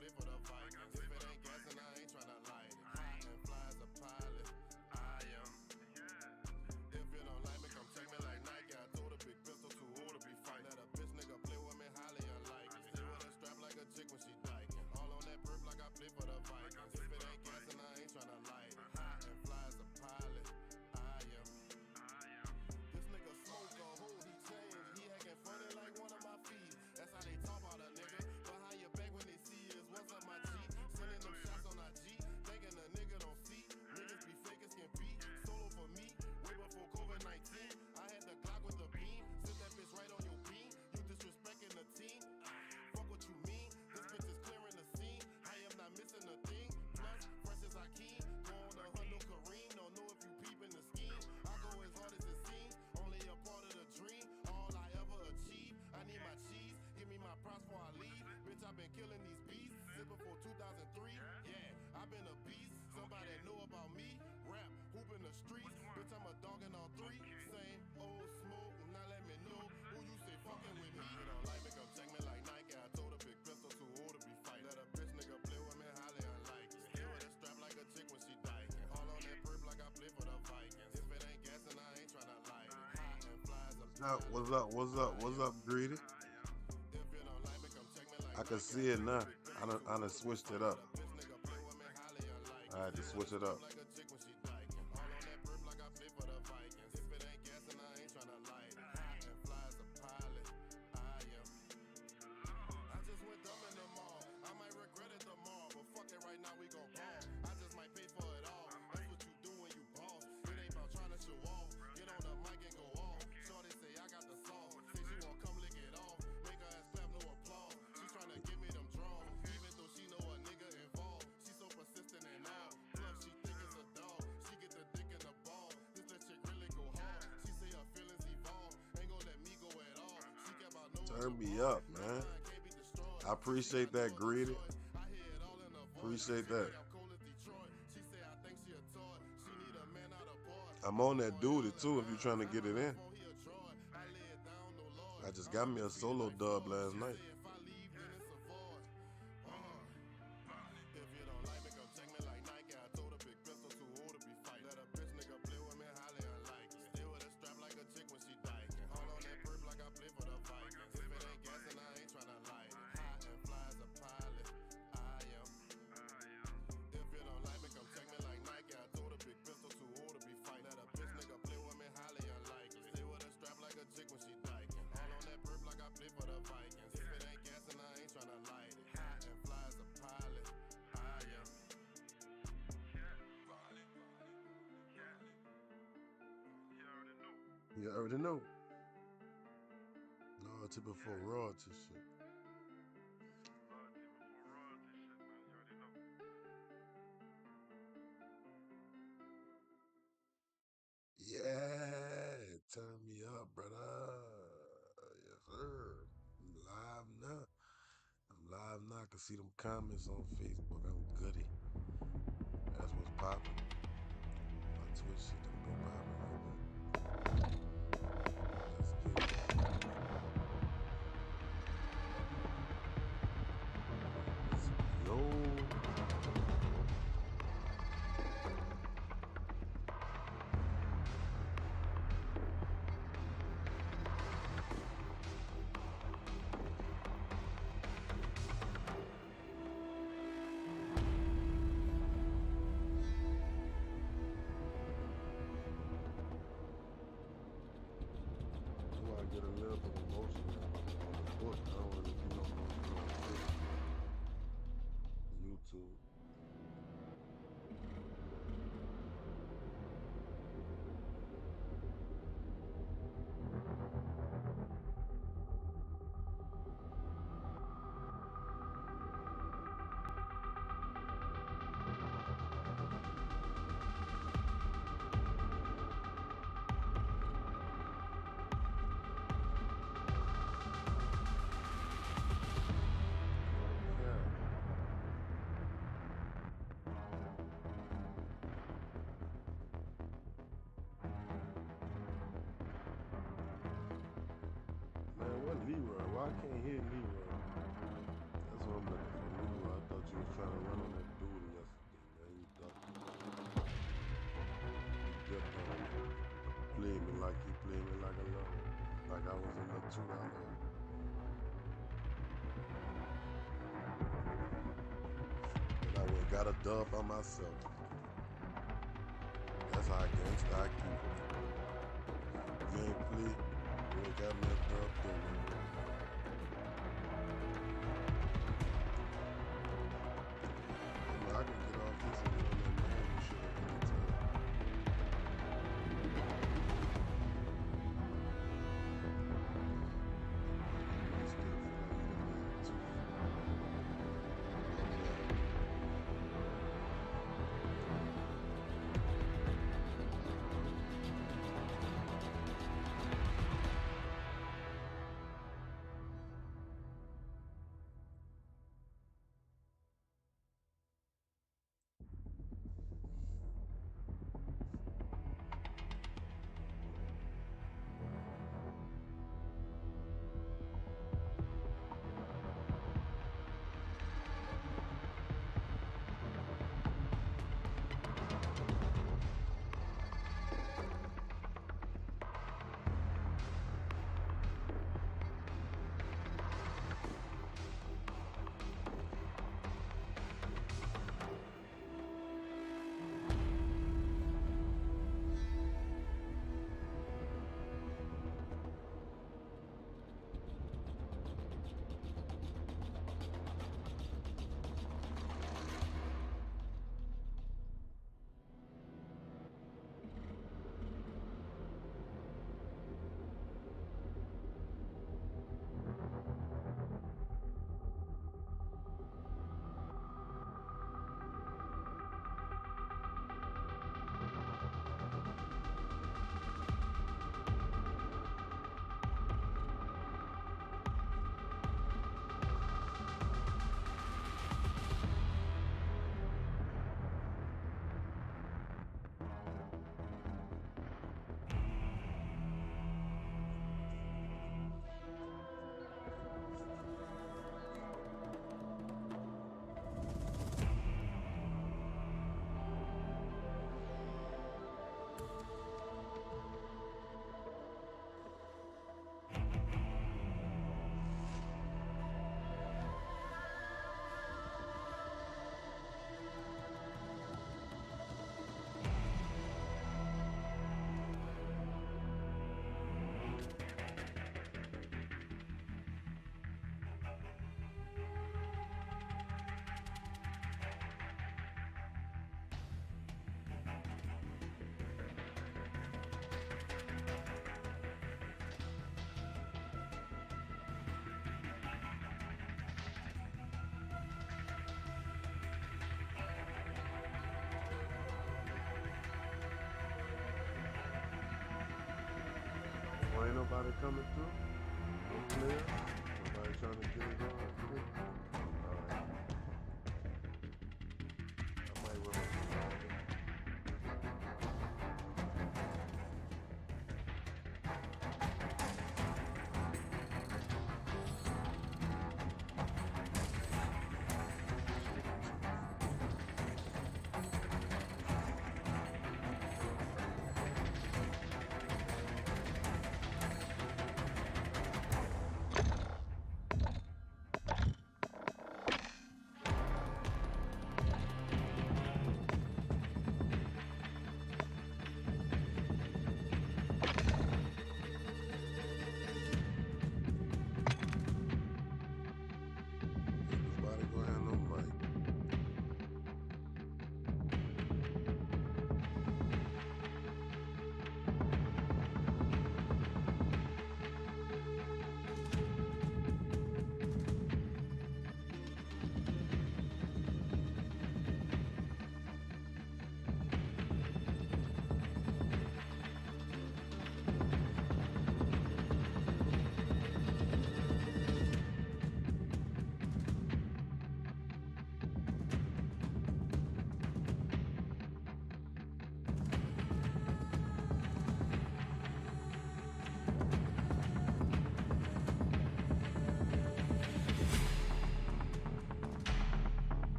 play for the Vikings. If it ain't gas and I ain't tryna light it. Hot and fly as a pilot, I am. If you don't like me, come check me like Nike. I told a big pistol too old to be fighting. Let a bitch nigga play with me, highly unlikely. Stay with a strap like a chick when she dyking. All on that perp like I play for the Vikings. If it ain't gas and I ain't tryna light it. Hot and fly as a pilot, I am. This nigga smoke a hoe, he changed. He acting funny like one of my feet. That's how they talk about a nigga. Behind your back when they see is what's up my G. Sending them shots on IG, thinking a nigga don't see. Niggas be fake as can be. Solo for me, way before COVID-19. I had the Glock with the beam. Sit that bitch right on your beam. You disrespecting the team. Fuck what you mean. This bitch is clearing the scene. I am not missing a thing. Plus, fresh as I can. Go on the hunt, no Kareem. Don't know if you peeping the scheme. I go as hard as it seems. Only a part of the dream. All I ever achieve. I need my cheese. Give me my props before I leave. Bitch, I've been killing these beasts. Since before 2003. Yeah, I've been a beast. Somebody know about me. Rap, hoop in the streets. Bitch, I'm a dog in all three. Same old smoke. Now let me know who you say fucking with me. You don't like me, come check me like Nike. I told a big pistol too old to be fighting. Let a bitch nigga play with me, highly unlikely. Stay with a strap like a chick when she dyking. All on that perp like I play for the Vikings. If it ain't gas and I ain't tryna light it. Hot and fly as a What's up, Greedy? If you don't like me, come check me like I can see it now. I done switched it up. I had to switch it up. Turn me up, man. I appreciate that, Greedy. Appreciate that. I'm on that duty too if you're trying to get it in. I just got me a solo dub last night. You already know. Loyalty before royalty shit. Yeah, turn me up, brother. Yes, sir. I'm live now. I can see them comments on Facebook. I'm goody. That's what's popping. My Twitch shit don't be popping like that. Let's get it. Yo. Get a little bit of emotion on the book. I don't really do no emotion on YouTube. was in the $2. And I went got a dub by myself. That's how gangsta I keep it. You ain't play, you ain't got me a dub too, man. You know, I can get off this and get on that Miami shit at any time. I still feel like you done had too. Well, ain't nobody coming through? No players? Nobody trying to get it on? Alright. I might run up the line.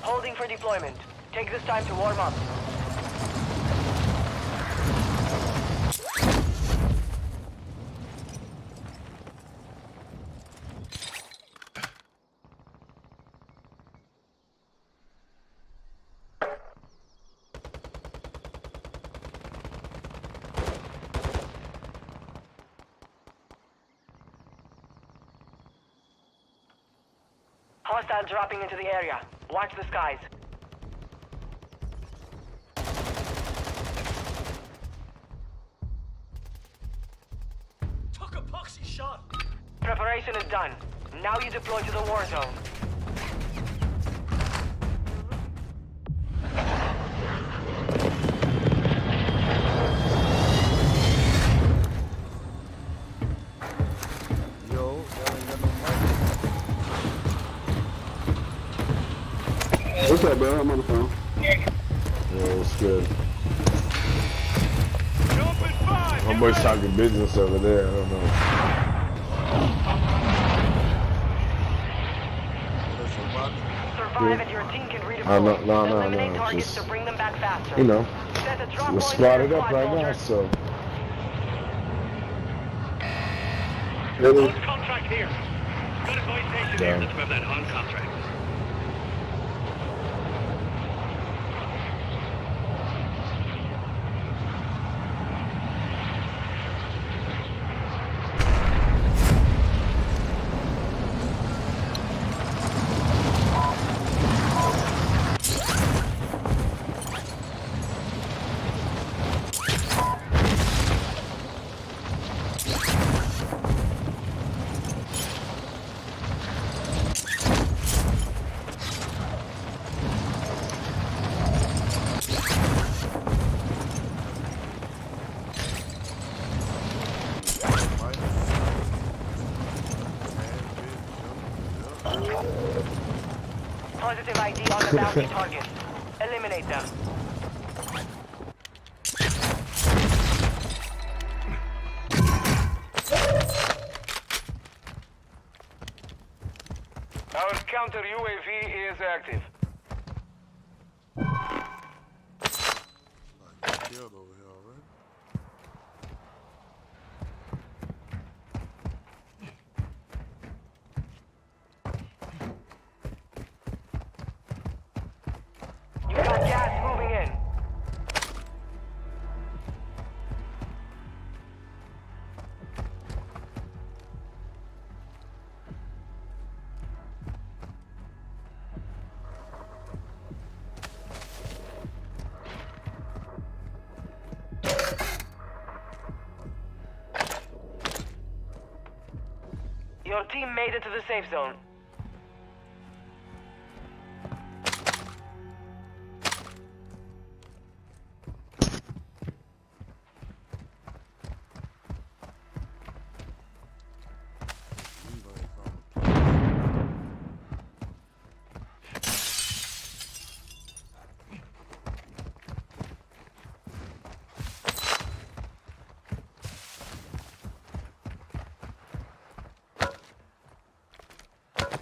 Holding for deployment. Take this time to warm up. Hostile dropping into the area. Watch the skies. Took a poxy shot. Preparation is done. Now you deploy to the war zone. Yo, y'all ain't got no mic. What's up, bro? I'm on the phone. Yeah, it's good. My boy's talking business over there. I don't know. That's your body. Survive and your team can redeploy. No. Eliminate targets Just, to bring them back faster. you know, Set a drop we're point spotted for up your right squad, now, soldiers. so. Really? Hunt contract here. Got a voice station Yeah. here to confirm that hunt contract. Positive ID on the bounty target. Eliminate them. Our counter UAV is active. Like, killed over here already. You got gas moving in. Your team made it to the safe zone. Leave ain't found a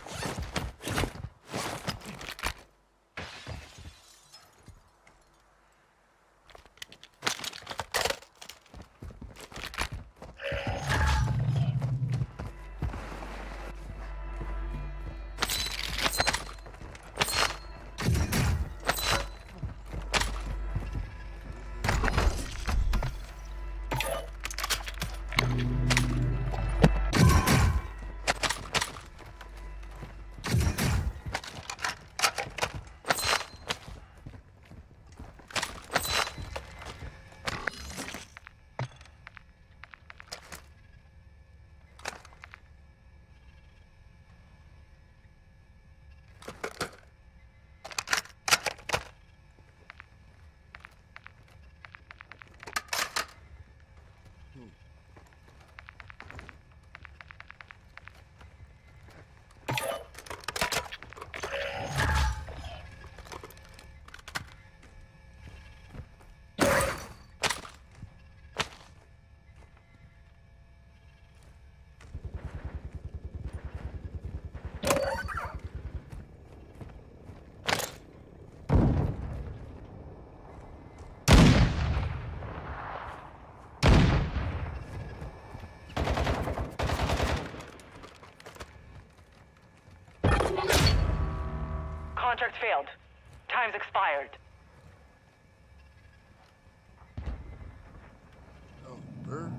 efforts failed. Time's expired. Oh, bird.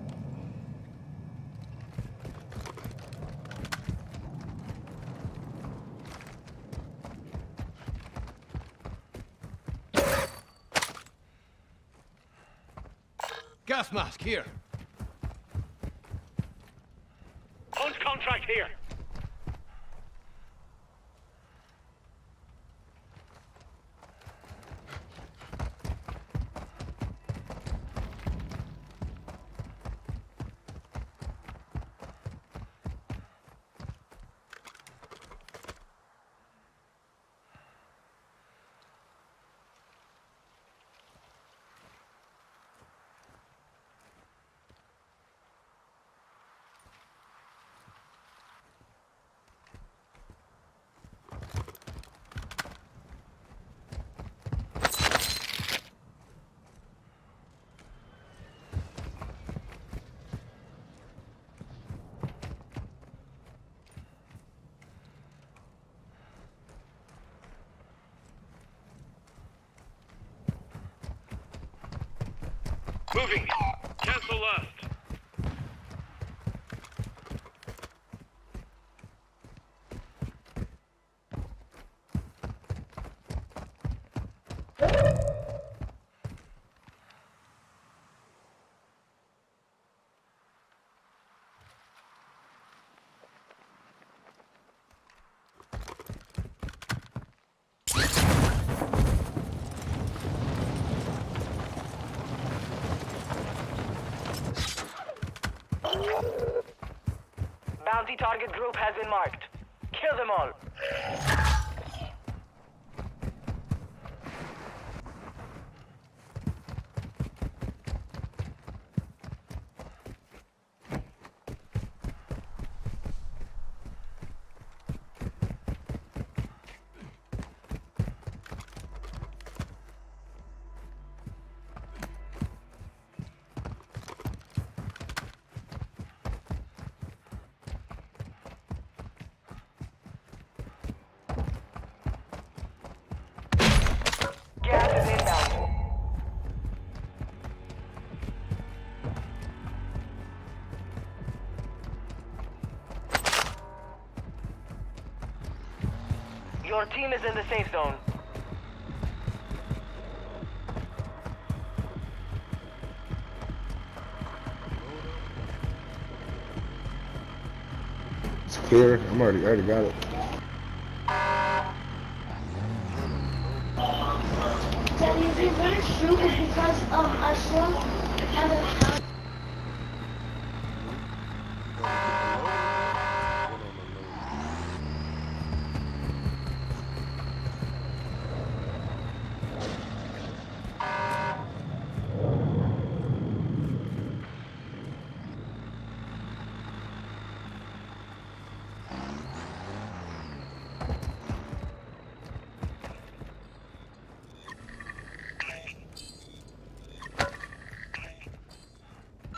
Gas mask here. Hunt contract here. Moving. Cancel last. Bounty target group has been marked. Kill them all. Gas is inbound. Your team is in the safe zone. It's clear. I already got it. Daddy, is it very stupid because I saw have a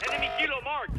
Enemy kilo marked.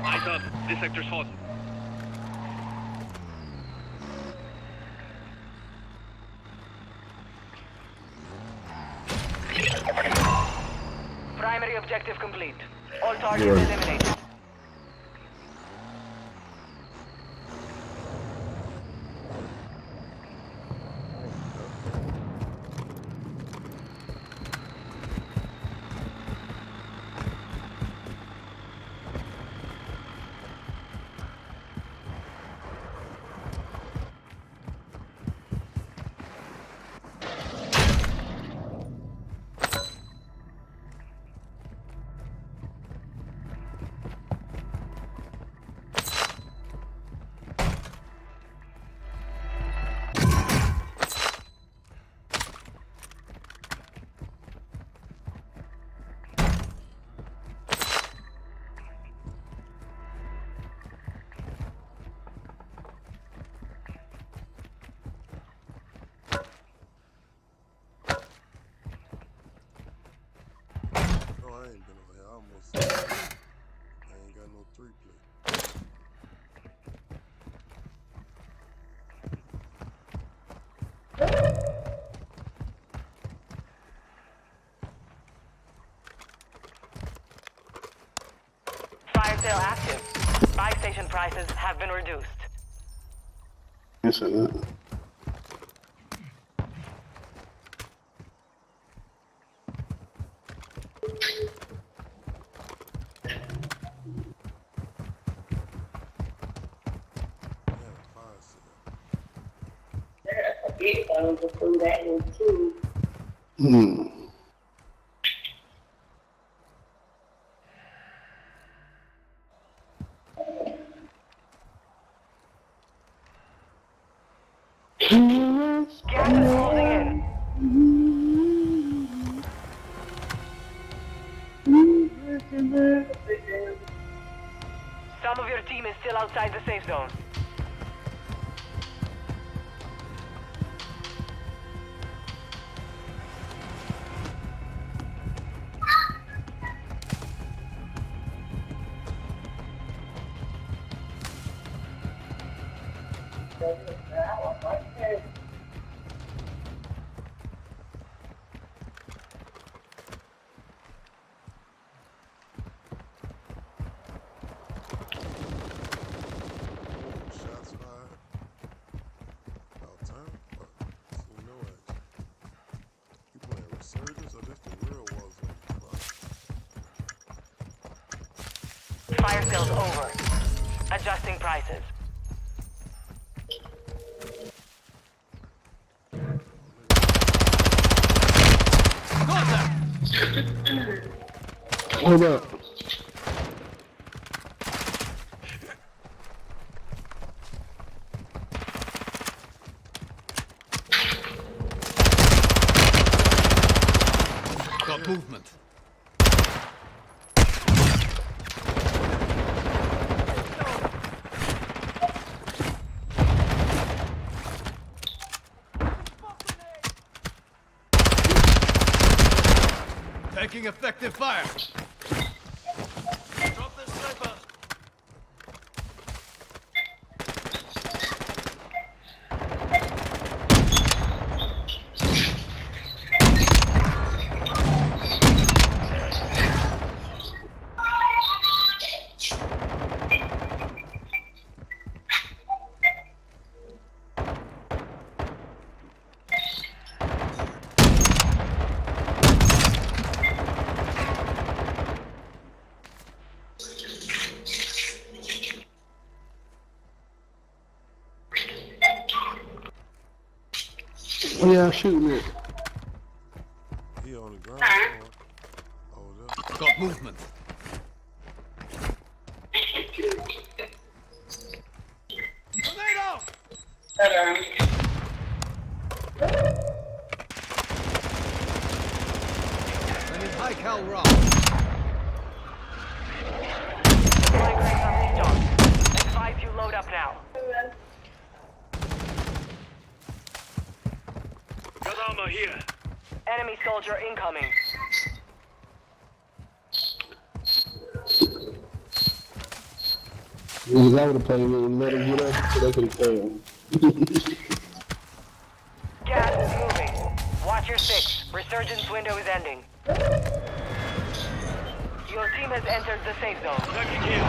Eyes up. This sector's hot. Primary objective complete. All targets Right. eliminated. almost said it. I ain't got no 3-play. Fire sale active. Buy station prices have been reduced. Yes, sir. Yeah, fire sale. There's a big one to do that in too. Gas is closing in. Some of your team is still outside the safe zone. Shots fired. About time. Fuck. See no action. You playing Resurgence or this the real Warzone? Fuck. Fire sale's over. Adjusting prices. Hold up. Got movement. Taking effective fire. Drop this sniper. Oh, yeah, I'm shooting it. He on the ground. Somewhere. Oh, there. Got movement. Tornado! I need high cal round. Supply crates are restocked. Advise you load up now. Got armor here. Enemy soldier incoming. Because I would have played it and let him get up so they could have failed. Gas is moving. Watch your six. Resurgence window is ending. Your team has entered the safe zone. Second kill.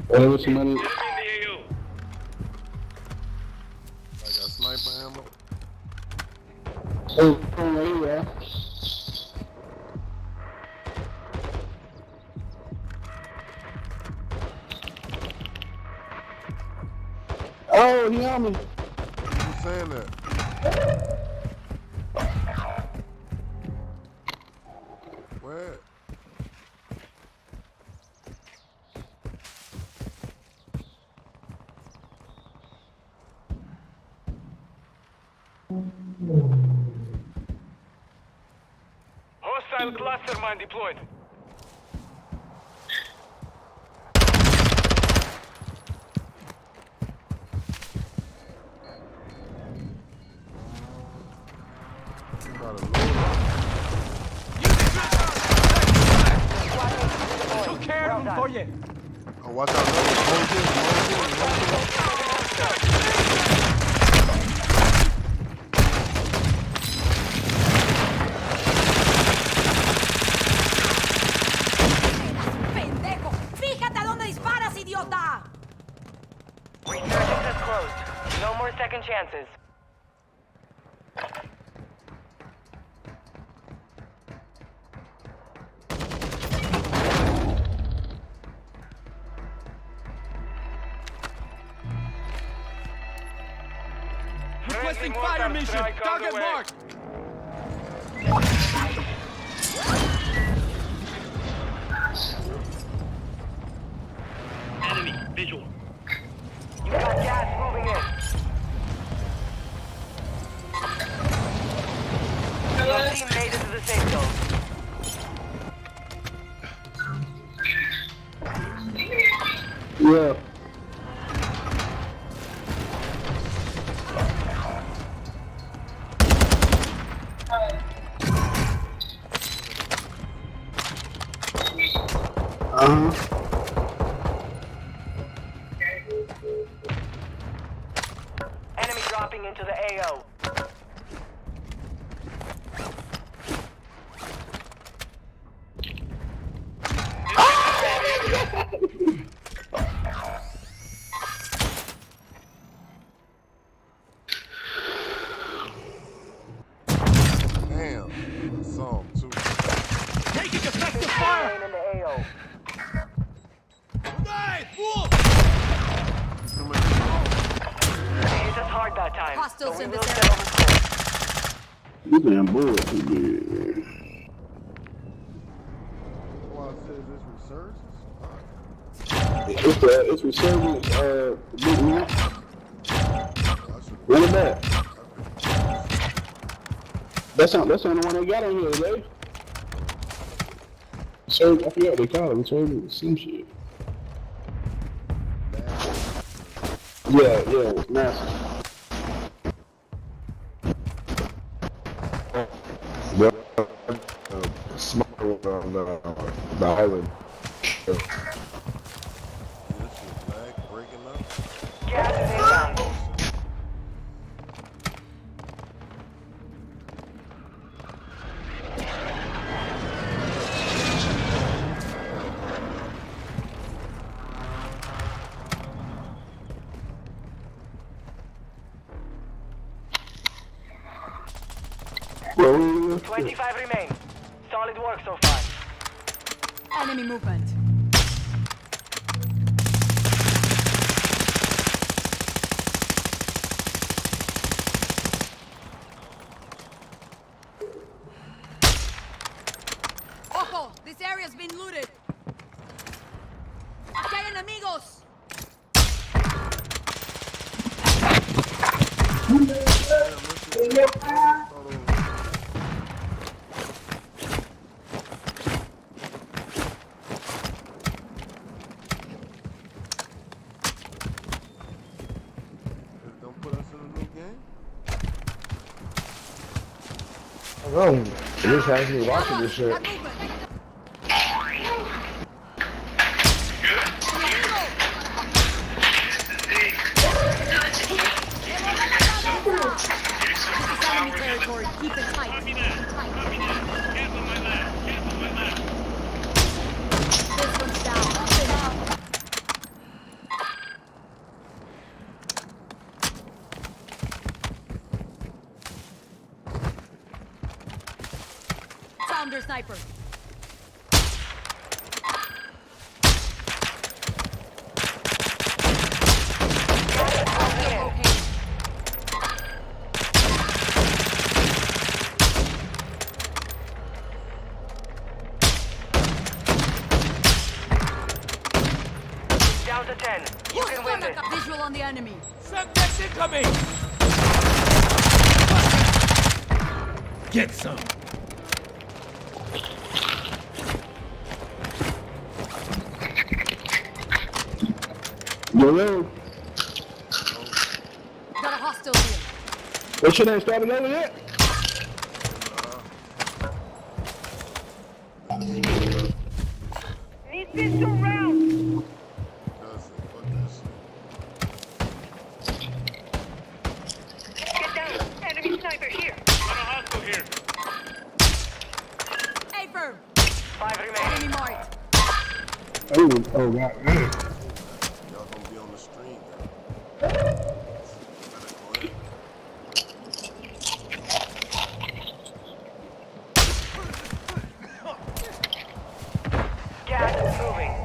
Whatever somebody. Enemy in the AO. I got sniper ammo. Oh, right here. Oh, he on me. Who's saying that? Where? Hostile cluster mine deployed. You gotta load ¡Pendejo! ¡Fíjate a dónde disparas, idiota! Resurgence has closed. No more second chances. Requesting fire mission. Target marked. Enemy visual. You got gas moving in. Your team made it to the safe zone. Yeah. Enemy dropping into the AO. Damn. I saw him too. Taking effective fire. Lane in the AO. Grenade! Fool! They hit us hard that time. Hostiles but we in will this settle the score. You damn bullshit, man. Well, I said this resurgence. It's resurgence, big man. Run it back. That's not the only one they got on here today. Surge, I forgot what they call it. Resurgence, some shit. Yeah, it's massive. Small on the island. This shit lag breaking up. Gas is inbound. Well, 25 remain. Solid work so far. Enemy movement. Ojo! This area's been looted. Aquí hay enemigos. Don't put us in a new game. I don't know. It just has me watching this shit. Got movement. This is enemy territory. Keep it tight. Copy that. Copy that. Cancel my last. Cancel my last. This one's down. Up and up. Sounder sniper. Okay. Down to 10. You can win this. Visual on the enemy. Subject incoming! Get some. Yo, Got a hostile here. what shit ain't started over yet? Need pistol round. Cousin, what the Oh, God. Y'all gonna be on the stream now. Better go ahead. Gas moving.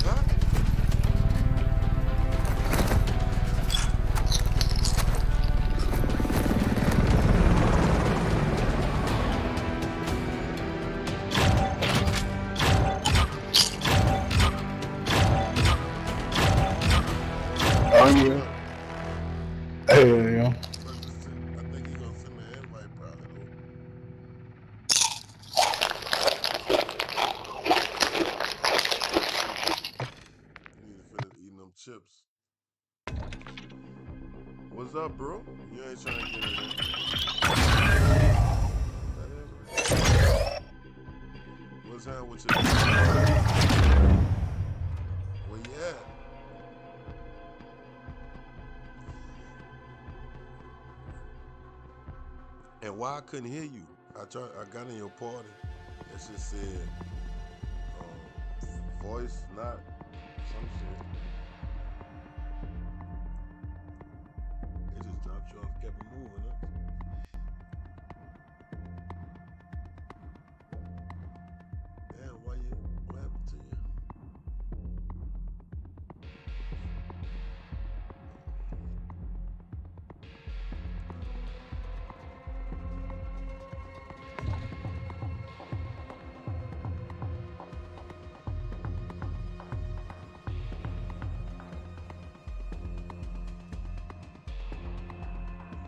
Huh? Oh, yeah. Hey, yeah. I think he gonna send me an invite probably though. You need to finish eating them chips. What's up, bro? You ain't trying to get in there. That is what it is. What's happening with your where you at? And why I couldn't hear you? I got in your party. That shit said voice not some shit. It just dropped you off, kept it moving, huh? Damn, what happened to you?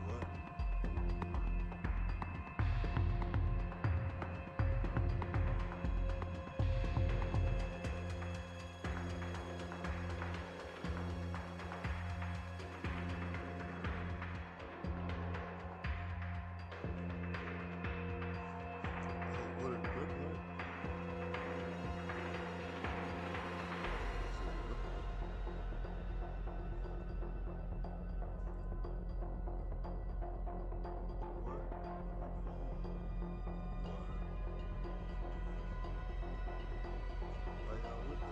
What? What did it look like? That's what it looked like. What? Why? Why y'all with them?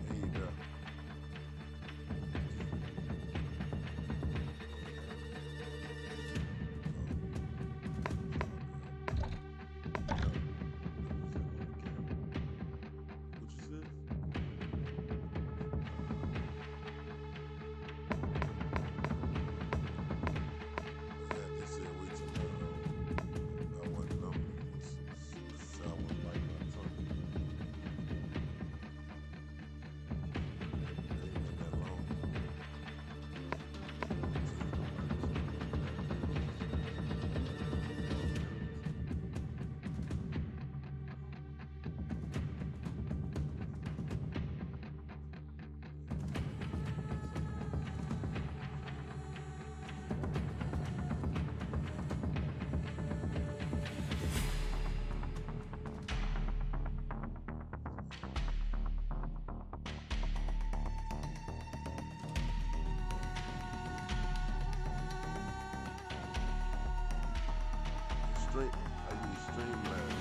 There you go. What you said? Yeah, they said wait till I wasn't I wasn't like my tongue. They ain't been that long. So you know why this one been that Stream. I use Streamline.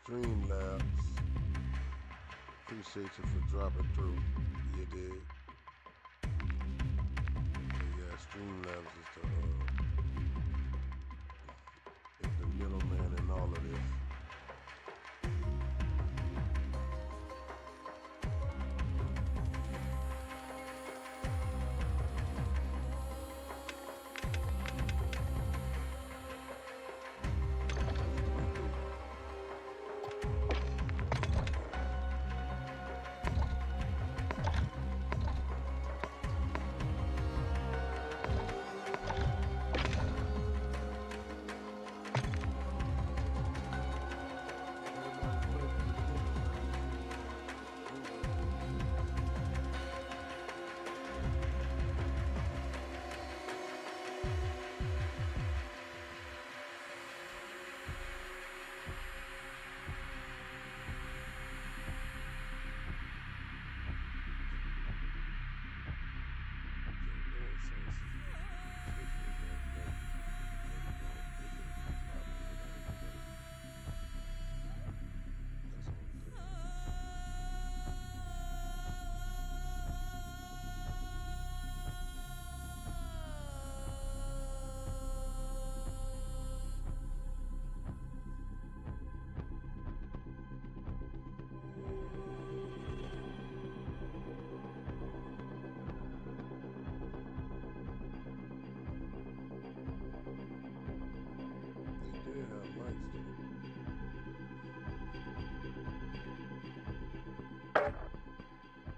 Streamlabs. Appreciate you for dropping through. You did. Yeah, Streamlabs is the middleman in all of this.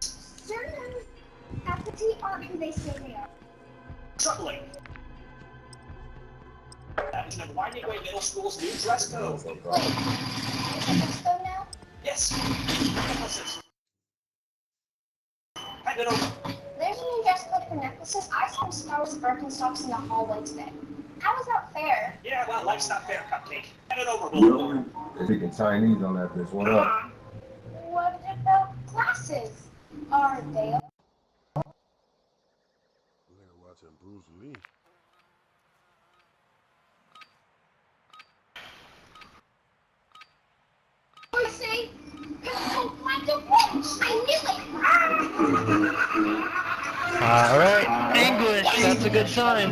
Certain faculty aren't who they say they are. Troubling. That is the Winding Way Middle School's new dress code. Wait, is it dress code now? Yes. Hand it over. There's a new dress code for necklaces. I saw Star Wars Birkenstocks in the hallway today. How is that fair? Yeah, well, life's not fair, Cupcake. Hand it over, Really? Will. They're speaking Chinese on that bitch. What up? What about glasses? Are they? Nigga watching Bruce Lee. I say, oh, Michael, I knew it. Alright, English, that's a good sign.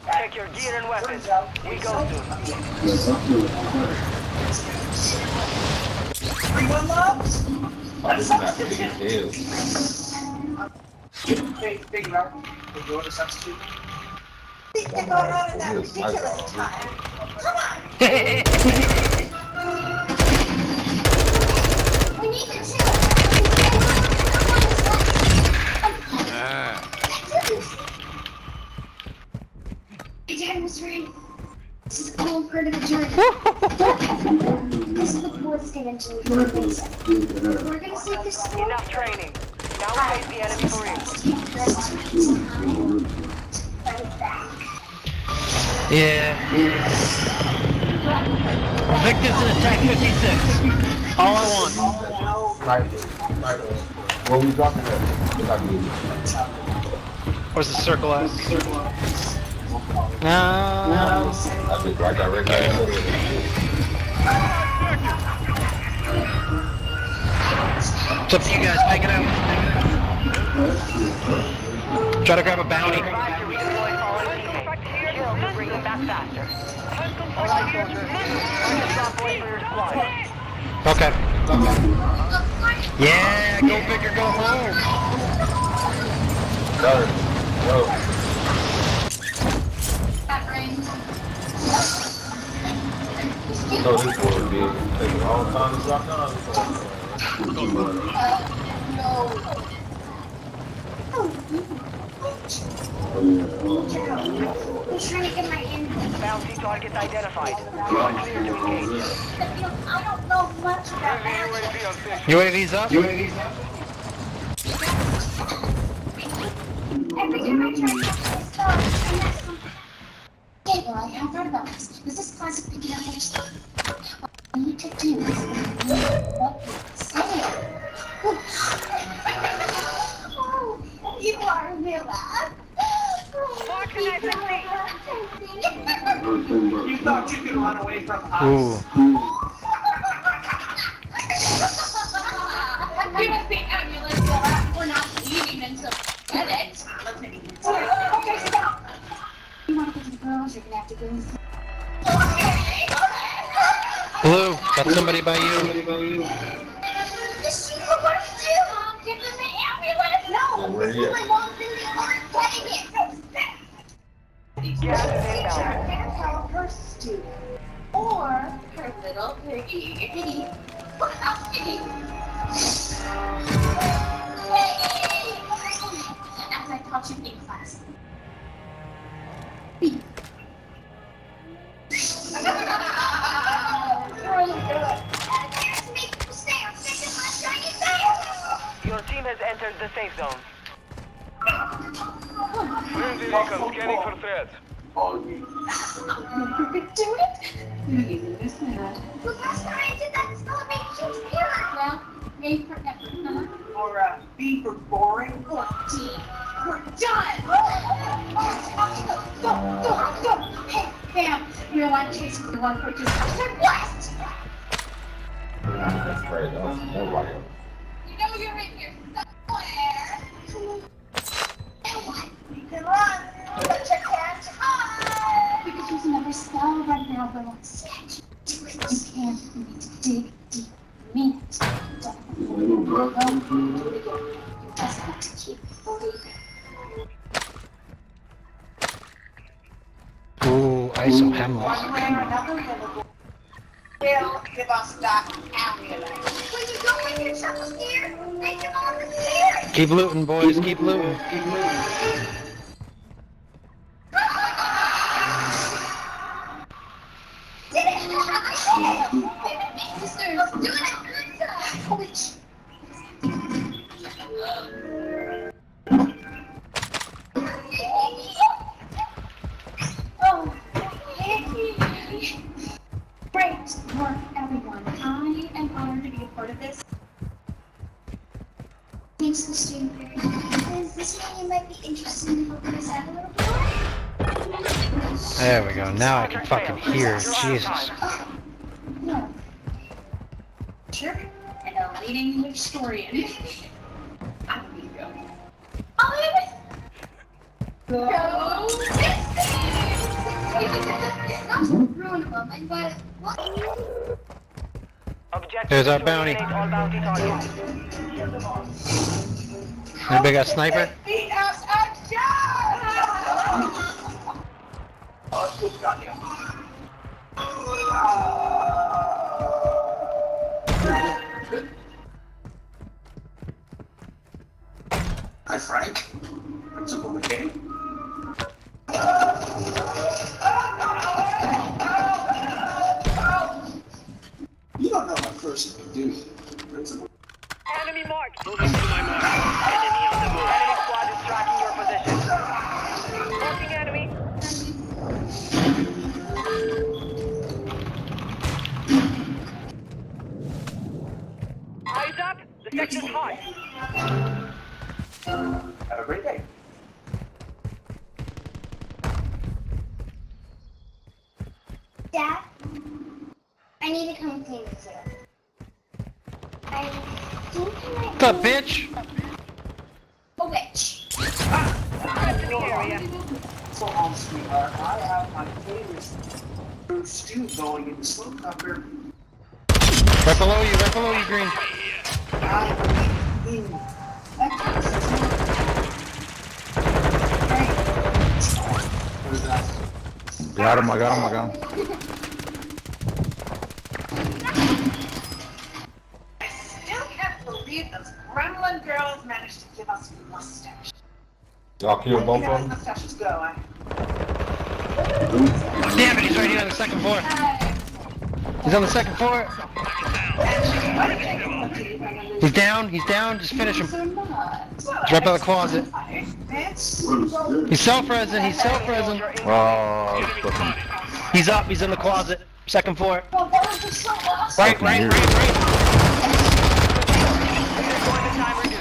Check your gear and weapons. We go soon. Everyone loves? This is not the biggest deal. Hey, figure out. Did you order substitute? They're going on at that ridiculous time. Come on! We need to chill. My dad was right. This is a cool part of the journey. This is the fourth state engine for a reason. We're gonna save this school. Enough training. Now we face the enemy for real. Fight back. Yeah. Victims in attack 56. All I want. Right. What we dropping at? Where's the circle at? No. I think right direct. It's up to you guys, make it out. Try to grab a bounty. Advise to redeploy fallen teammates. Shield will bring them back faster. Alright, soldier. Find a drop point for your squad. Okay. Yeah, go big or go home. Go. That ring. So this boy would be taking a long time to drop down. No. I'm trying to get my hand. Bounty targets identified. You are clear to engage. I don't know much about that. UAV's up? Every time I try to get this stuff, I mess something. Okay, well, I have heard about this. This is classic picking up your stuff. What you need to do is say it. Oh, you are real loud. You thought you could away from us. Ooh. Give us the ambulance, Laura. We're not leaving until we get it. Okay, stop. You want to go to the girls? You're gonna have to go inside. Blue, got somebody by you. Give them the ambulance. No, this is my mom's in the car getting it. Gas is inbound. Help her stew. Or her little piggy. Piggy. What about Piggy? Piggy! As I taught you in class. Piggy. Your team has entered the safe zone. Scanning for threats. Do it? You're using this man. The last time I did that, it's not making Shakespeare. Well, A for effort, Or B for boring. Or D. We're done! Go! Hey, Bam! You're like chasing the one for just blast! That's great. That's more like it. You know you're in here somewhere. Now what? You can run, but you can't hide. We could use another spell right now, but let's sketch. Do it. You can't. You need to dig deep. Mean it. Don't do it again. You just have to keep believing. Ooh, ISO hemlock. One way or another, will give us that ambulance. When you go in here, shut the stairs. Make them on the stairs. Keep looting, boys. Keep looting. Did it! I did it! Make the stairs. Do it! Holy shit. Oh, great work, everyone. I am honored to be a part of this. Thanks, Mr. Does this mean you might be interested in helping us out a little bit? There we go. Now I can fucking hear. Jesus. No. Sure. And a leading historian. I'm gonna go. Go! Not to ruin a moment, but what? Objective There's our to bounty. eliminate all bounty targets. Anybody got a sniper? Beat us action! Oh, good got you. Hi, Frank. Principal McKay. You don't know my first name, do you, Principal? Enemy marked. Moving to my mark. Enemy on the move. Enemy squad is tracking your position. Marking enemy. Eyes up. The sector's hot. Have a great day. Dad, I need to come clean this up. I think I might. What's up, bitch? A witch. Threats in the area. So, sweetheart, I have my favorite stew going in the slow cooker. Right below you, Green. I'm in. What is that? Got him, I got him. I still can't believe those gremlin girls managed to give us mustache. Y'all killed both of them? Mustaches go. Damn it, he's right here on the second floor. He's on the second floor. He's down, just finish him. He's right by the closet. He's self-resin, Oh, He's up, he's in the closet. Second floor. Right.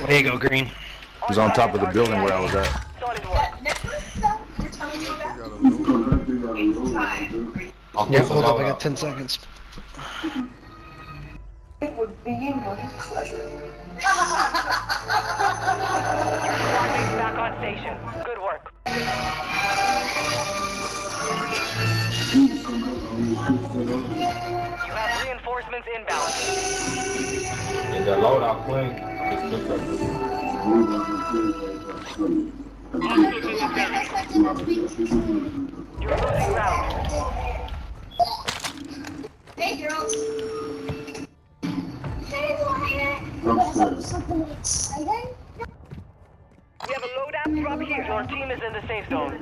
There you go, Green. he's on top of the building where I was at. Solid work. Yeah, hold up, I got 10 seconds. It would be in your pleasure. Your squad mate's back on station. Good work. You have reinforcements inbound. In the loadout plane, just picked up this. You're losing ground. Hey, girls. Hey, something exciting? We have a loadout drop here. Your team is in the safe zone.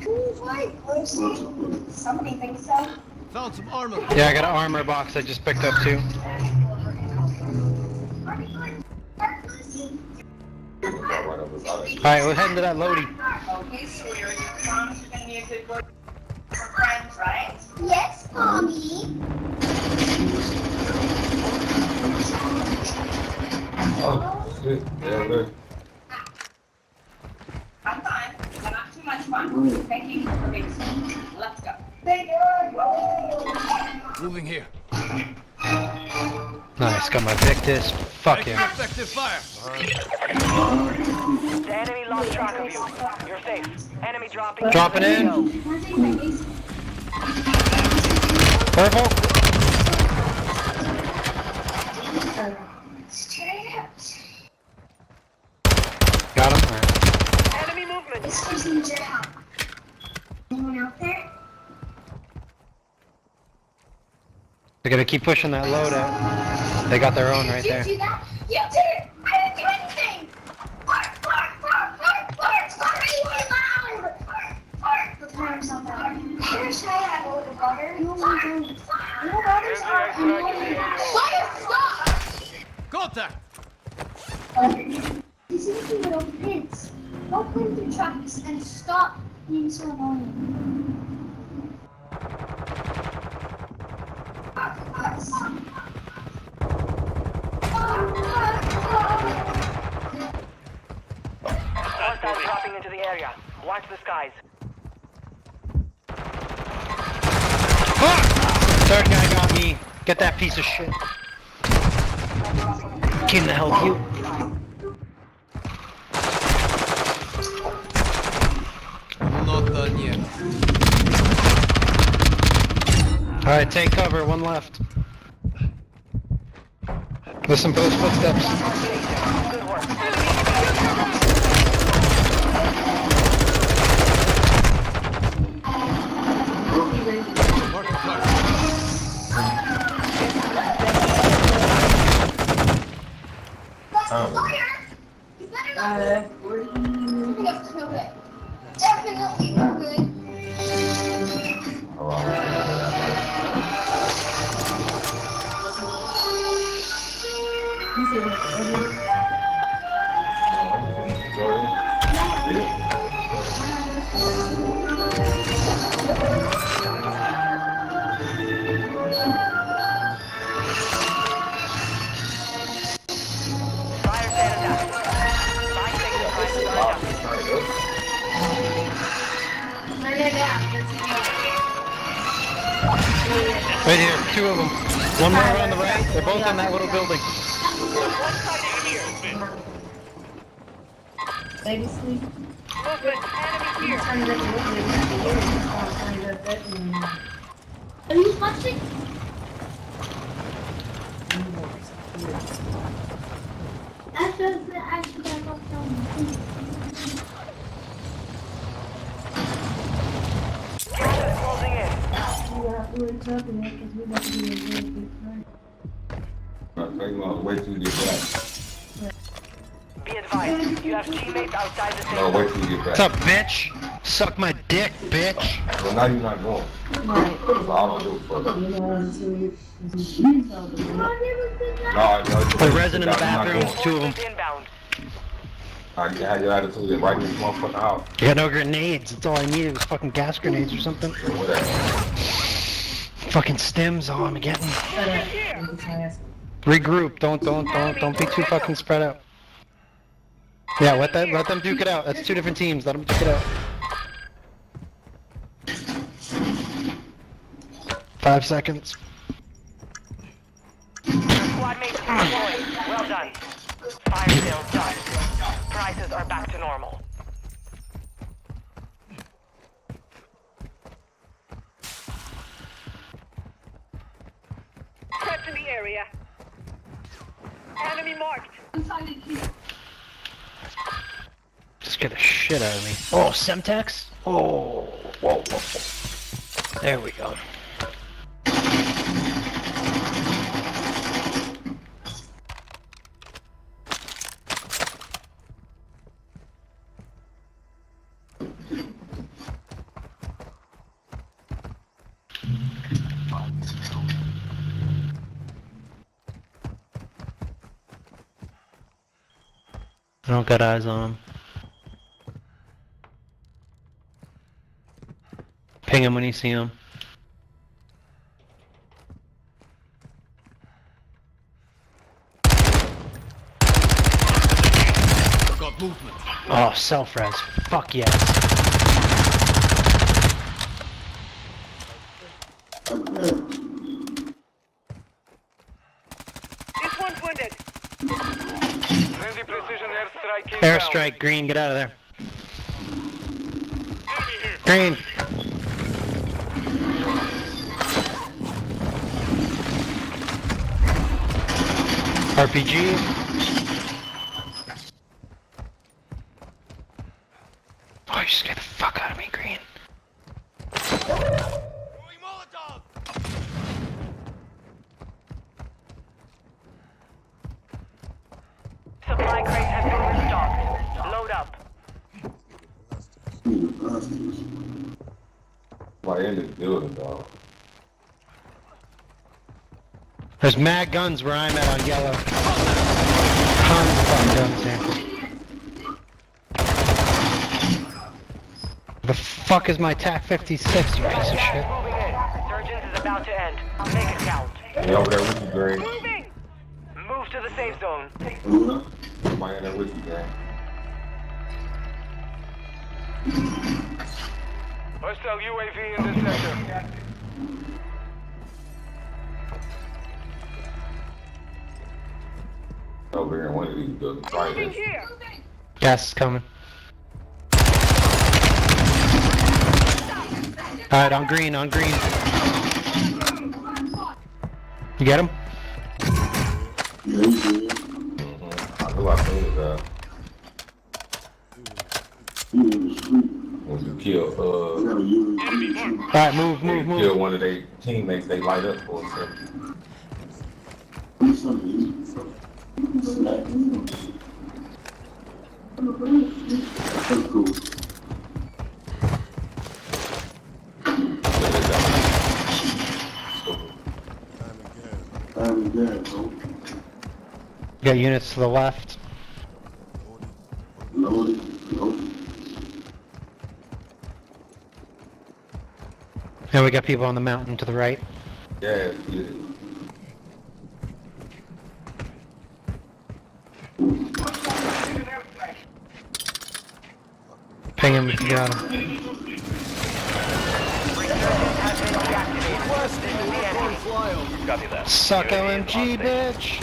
Who's right, Lucy? Somebody thinks so. Found some armor. Yeah, I got an armor box I just picked up too. Alright, we're heading to that loadie. Okay, so your mom's gonna be a good boy for friends, right? Yes, Mommy. Oh, shit. Yeah, good. I'm fine, but not too much fun. Thank you for babysitting. Let's go. Moving here. Nice, got my Victus. Fuck Making yeah. effective fire. The enemy lost track of you. You're safe. Enemy dropping. Dropping in. Purple. Got him. Alright. Enemy movement. This person needs your help. Anyone out there? They're gonna keep pushing that loadout. They got their own right there. Did you do that? You did it! I didn't do anything! Bark, bark, bark, bark, bark! Sorry, we're loud! Bark, bark! The time's not loud. I wish I had a little butter. No, little butters are annoying. Butter, stop! Contact. These little little kids. Don't clean your trucks and stop being so annoying. Hostiles dropping into the area. Watch the skies. Fuck! Third guy got me. Get that piece of shit. Came to help you. I'm not done yet. Alright, take cover. One left. Listen for those footsteps. Good work. Marking fire. You better not definitely no good. Fire standing down. 5 seconds. Fire Right here, two of them. One more on the right. They're both in that little building. Baby sleep. Movement. Enemy here. Are you watching? After the accident, I'll tell you. Gas is closing in. We're talking because we got to be a really big part. Wait till you get back. Be advised. You have teammates outside the safe No, wait zone. till you get What's back. up, bitch? Suck my dick, bitch. Well, now you're not going. Right. So I don't do it for them. You know, until you tell them. No, I The resin in the bathroom, two of them. Inbound. I had your attitude right in this motherfucking house. You got no grenades. That's all I needed was fucking gas grenades or something. So whatever. Fucking stims, all I'm getting. Shut up. I'm just asking. Regroup. Don't be too fucking spread out. Yeah, let them duke it out. That's two different teams. Let them duke it out. 5 seconds. Squad mates deployed. Well done. Fire sales done. Prices are back to normal. Prepped in the area. Enemy marked. Scared the shit out of me. Oh, Semtex? Oh, whoa, whoa. There we go. I don't got eyes on him. Ping him when you see him. Got movement. Oh, self-res. Fuck yes. This one's wounded. Friendly precision airstrike inbound. Airstrike, green, get out of there. Green. RPG. Oh, you scared the fuck out of me, Green. Supply crate has been restocked. Load up. Why in this building, dog? There's mad guns where I'm at on yellow. Tons of fucking guns here. The fuck is my TAC 56, you piece of shit? Moving in. Surgeons is about to end. Make it count. Hey, over there with you, Green. Moving! Move to the safe zone. Somebody in there with you, Green. Hostile UAV in this sector. Over here in one of these buildings. Right Moving there. here. Gas is coming. Alright, on green, on green. You get him? I feel like it was, when you kill, Alright, move, move, kill move. one of their teammates, they light up for a second. Got units to the left. And we got people on the mountain to the right. Yeah, yeah. Ping him if you got him. Copy that. Suck LMG, bitch!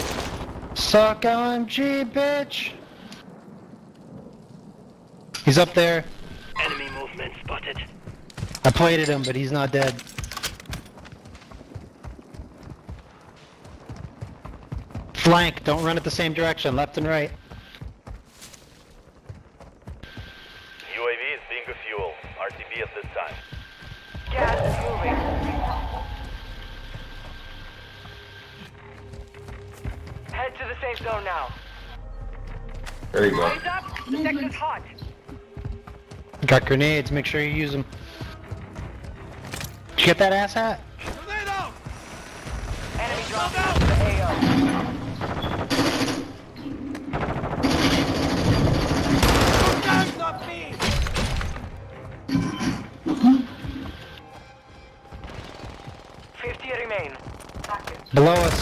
Suck LMG, bitch! He's up there. Enemy movement spotted. I plated him, but he's not dead. Flank, don't run at the same direction, left and right. UAV is being refueled. RTB at this time. Gas is moving. Head to the safe zone now. There you go. Raise up. The sector's hot. Got grenades, make sure you use them. Did you get that ass hat? Enemy dropping into the AO. Not me! 50 remain. Below us.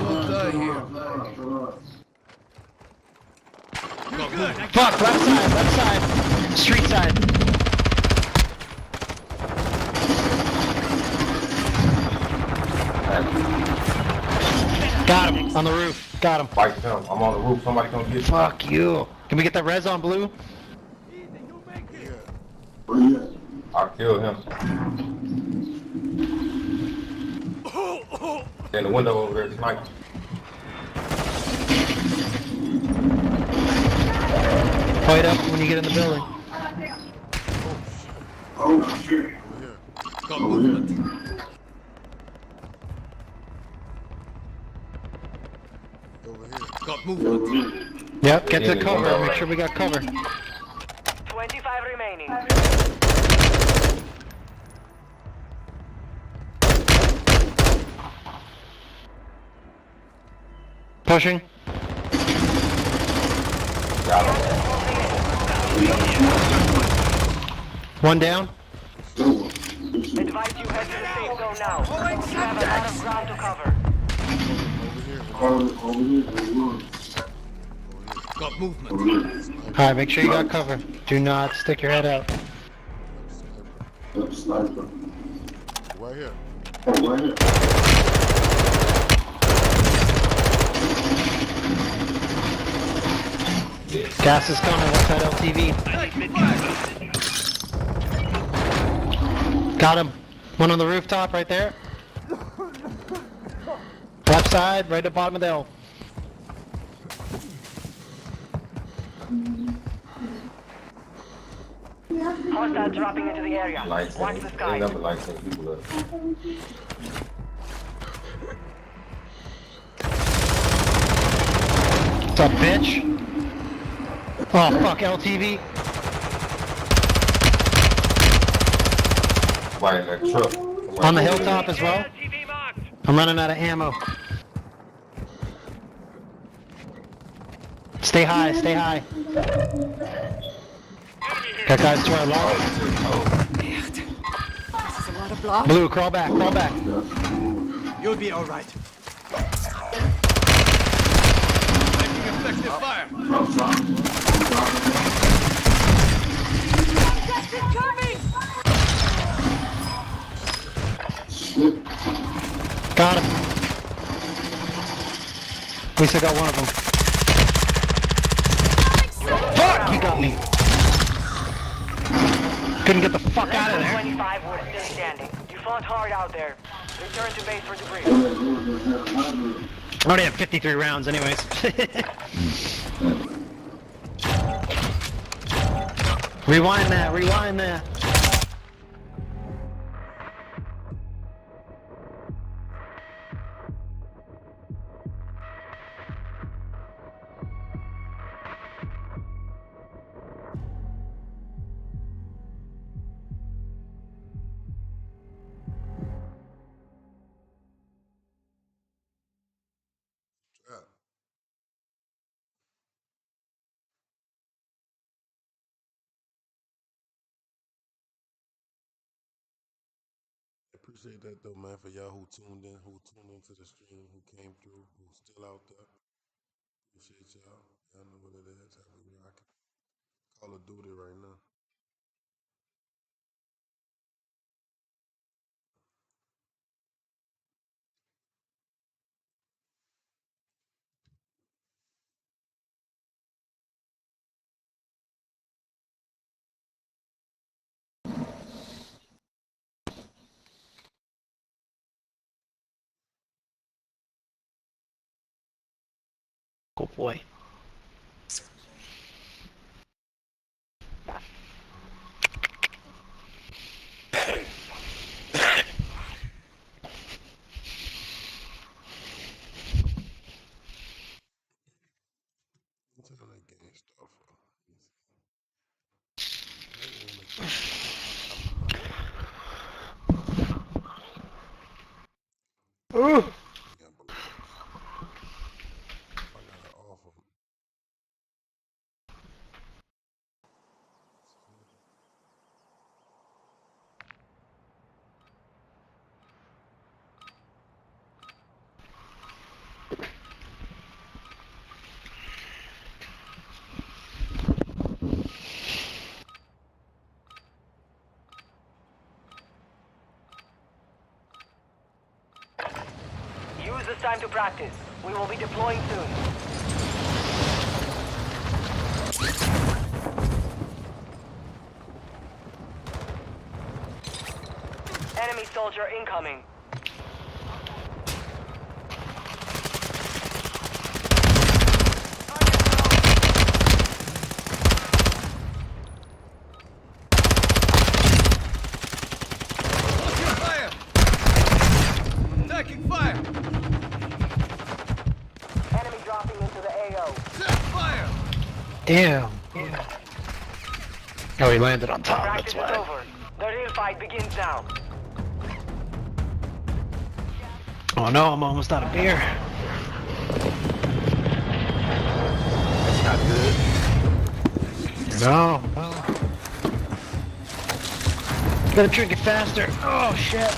We'll die here. Fuck, left side, left side. Street side. Got him on the roof. Got him. Fight him. I'm on the roof. Somebody come get me. Fuck you. Can we get that res on blue? I'll kill him. In the window over there, sniper. Point up when you get in the building. Oh shit. Got movement. Over here. Got movement. Yep, get to cover. Make sure we got cover. 25 remaining. Pushing. One down. Advise you head to the safe zone now. You have a lot of ground to cover. Got movement. Alright, make sure you got cover. Do not stick your head out. Right here. Gas is coming. What's that LTV? Got him. One on the rooftop right there. Left side, right at the bottom of the hill. Hostile dropping into the area. Lights. Watch the Ain't sky. nothing like that. People up. What's up, bitch? Oh, fuck, LTV. Right in that truck. On the hilltop as well. I'm running out of ammo. Stay high, stay high. Got guys to our left. Blue, crawl back, crawl back. You'll be alright. Making effective fire. Got him. We still got one of them. Fuck! He got me. Couldn't get the fuck out of there. 25 were still standing. You fought hard out there. Return to base for debris. I already have 53 rounds anyways. Rewind that, rewind that. Trap. Appreciate that though, man, for y'all who tuned into the stream, who came through, who's still out there. Appreciate y'all. Y'all know what it is. How we rocking. Call of Duty right now. Good boy. What time that game start for? Ooh. Can't believe it. I got it off of this time to practice. We will be deploying soon. Enemy soldier incoming. Fire! Attacking fire! Enemy dropping into the AO. Fire! Damn. Oh, he landed on top, Practice that's is why. over. The real fight begins now. Oh no, I'm almost out of beer. That's not good. No. Gotta drink it faster. Oh shit.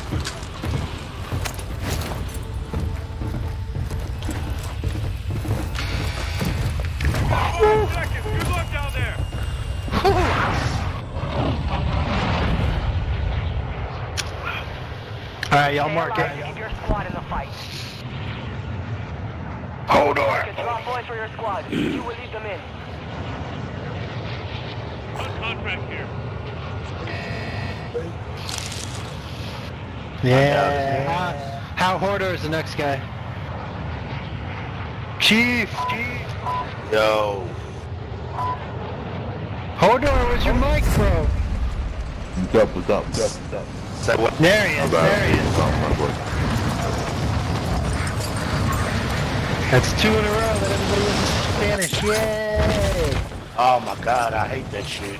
Good luck down there! Alright, y'all Stay mark alive to it. keep your squad in the fight. Hold on. Mark a drop point for your squad. You will lead them in. On contract here. Yeah. How Hoarder is the next guy? Chief. Yo. Hoarder, where's your mic, bro? What's up? Say what? There he is. There he is. That's 2 in a row that everybody was Spanish. Yay! Oh my god, I hate that shit.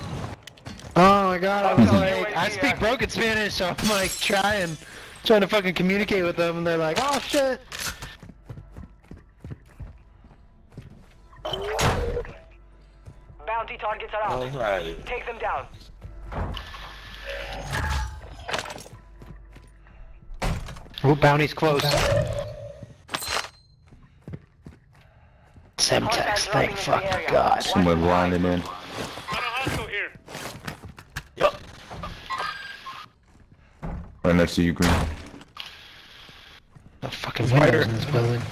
Oh my god, I was like, I speak broken Spanish, so I'm like trying to fucking communicate with them, and they're like, oh shit. Bounty targets are out. Alright. Take them down. Oh, bounty's close. Semtex, thank fucking god. Someone lining in. Got a hostile here. Yup. Right next to you, Green. The fucking windows in this building.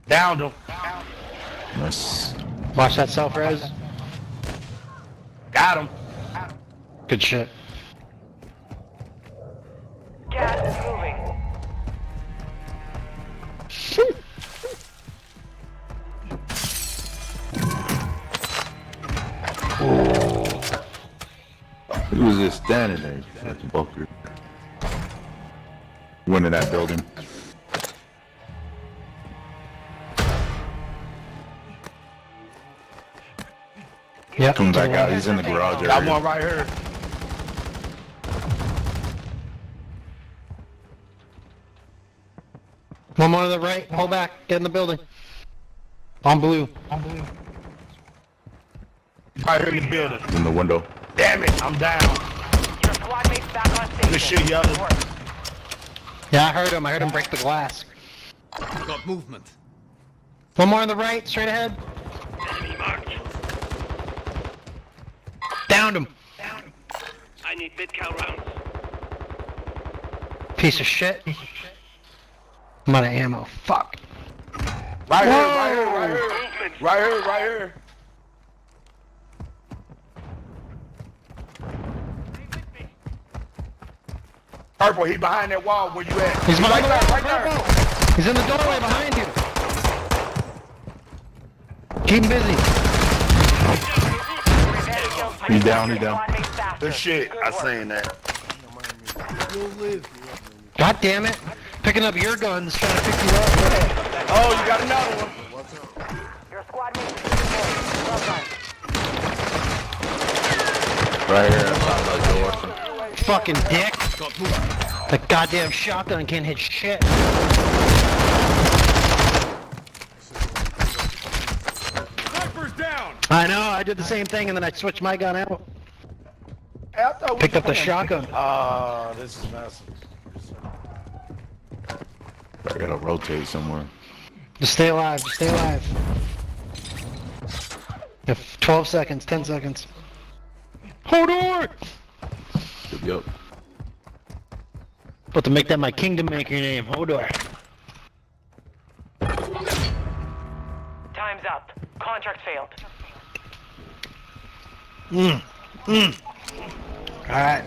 Downed him. Nice. Watch that self-res. Got him. Good shit. Gas is moving. Who was just standing there? That fucker. Went in that building. Yep. Comes back out. He's in the garage Got area. one right here. One more to the right. Hold back. Get in the building. On blue. Right here in the building. In the window. Damn it, I'm down. Your squad mates back on station. Good shit, yo. Good work. Yeah, I heard him. I heard him break the glass. Got movement. One more on the right. Straight ahead. Enemy marked. Downed him. I need mid-cal rounds. Piece of shit. I'm out of ammo. Fuck. Right here, Whoa. right here, right here. Right here, right here. Purple, he behind that wall where you at. He's behind right the there, wall. right there. Purple. He's in the doorway behind you. Keep him busy. He down, he down. Good shit, I seen that. God damn it. Picking up your guns, trying to pick you up. Oh, you got another one. Your squad mates is deployed. Well done. Right here outside the door. Fucking dick. The goddamn shotgun can't hit shit. Sniper's down! I know, I did the same thing and then I switched my gun out. Hey, I thought we Picked up the playing. shotgun. Oh, this is messy. I gotta rotate somewhere. Just stay alive, just stay alive. You have 12 seconds, 10 seconds. Hold on! Yep. About to make that my kingdom maker name, Hodor. Time's up. Contract failed. Alright.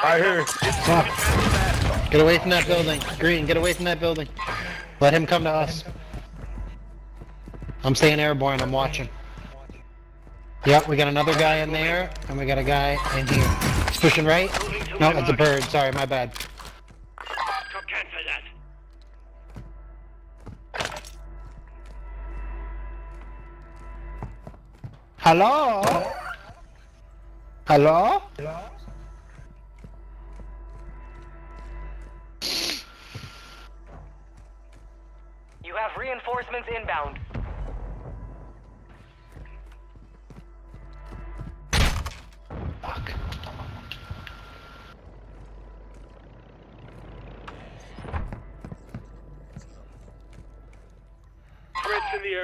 Right here. Get away from that building. Green, get away from that building. Let him come to us. I'm staying airborne, I'm watching. Yep, we got another guy in there, and we got a guy in here. He's pushing right? No, that's a bird. Sorry, my bad. Hello? Hello? You have reinforcements inbound. Fuck.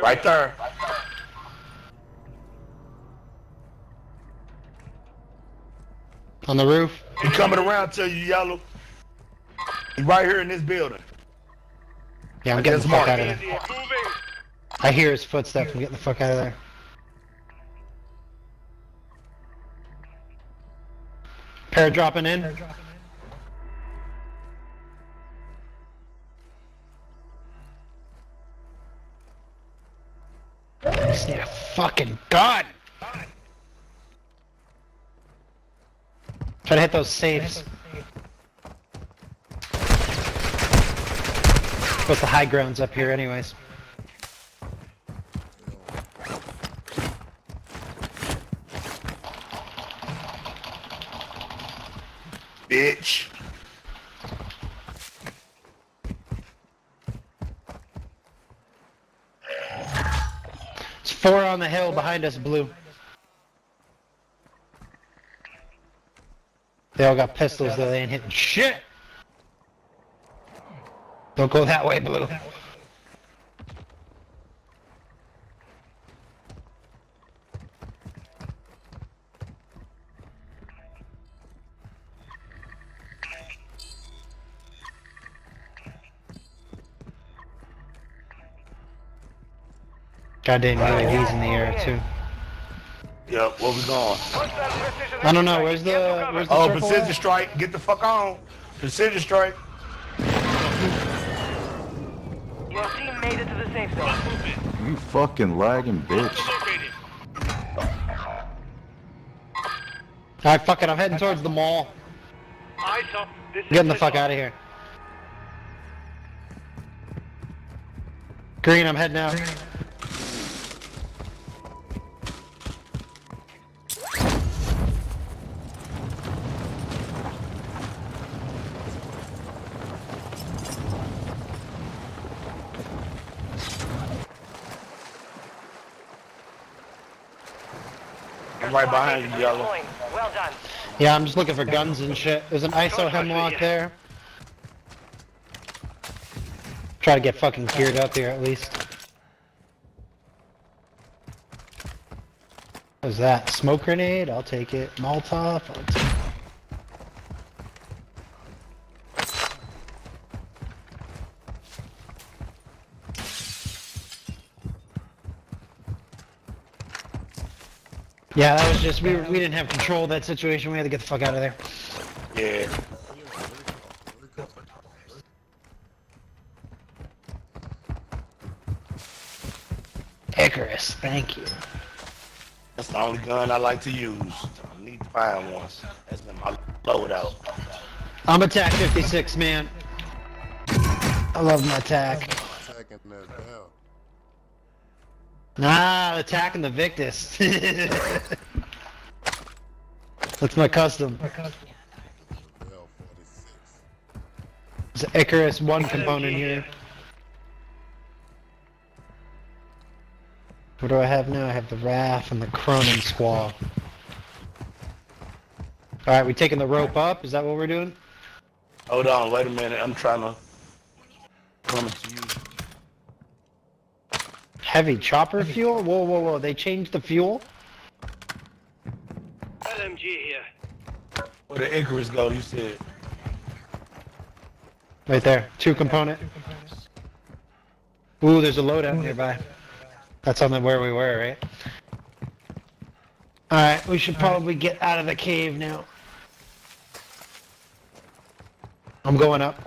Right there. On the roof? He coming around to you, Yellow. He right here in this building. Yeah, I'm getting the fuck Mark. out of there. I hear his footsteps, I'm getting the fuck out of there. Pair dropping in. I just need a fucking gun! Try to hit those safes. Put the high grounds up here anyways. Bitch. It's 4 on the hill behind us, blue. They all got pistols though, they ain't hitting shit! Don't go that way, blue. Goddamn UAVs in the air too. Yep, where we going? I don't know, where's the Oh, circle precision at? strike. Get the fuck on. Precision strike. Your team made it to the safe zone. You fucking lagging bitch. Alright, fuck it, I'm heading towards the mall. I'm getting the fuck out of here. Green, I'm heading out. I'm right behind you, Yellow. Well done. Yeah, I'm just looking for guns and shit. There's an ISO hemlock there. Try to get fucking geared up here at least. What is that? Smoke grenade? I'll take it. Molotov? I'll take it. Yeah, that was just, we didn't have control of that situation. We had to get the fuck out of there. Yeah. Icarus, thank you. That's the only gun I like to use. I need to find one. That's been my loadout. I'm attack 56, man. I love my attack. Attacking that bell. Nah, attacking the Victus. That's my custom. Bell 46. There's an Icarus 1 component here. What do I have now? I have the RAF and the Cronin Squall. Alright, we taking the rope up? Is that what we're doing? Hold on, wait a minute. I'm trying to come to you. heavy chopper fuel? Whoa, whoa, whoa. They changed the fuel? LMG here. Where the Icarus go, you said? Right there. 2-component. Ooh, there's a loadout nearby. That's on the where we were, right? Alright, we should probably get out of the cave now. I'm going up.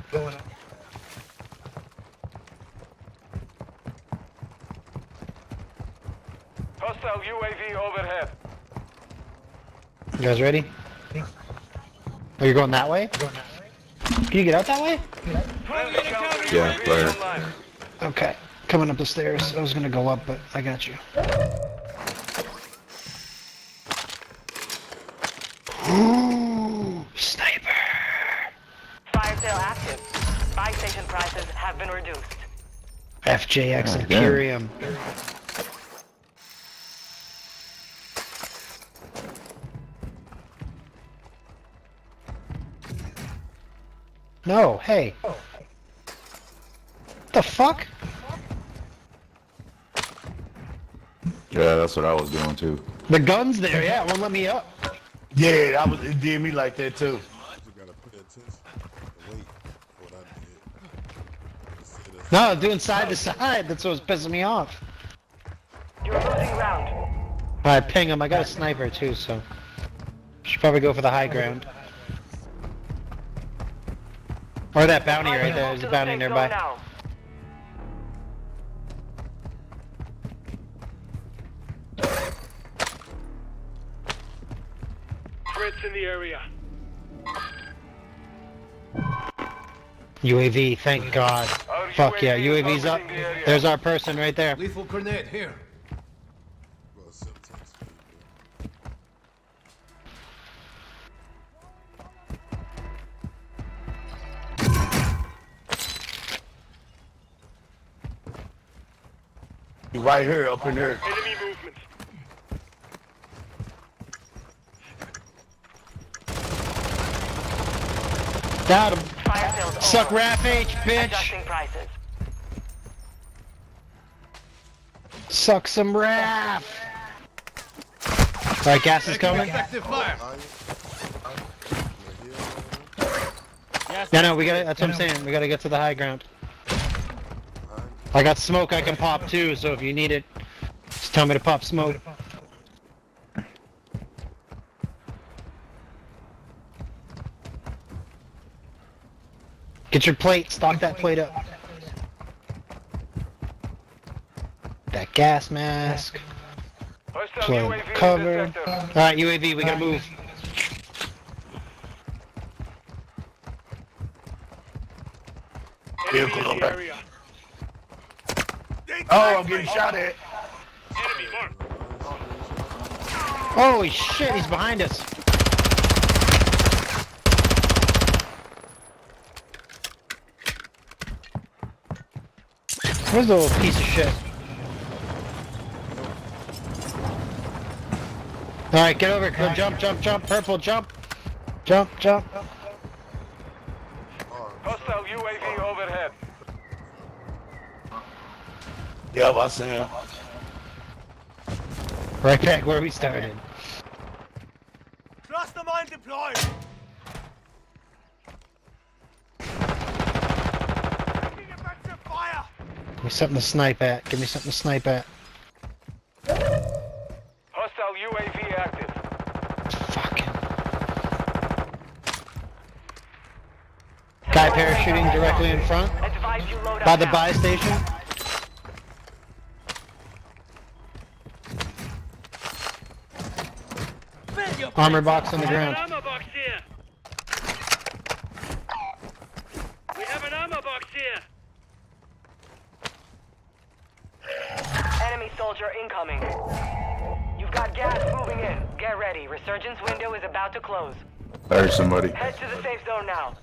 Hostile UAV overhead. You guys ready? Oh, you're going that way? Can you get out that way? Yeah, right. Okay. Coming up the stairs. I was gonna go up, but I got you. Ooh, sniper! Fire sale active. Buy station prices have been reduced. FJX Oh, Imperium. No, hey. What the fuck? Yeah, that's what I was doing too. The gun's there, yeah, it won't let me up. Yeah, it did me like that too. You gotta pay attention and wait for what I did. No, doing side to side, that's what was pissing me off. You're losing ground. Alright, ping him, I got a sniper too, so. Should probably go for the high ground. Or that bounty right there, there's a bounty nearby. Threats in the area. UAV, thank God. Fuck yeah, UAV's up. There's our person right there. Lethal grenade here. You right here, up in there. Enemy movement. Got him. Fire sales Suck over. Raf H, bitch. Adjusting prices. Suck some Raf. Alright, gas is coming. Effective fire. No, we gotta, that's what I'm saying, we gotta get to the high ground. I got smoke I can pop too, so if you need it, just tell me to pop smoke. Get your plate, stock that plate up. That gas mask. Hostile Play UAV cover. detector. Alright, UAV, we gotta move. Enemy Vehicle in the over. area. Oh, I'm getting shot at. Enemy marked. Holy shit, he's behind us. Where's the little piece of shit? Alright, get over here. Jump, jump, jump. Purple, jump. Jump, jump. Hostile UAV overhead. Yeah, I see him. Right back where we started. Cluster mine deployed. Taking effective fire. Give me something to snipe at. Give me something to snipe at. Hostile UAV active. Fucking. Guy parachuting directly in front. Advise you load up By the now. buy station. Armor box on the ground. Ammo box here. We have an ammo box here. Enemy soldier incoming. You've got gas moving in. Get ready. Resurgence window is about to close. I heard somebody. Head to the safe zone now.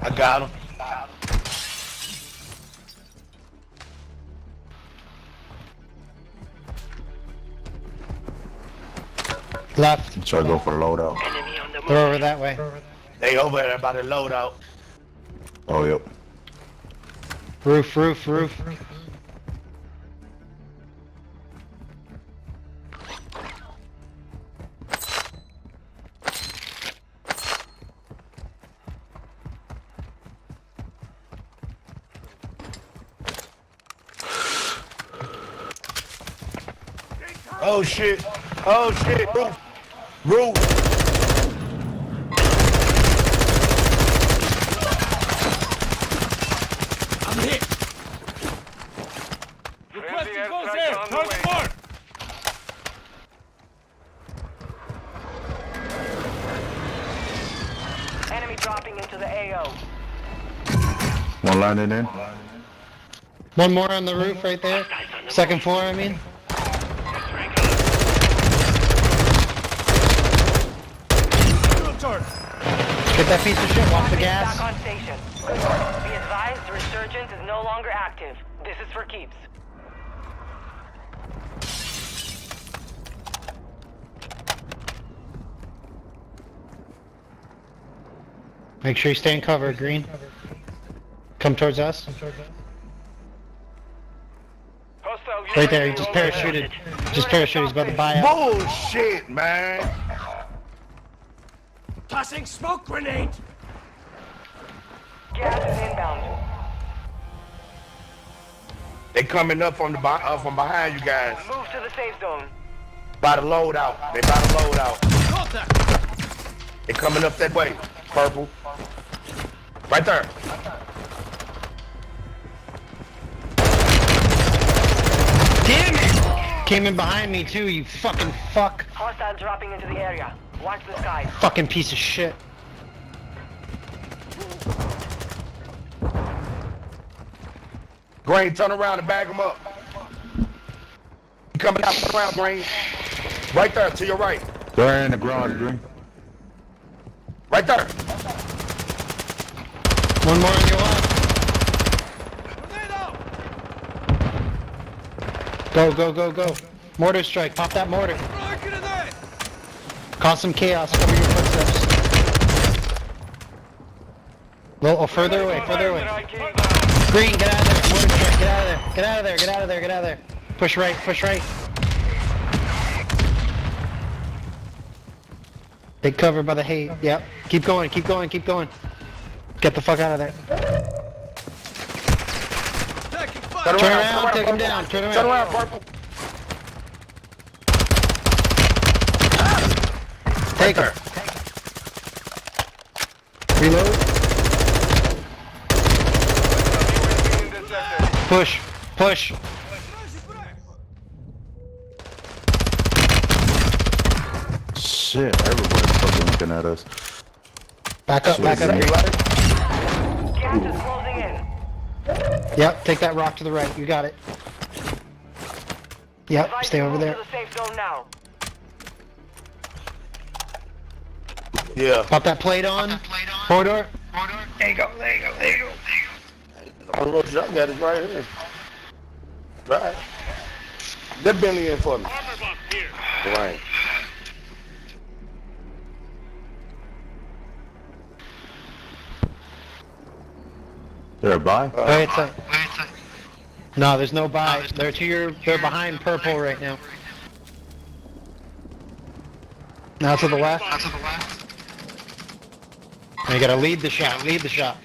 I got him. Left. Try to go for the loadout. Enemy on the move. They're over that way. They over there by the loadout. Oh, yep. Roof, roof, roof. Oh shit! Oh shit! Roof! Roof! I'm hit. Requesting close air. Target mark. Enemy dropping into the AO. One landing in. One more on the roof right there. Second floor, I mean. Get that piece of shit, watch the gas. Back on station. Be advised, the resurgence is no longer active. This is for keeps. Make sure you stay in cover, Green. Come towards us. Right there, he just parachuted. Just parachuted, he's about to buy out. Bullshit, man! Tossing smoke grenade. Gas is inbound. They coming up from from behind you guys. Move to the safe zone. By the loadout. They by the loadout. Contact. They coming up that way. Purple. Right there. Damn it! Came in behind me too, you fucking fuck. Hostile dropping into the area. Watch the skies. Fucking piece of shit. Green, turn around and bag them up. You coming out, turn around, Green. Right there, to your right. They're in the garage, Green. Right there. One more on your left. Go, go, go, go. Mortar strike, pop that mortar. Cause some chaos, cover your footsteps. Oh, further away, further away. Green, get out of there. Mortar strike, get out of there. Get out of there, get out of there, get out of there. Push right, push right. Take cover by the hay. Yep. Keep going, keep going, keep going. Get the fuck out of there. Turn around, take him down, turn around. Turn around, Purple. Take her. Reload. Push, push. Shit, everybody's fucking looking at us. Back up, back up. Gas is closing in. Yep, take that rock to the right, you got it. Yep, Advise stay you over move there. to the safe zone now. Yeah. Pop that plate on. Corridor. There you go, there you go, there you go. All the roads I got is right here. Right. Get Bentley in for me. Right. They're by? Wait a sec. No, there's no buy. They're to your. They're behind purple right now. Now to the left. And you gotta lead the shot. Lead the shot.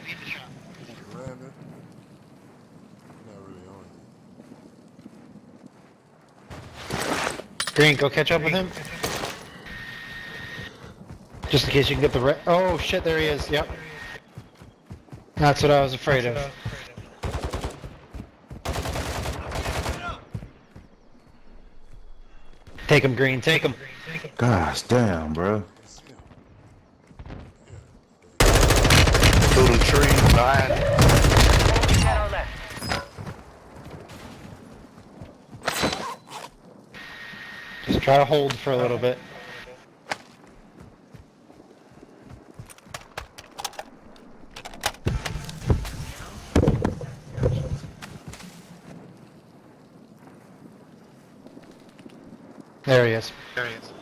Random. Not really on it. Green, go catch up with him. Just in case you can get the oh shit, there he is. Yep. That's what I was afraid of. Take him, Green. Take him. Gosh damn, bro. Through the trees behind it. At our left. Just try to hold for a little bit. There he is. There he is.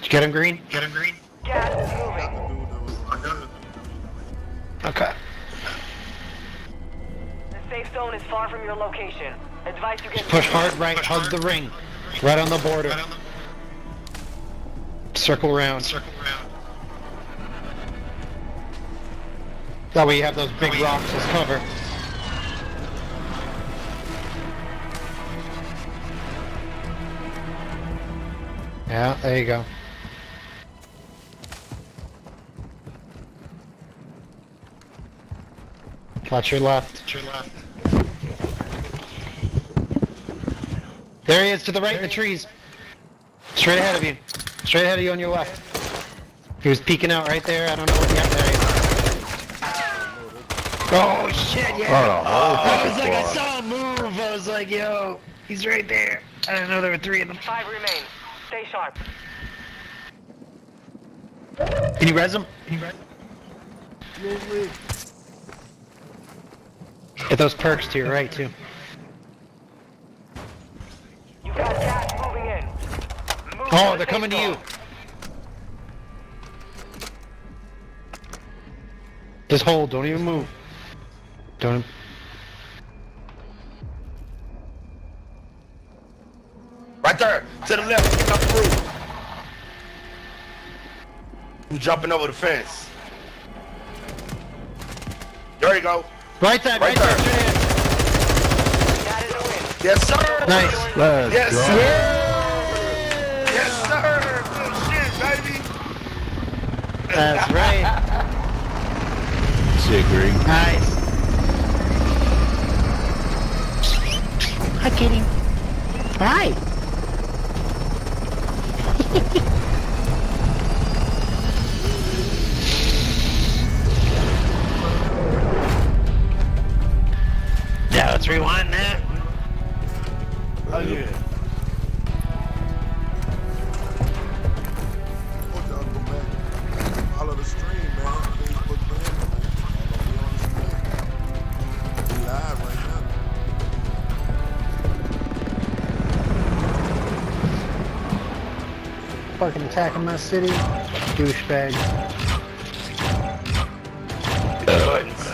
Get him green. Get him green. Gas is Got moving. the dude that was on the hill. Okay. The safe zone is far from your location. Advise you get Push hard right. Hug the ring. Right on the border. Circle around. Circle around. That way you have those big rocks as cover. Yeah, there you go. Watch your left. Watch your left. There he is to the right in the trees. Straight ahead of you. Straight ahead of you on your left. He was peeking out right there. I don't know what he got there. Oh shit, yeah. I was like, I saw him move. I was like, yo, he's right there. I didn't know there were 3 of them. 5 remain. Stay sharp. Can you res him? Get those perks to your right too. You got gas moving in. Move Oh, the they're safe coming to zone. you. Just hold, don't even move. Don't. Right there, to the left, get up the roof. You jumping over the fence. There you go. Right side, right there. there, straight ahead. That is a win. Yes, sir. Nice. Let's Yes, go. sir. Yes, sir. Good shit, baby. That's right. Shit, Greg. Nice. Hi, kitty. Hi. Yeah, let's rewind that. Oh, yeah. I want y'all to go back. Follow the stream, man. Facebook, man. Y'all gonna be on the stream. We live right now. Fucking attacking my city. Douchebag. Buttons.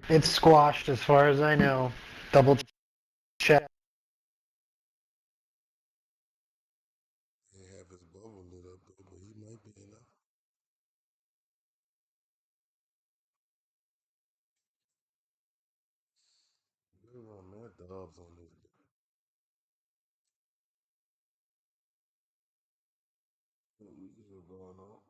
It's squashed as far as I know. Double check. He have his bubble lit up though, but he might be enough. We're on mad dubs on this. What is going on?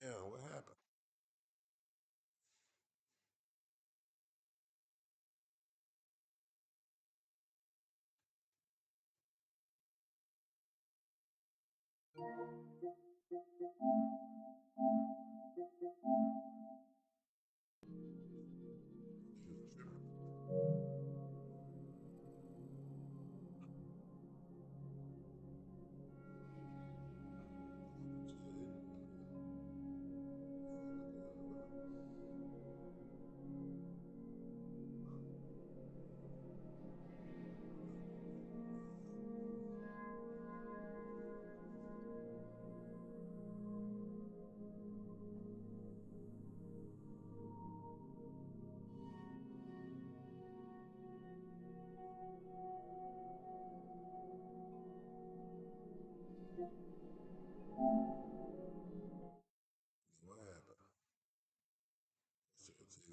Yeah, what happened? What happened? Take it to the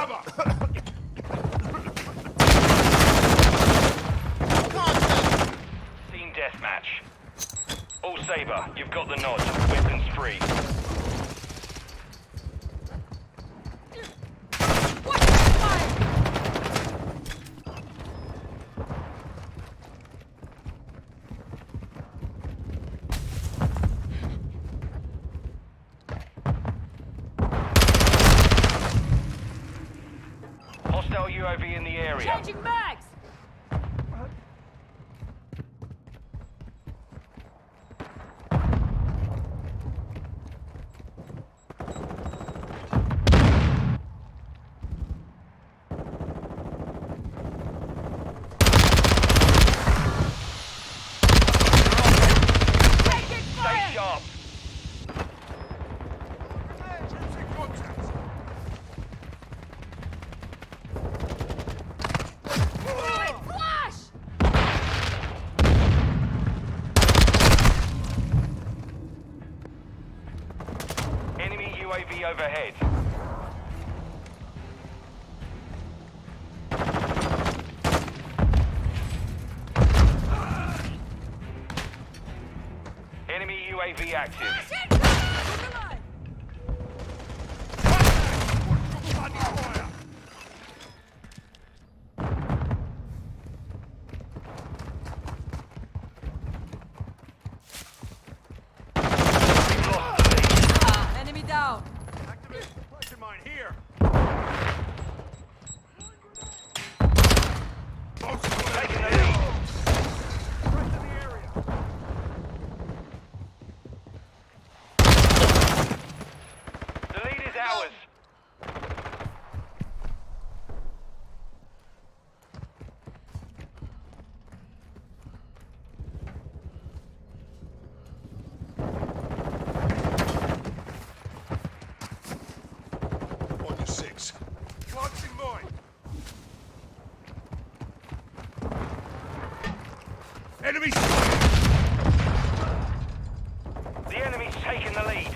cover! Team deathmatch. All Saber, you've got the nod. Weapons free. Hostile UAV in the area. Changing mags! Stay sharp. Flash! Enemy UAV overhead. Enemy UAV active. Enemy down. Question mine here. Taking the lead. Right to the area. The lead is ours. On your six. Launching mine. Enemy spotted. The enemy's taking the lead.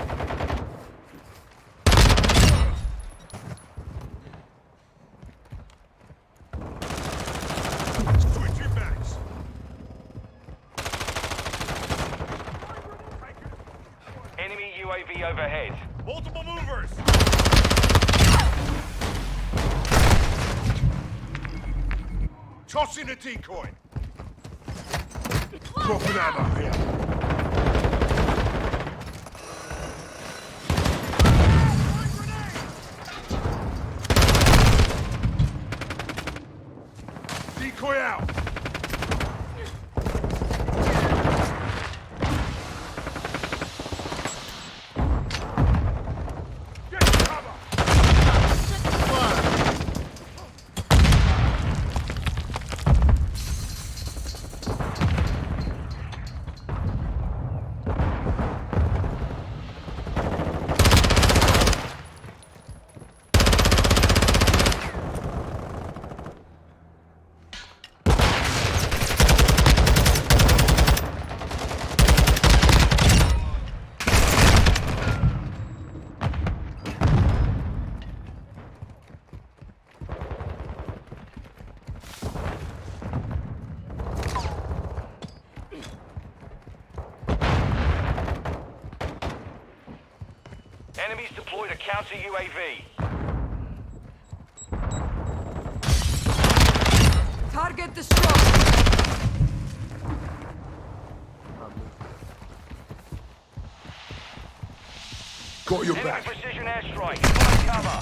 Switching backs. Enemy UAV overhead. Multiple movers. Tossing a decoy. Dropping ammo here. Decoy out. Get cover. Enemies deployed a counter UAV. Target destroyed. Got your Enemy back. precision airstrike. Find cover.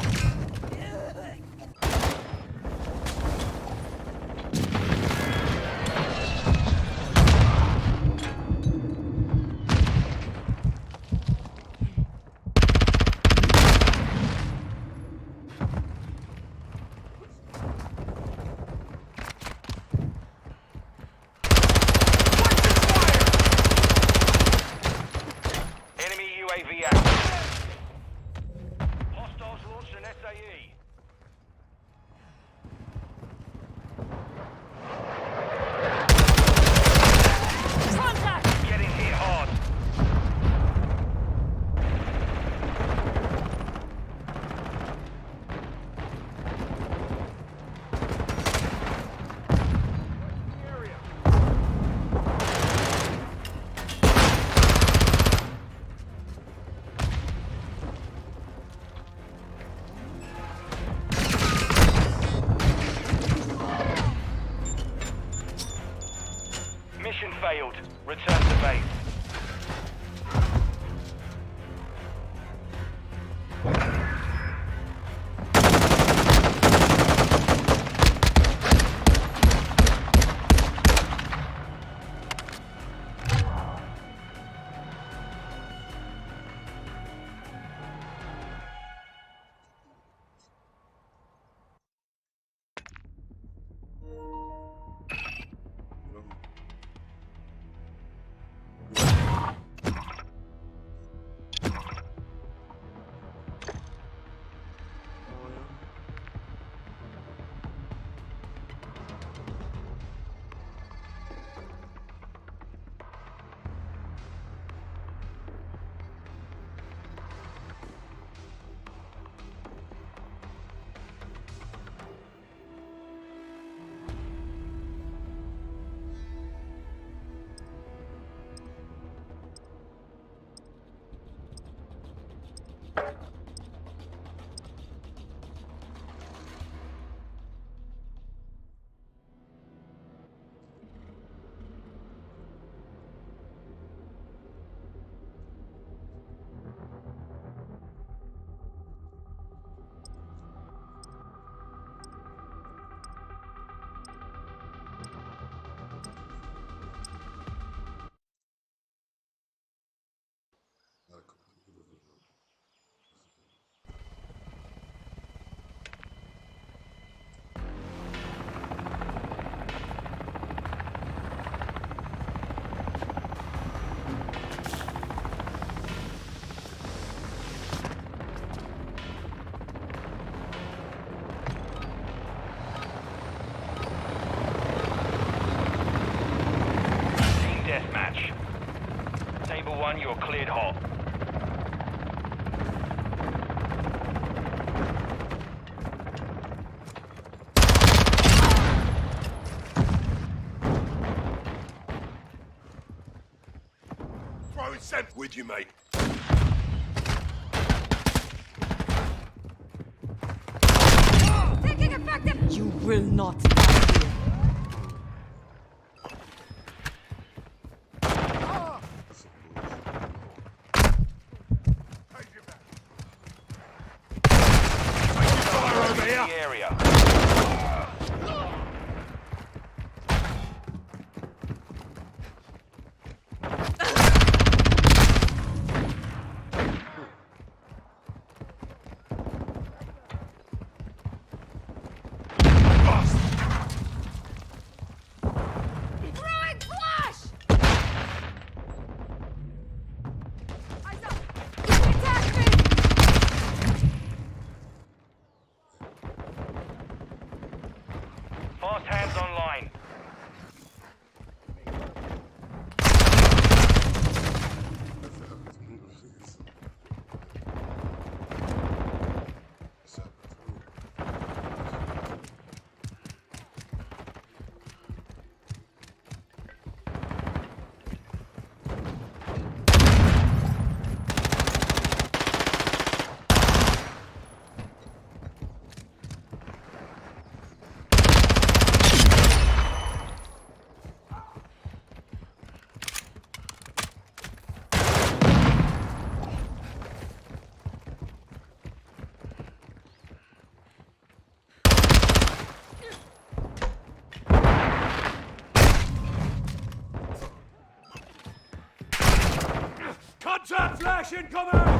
Enemy UAV active. Hostiles launched an Mission failed. Return to base. Deathmatch. Table 1, you're cleared hot. Throwing sent with you, mate. Taking effective! You will not die here. The area. Throwing flash! Eyes up! Attack me! Fast hands online. Contact flash incoming!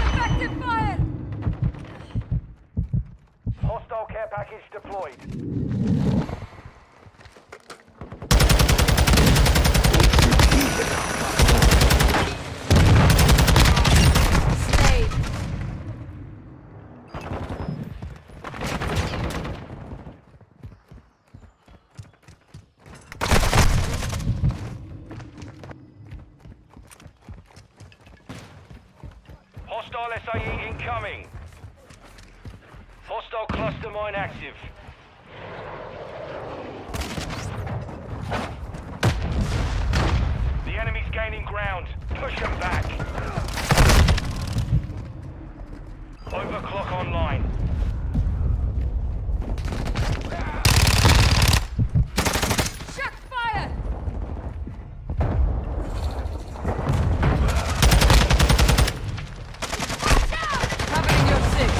Effective fire! Hostile care package deployed. Stay. SAE incoming. Hostile cluster mine active. The enemy's gaining ground. Push them back. Overclock online. Check fire! Covering your six.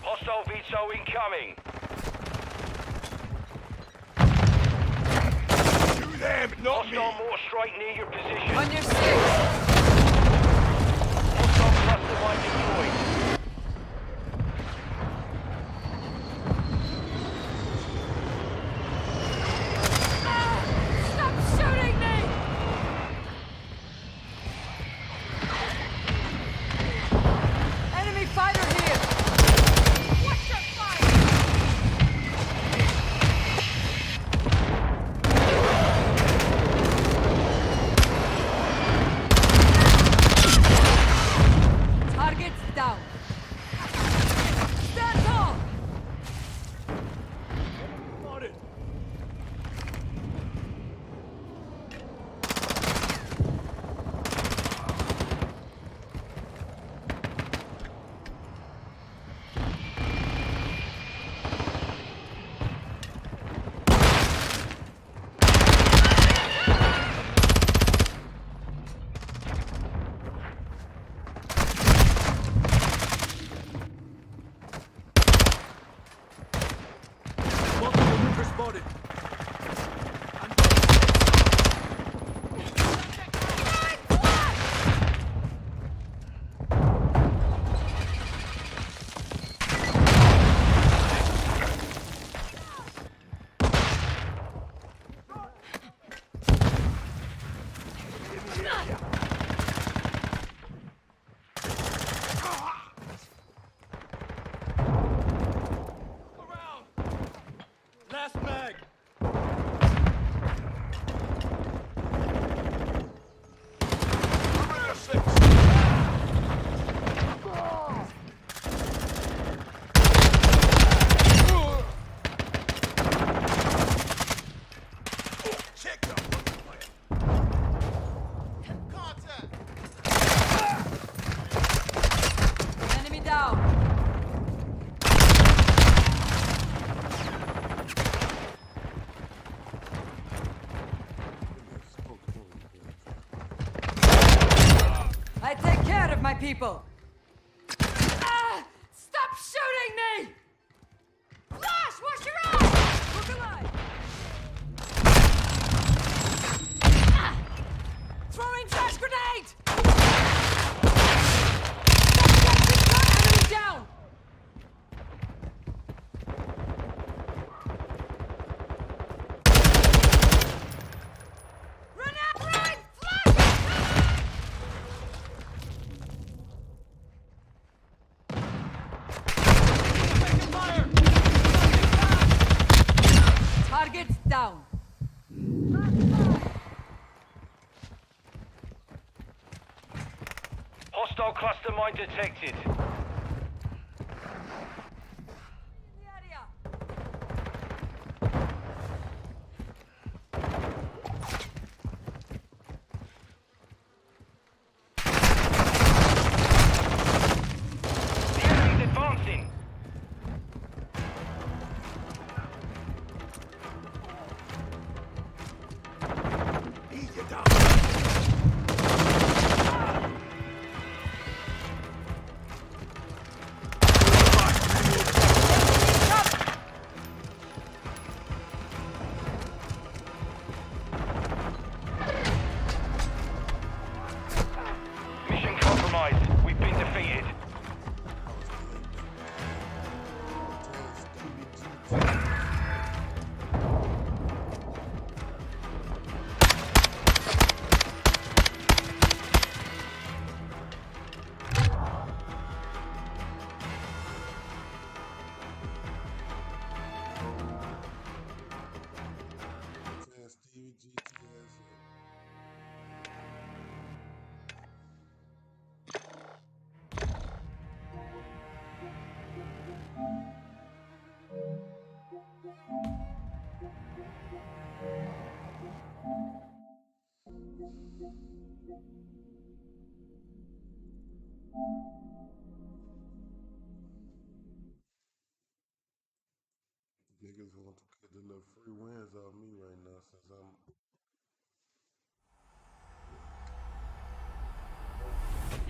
Hostile VTOL incoming. Hostile mortar strike near your position. On your six. Hostile cluster mine deployed. Stop shooting me! Enemy fighter here! Watch your fire! Targets down. Stand tall! Multiple movers spotted. Last mag. Enemy down. I take care of my people. Ah! Stop shooting me! Flash, wash your eyes! Look alive! Ah! Throwing flash grenade! Enemy down! Run out! Run! Flash! Targets down. Hostile cluster mine detected. In the area. The enemy's advancing. Niggas want to get the little free wins off me right now since I'm.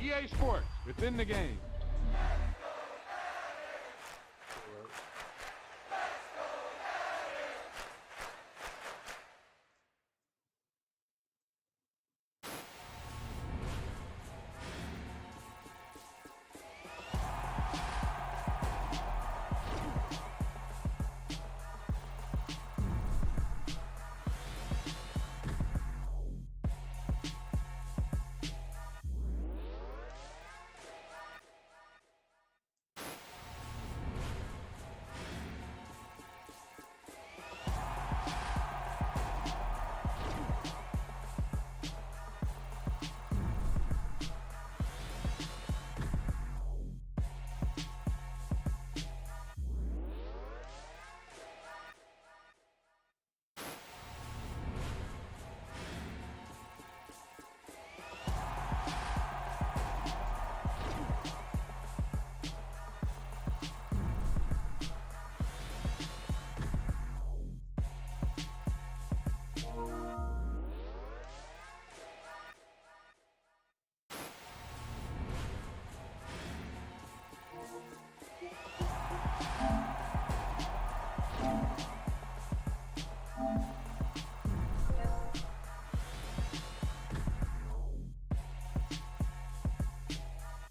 EA Sports, within the game. All right.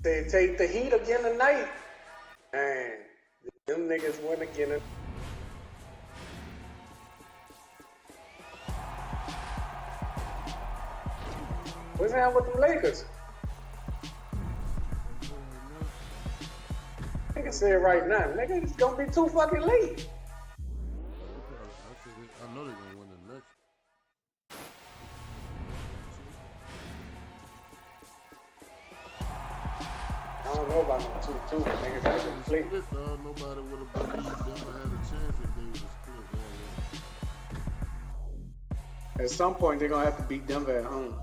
They take the Heat again tonight. Man, them niggas win again. What's happening with them Lakers? Nigga said right now, nigga, it's gonna be too fucking late. I know they're gonna win the next. I don't know about no 2-2, but nigga gotta complete. Nobody would have believed Denver had a chance if they would have split 1-1. At some point, they're gonna have to beat Denver at home.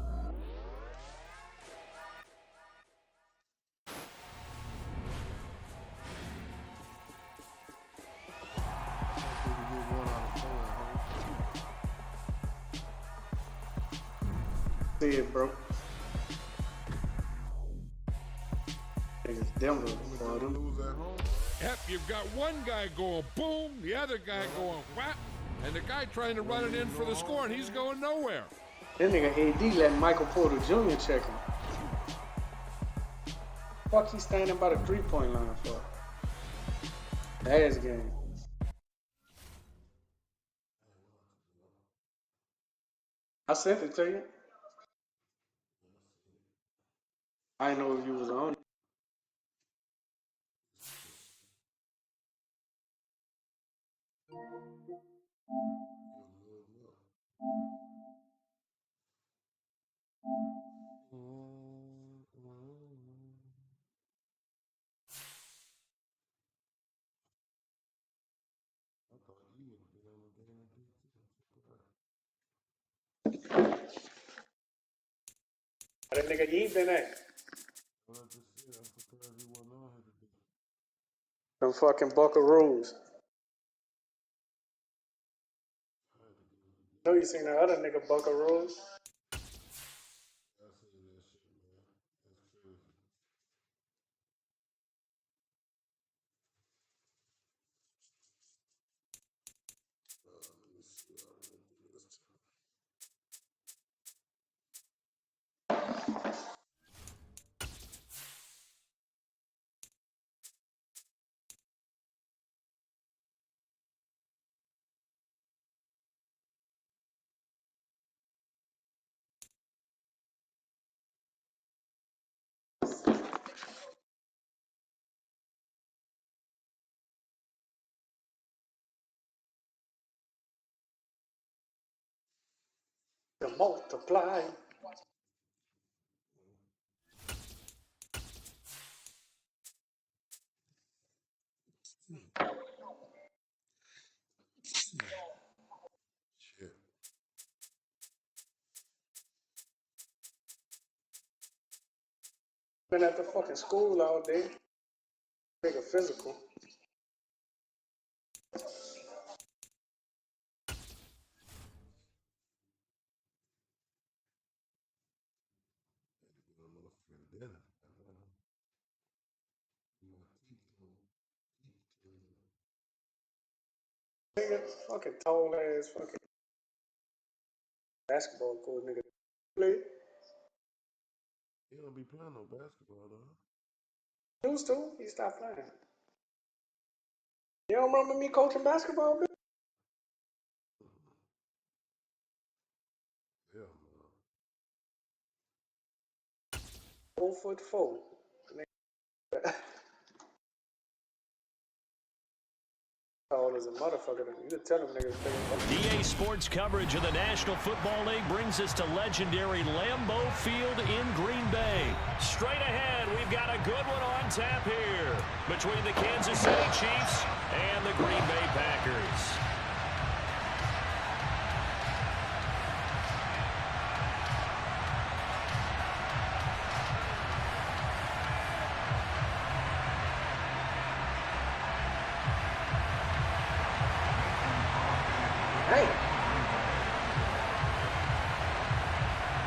See it, bro. Niggas Denver for them. Yep, you've got one guy going boom, the other guy going whap, and the guy trying to run it in for the score, and he's going nowhere. That nigga AD let Michael Porter Jr. check him. Fuck, he standing by the 3-point line for? Ass game. I sent it to you. I didn't know if you was on it. That nigga Eve been at? Them fucking buckaroos. Know you seen that other nigga buckaroos? To multiply. Shit. Been at the fucking school all day. Take a physical. Nigga, fucking tall ass fucking basketball court nigga. Play. He don't be playing no basketball though. He used to. He stopped playing. You don't remember me coaching basketball, bitch? Yeah, man. 4'4". Tall as a motherfucker. You could tell them niggas play. EA Sports coverage of the National Football League brings us to legendary Lambeau Field in Green Bay. Straight ahead, we've got a good one on tap here between the Kansas City Chiefs and the Green Bay Packers.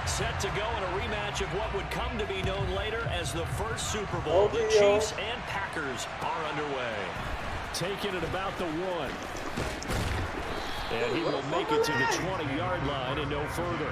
Set to go in a rematch of what would come to be known later as the first Super Bowl. The Chiefs and Packers are underway. Taking it about the 1. And he will make it to the 20-yard line and no further.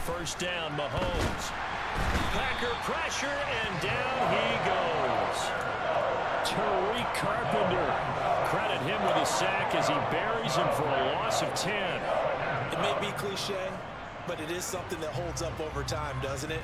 First down, Mahomes. Packer pressure, and down he goes. Tariq Carpenter. Credit him with a sack as he buries him for a loss of 10. It may be cliche, but it is something that holds up over time, doesn't it?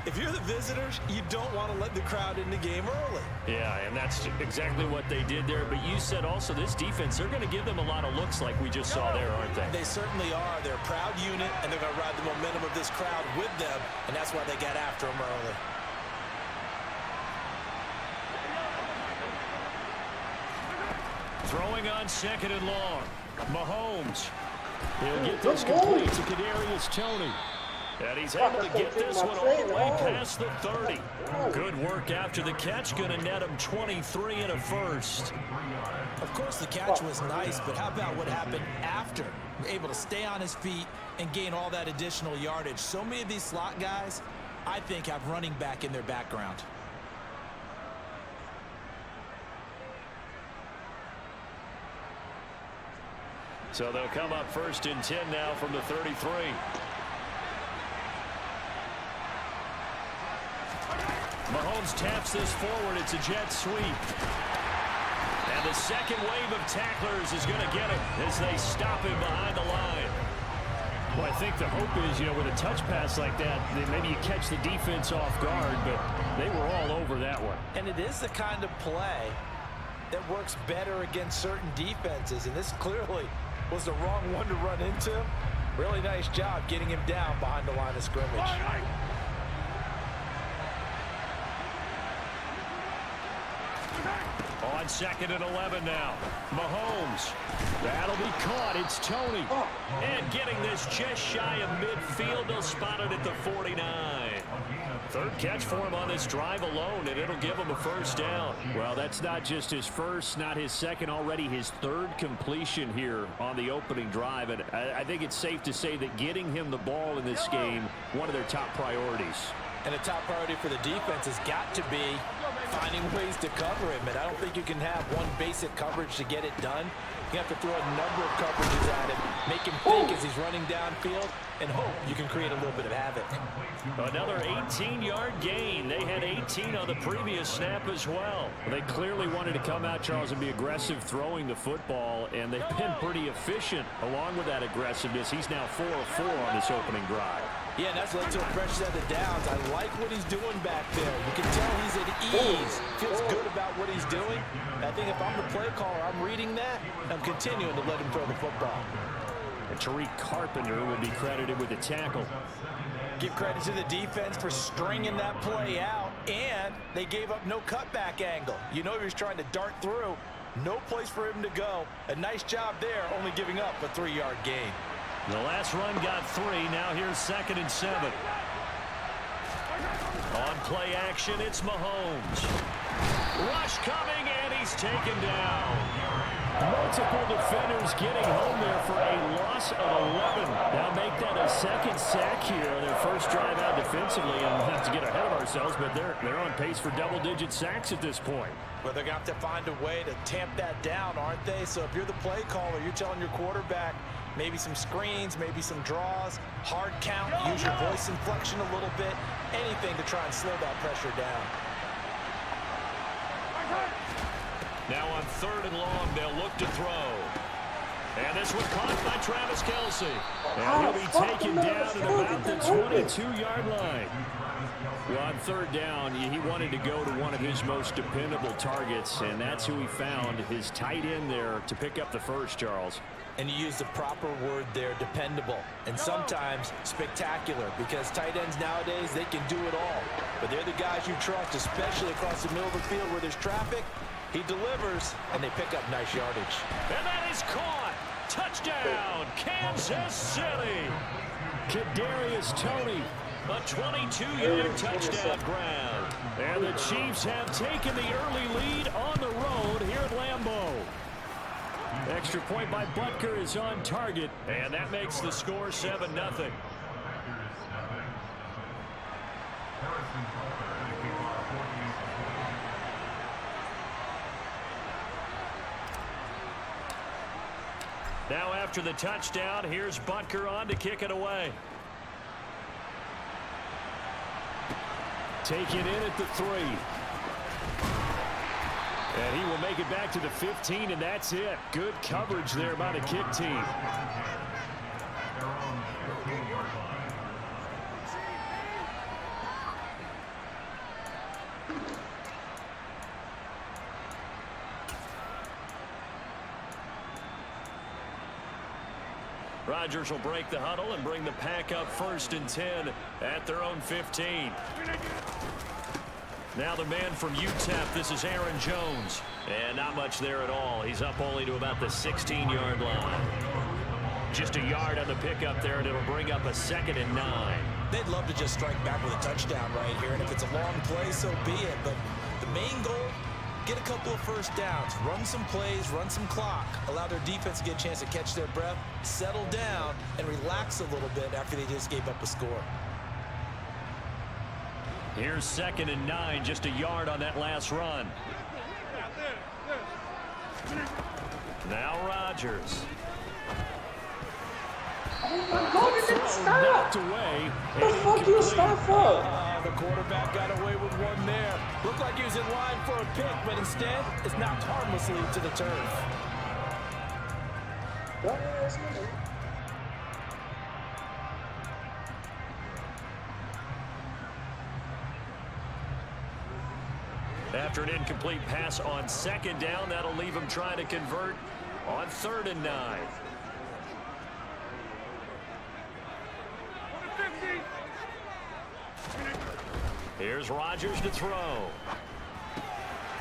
If you're the visitors, you don't want to let the crowd in the game early. Yeah, and that's exactly what they did there. But you said also this defense, they're going to give them a lot of looks like we just saw there, aren't they? They certainly are. They're a proud unit, and they're going to ride the momentum of this crowd with them, and that's why they got after them early. Throwing on 2nd and long. Mahomes. He'll get this complete to Kadarius Toney. And he's able to get this one all the way past the 30. Good work after the catch. Going to net him 23 and a first. Of course, the catch was nice, but how about what happened after? Able to stay on his feet and gain all that additional yardage. So many of these slot guys, I think, have running back in their background. So they'll come up 1st and 10 now from the 33. Mahomes taps this forward. It's a jet sweep. And the second wave of tacklers is going to get him as they stop him behind the line. Well, I think the hope is, with a touch pass like that, maybe you catch the defense off guard, but they were all over that one. And it is the kind of play that works better against certain defenses, and this clearly was the wrong one to run into. Really nice job getting him down behind the line of scrimmage. On 2nd and 11 now. Mahomes. That'll be caught. It's Toney. And getting this just shy of midfield. They'll spot it at the 49. Third catch for him on this drive alone, and it'll give him a first down. Well, that's not just his first, not his second, already his third completion here on the opening drive. And I think it's safe to say that getting him the ball in this game, one of their top priorities. And a top priority for the defense has got to be finding ways to cover him. And I don't think you can have one basic coverage to get it done. You have to throw a number of coverages at him, make him think as he's running downfield, and hope you can create a little bit of havoc. Another 18-yard gain. They had 18 on the previous snap as well. They clearly wanted to come out, Charles, and be aggressive throwing the football, and they've been pretty efficient along with that aggressiveness. He's now 4 of 4 on this opening drive. Yeah, and that's led to a fresh set of downs. I like what he's doing back there. You can tell he's at ease. Feels good about what he's doing. I think if I'm the play caller, I'm reading that. I'm continuing to let him throw the football. And Tariq Carpenter will be credited with the tackle. Give credit to the defense for stringing that play out, and they gave up no cutback angle. You know he was trying to dart through. No place for him to go. A nice job there, only giving up a 3-yard gain. The last run got 3. Now here's 2nd and 7. On play action, it's Mahomes. Rush coming, and he's taken down. Multiple defenders getting home there for a loss of 11. Now make that a 2nd sack here on their first drive out defensively, and not to get ahead of ourselves, but they're on pace for double-digit sacks at this point. Well, they're going to have to find a way to tamp that down, aren't they? So if you're the play caller, you're telling your quarterback maybe some screens, maybe some draws, hard count, use your voice inflection a little bit, anything to try and slow that pressure down. Now on 3rd and long, they'll look to throw. And this one caught by Travis Kelce. And he'll be taken down at about the 22-yard line. Well, on 3rd down, he wanted to go to one of his most dependable targets, and that's who he found, his tight end there, to pick up the first, Charles. And you use the proper word there, dependable, and sometimes spectacular, because tight ends nowadays, they can do it all. But they're the guys you trust, especially across the middle of the field where there's traffic. He delivers, and they pick up nice yardage. And that is caught. Touchdown, Kansas City. Kadarius Toney, a 22-yard touchdown grab. And the Chiefs have taken the early lead on the road here at Lambeau. Extra point by Butker is on target, and that makes the score 7-0. Now after the touchdown, here's Butker on to kick it away. Taken in at the 3. And he will make it back to the 15, and that's it. Good coverage there by the kick team. Rodgers will break the huddle and bring the pack up 1st and 10 at their own 15. Now the man from UTEP, this is Aaron Jones. And not much there at all. He's up only to about the 16-yard line. Just a yard on the pickup there, and it'll bring up a 2nd and 9. They'd love to just strike back with a touchdown right here, and if it's a long play, so be it. But the main goal, get a couple of first downs, run some plays, run some clock, allow their defense to get a chance to catch their breath, settle down, and relax a little bit after they just gave up a score. Here's 2nd and 9, just a yard on that last run. Now Rodgers. Knocked away. What the fuck you stop for? The quarterback got away with one there. Looked like he was in line for a pick, but instead, it's knocked harmlessly to the turf. After an incomplete pass on 2nd down, that'll leave him trying to convert on 3rd and 9. Here's Rodgers to throw.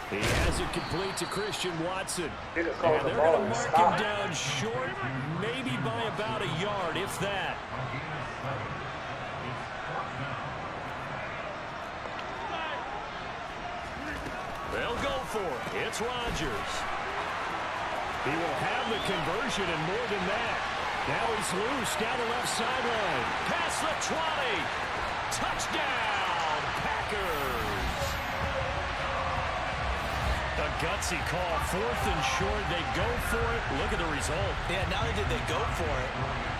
He has it complete to Christian Watson. And they're going to mark him down short, maybe by about a yard, if that. They'll go for it. It's Rodgers. He will have the conversion and more than that. Now he's loose down the left sideline. Past the 20. Touchdown, Packers. A gutsy call. 4th and short. They go for it. Look at the result. Yeah, not only did they go for it,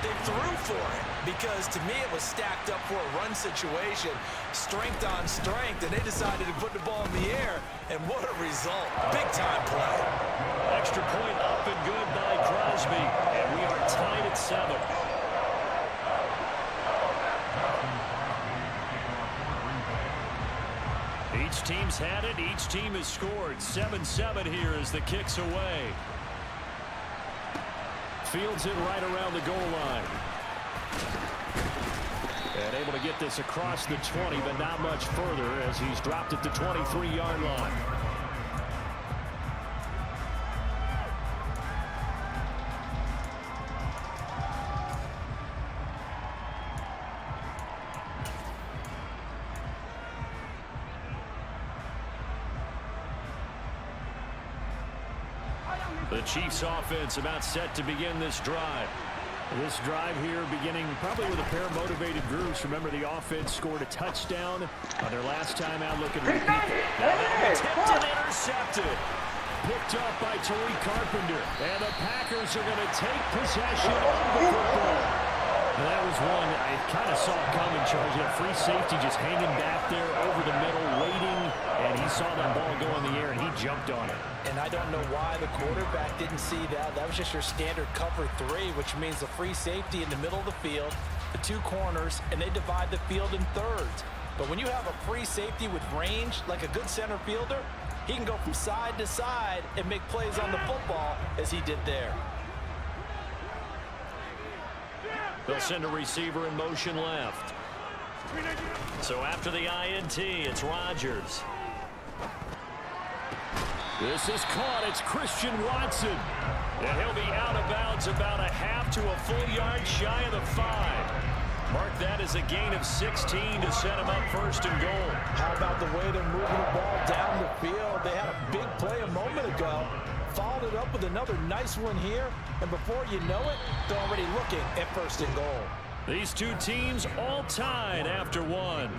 they threw for it. Because to me, it was stacked up for a run situation. Strength on strength. And they decided to put the ball in the air. And what a result. Big time play. Extra point up and good by Crosby. And we are tied at 7. He Each team's had it. Each team has scored. 7-7 here as the kick's away. Fields it right around the goal line. And able to get this across the 20, but not much further as he's dropped at the 23-yard line. The Chiefs offense about set to begin this drive. This drive here beginning probably with a pair of motivated groups. Remember, the offense scored a touchdown on their last time out. Looking to repeat it. Now tipped and intercepted. Picked up by Tariq Carpenter. And the Packers are going to take possession of the football. And that was one I kind of saw coming, Charles. That free safety just hanging back there over the middle, waiting. And he saw that ball go in the air, and he jumped on it. And I don't know why the quarterback didn't see that. That was just your standard cover 3, which means the free safety in the middle of the field, the 2 corners, and they divide the field in thirds. But when you have a free safety with range, like a good center fielder, he can go from side to side and make plays on the football as he did there. They'll send a receiver in motion left. So after the INT, it's Rodgers. This is caught. It's Christian Watson. And he'll be out of bounds about a half to a full yard shy of the 5. Mark that as a gain of 16 to set him up first and goal. How about the way they're moving the ball down the field? They had a big play a moment ago. Followed it up with another nice one here. And before you know it, they're already looking at first and goal. These two teams all tied after one.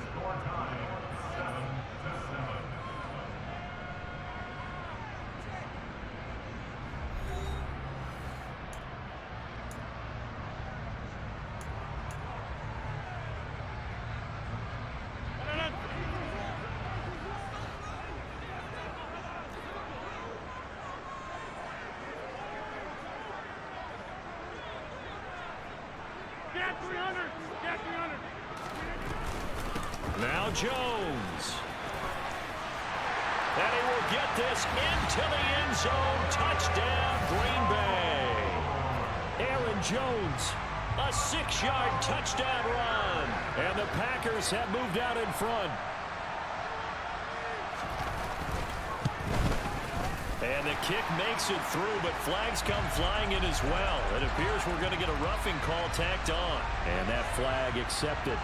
Now Jones. And he will get this into the end zone. Touchdown, Green Bay. Aaron Jones, a 6-yard touchdown run. And the Packers have moved out in front. And the kick makes it through, but flags come flying in as well. It appears we're going to get a roughing call tacked on. And that flag accepted.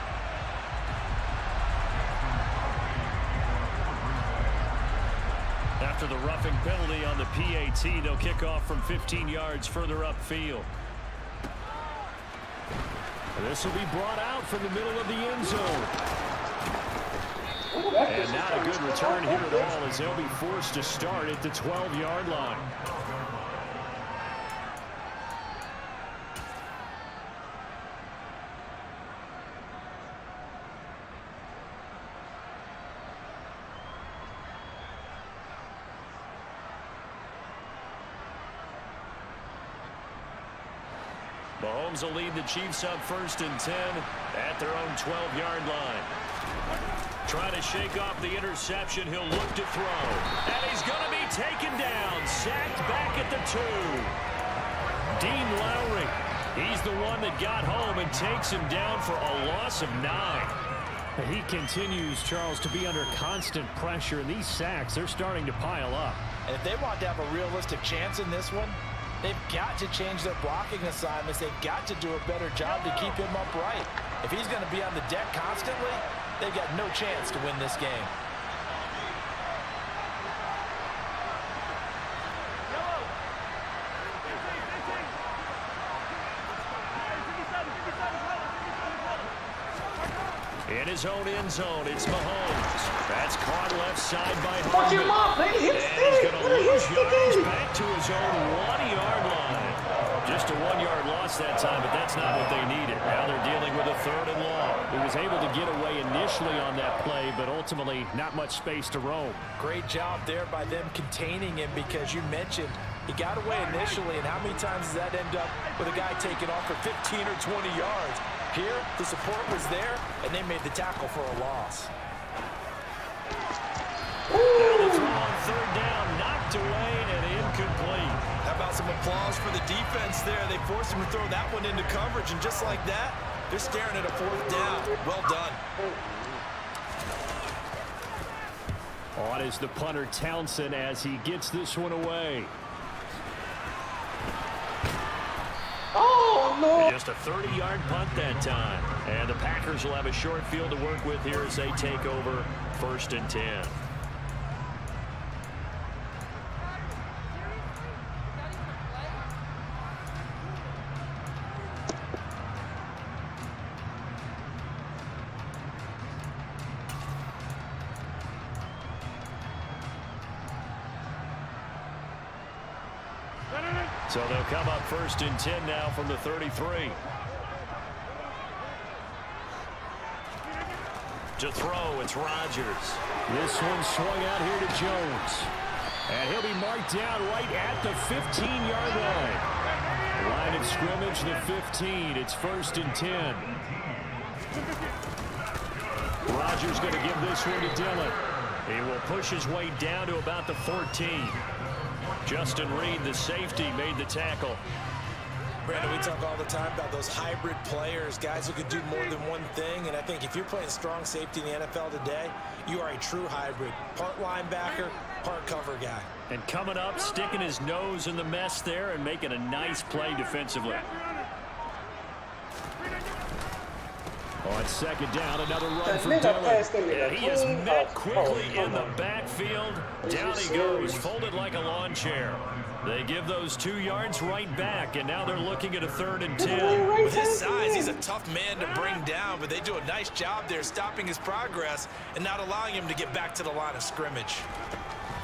After the roughing penalty on the PAT, they'll kick off from 15 yards further upfield. This will be brought out from the middle of the end zone. And not a good return here at all as they'll be forced to start at the 12-yard line. Mahomes will lead the Chiefs up first and 10 at their own 12-yard line. Trying to shake off the interception. He'll look to throw. And he's going to be taken down. Sacked back at the 2. Dean Lowry. He's the one that got home and takes him down for a loss of 9. He continues, Charles, to be under constant pressure. And these sacks, they're starting to pile up. And if they want to have a realistic chance in this one, they've got to change their blocking assignments. They've got to do a better job to keep him upright. If he's going to be on the deck constantly, they've got no chance to win this game. In his own end zone, it's Mahomes. That's caught left side by Harden. And he's going to lose yards back to his own 1-yard line. Just a 1-yard loss that time, but that's not what they needed. Now they're dealing with a 3rd and long. He was able to get away initially on that play, but ultimately not much space to roam. Great job there by them containing him because you mentioned he got away initially, and how many times does that end up with a guy taking off for 15 or 20 yards? Here, the support was there, and they made the tackle for a loss. Applause for the defense there. They forced him to throw that one into coverage, and just like that, they're staring at a 4th down. Well done. On is the punter Townsend as he gets this one away. Oh, no. Just a 30-yard punt that time. And the Packers will have a short field to work with here as they take over 1st and 10. So they'll come up 1st and 10 now from the 33. To throw, it's Rodgers. This one swung out here to Jones. And he'll be marked down right at the 15-yard line. Line of scrimmage, the 15. It's 1st and 10. Rodgers going to give this one to Dillon. He will push his way down to about the 14. Justin Reed, the safety, made the tackle. Brandon, we talk all the time about those hybrid players, guys who can do more than one thing, and I think if you're playing strong safety in the NFL today, you are a true hybrid. Part linebacker, part cover guy. And coming up, sticking his nose in the mess there and making a nice play defensively. On 2nd down, another run for Dillon. And he is met quickly in the backfield. Down he goes, folded like a lawn chair. They give those 2 yards right back, and now they're looking at a 3rd and 10. With his size, he's a tough man to bring down, but they do a nice job there stopping his progress and not allowing him to get back to the line of scrimmage.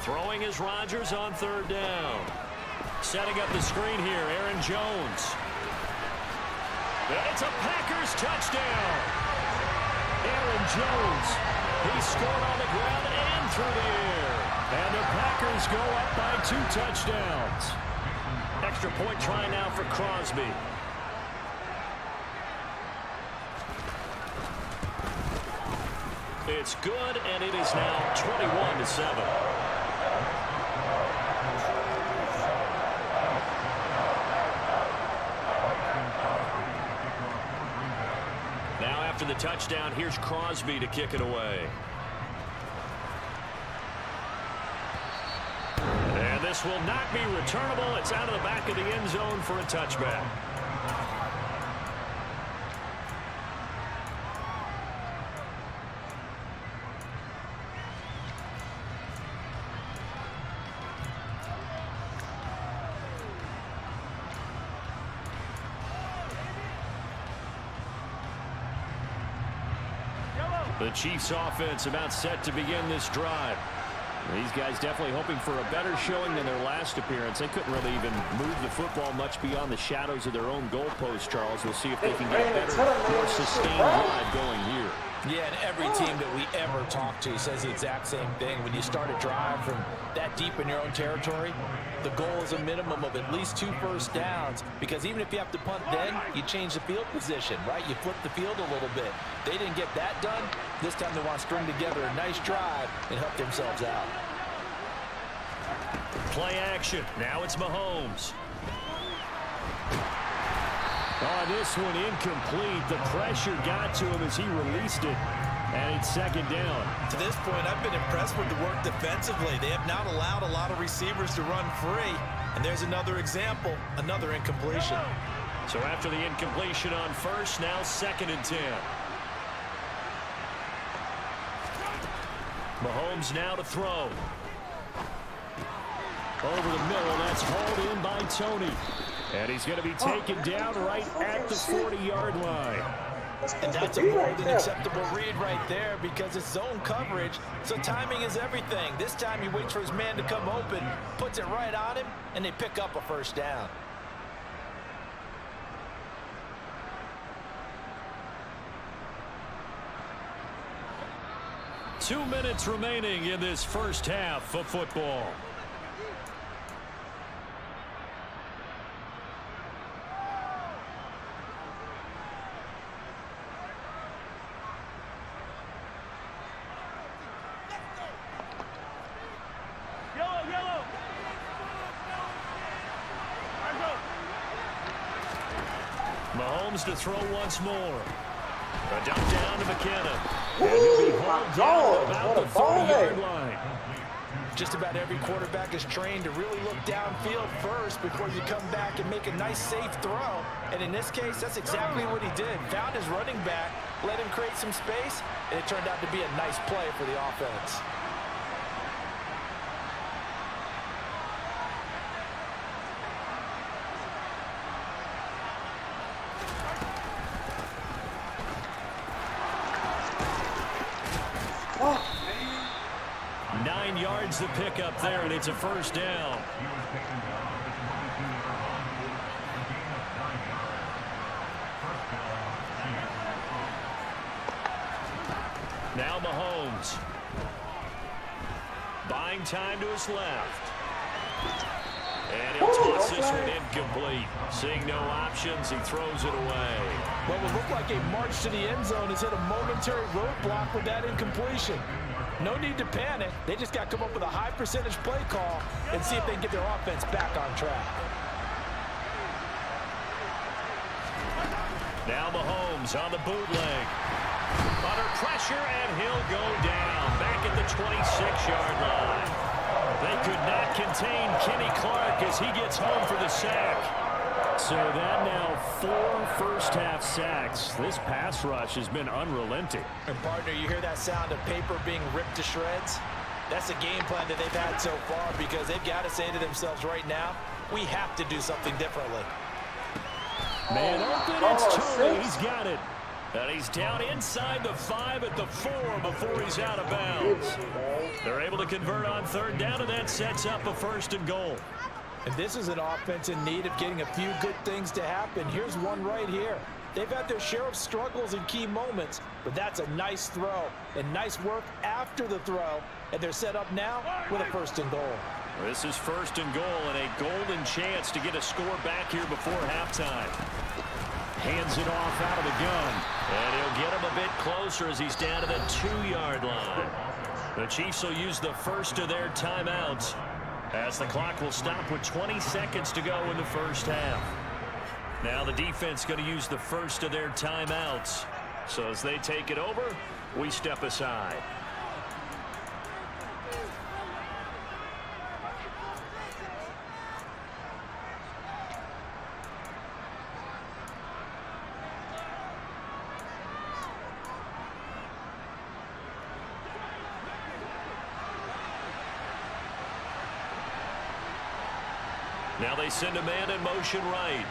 Throwing is Rodgers on 3rd down. Setting up the screen here, Aaron Jones. And it's a Packers touchdown. Aaron Jones. He scored on the ground and through the air. And the Packers go up by 2 touchdowns. Extra point try now for Crosby. It's good, and it is now 21-7. After the touchdown, here's Crosby to kick it away. And this will not be returnable. It's out of the back of the end zone for a touchback. The Chiefs offense about set to begin this drive. These guys definitely hoping for a better showing than their last appearance. They couldn't really even move the football much beyond the shadows of their own goalpost, Charles. We'll see if they can get a better, more sustained drive going here. Yeah, and every team that we ever talk to says the exact same thing. When you start a drive from that deep in your own territory, the goal is a minimum of at least 2 first downs, because even if you have to punt then, you change the field position, right? You flip the field a little bit. They didn't get that done. This time they want to string together a nice drive and help themselves out. Play action. Now it's Mahomes. Oh, this one incomplete. The pressure got to him as he released it. And it's 2nd down. To this point, I've been impressed with the work defensively. They have not allowed a lot of receivers to run free. And there's another example, another incompletion. So after the incompletion on 1st, now 2nd and 10. Mahomes now to throw. Over the middle, that's hauled in by Tony. And he's going to be taken down right at the 40-yard line. And that's a more than acceptable read right there, because it's zone coverage, so timing is everything. This time he waits for his man to come open, puts it right on him, and they pick up a 1st down. Two minutes remaining in this first half of football. Mahomes to throw once more. A dump down to McKinnon. And he'll be hauled down about the 30-yard line. Just about every quarterback is trained to really look downfield first before you come back and make a nice, safe throw. And in this case, that's exactly what he did. Found his running back, let him create some space, and it turned out to be a nice play for the offense. Oh. 9 yards to pick up there, and it's a first down. Now Mahomes. Buying time to his left. And he'll toss this one incomplete. Seeing no options, he throws it away. What would look like a march to the end zone has hit a momentary roadblock with that incompletion. No need to panic. They just got to come up with a high percentage play call and see if they can get their offense back on track. Now Mahomes on the bootleg. Under pressure, and he'll go down. Back at the 26-yard line. They could not contain Kenny Clark as he gets home for the sack. So that now 4 first-half sacks. This pass rush has been unrelenting. And partner, you hear that sound of paper being ripped to shreds? That's a game plan that they've had so far because they've got to say to themselves right now, we have to do something differently. Man open, it's Tony. He's got it. And he's down inside the 5 at the 4 before he's out of bounds. They're able to convert on 3rd down, and that sets up a 1st and goal. And this is an offense in need of getting a few good things to happen. Here's one right here. They've had their share of struggles in key moments, but that's a nice throw and nice work after the throw. And they're set up now with a 1st and goal. This is 1st and goal and a golden chance to get a score back here before halftime. Hands it off out of the gun. And he'll get him a bit closer as he's down to the 2-yard line. The Chiefs will use the first of their timeouts as the clock will stop with 20 seconds to go in the first half. Now the defense going to use the first of their timeouts. So as they take it over, we step aside. Now they send a man in motion right.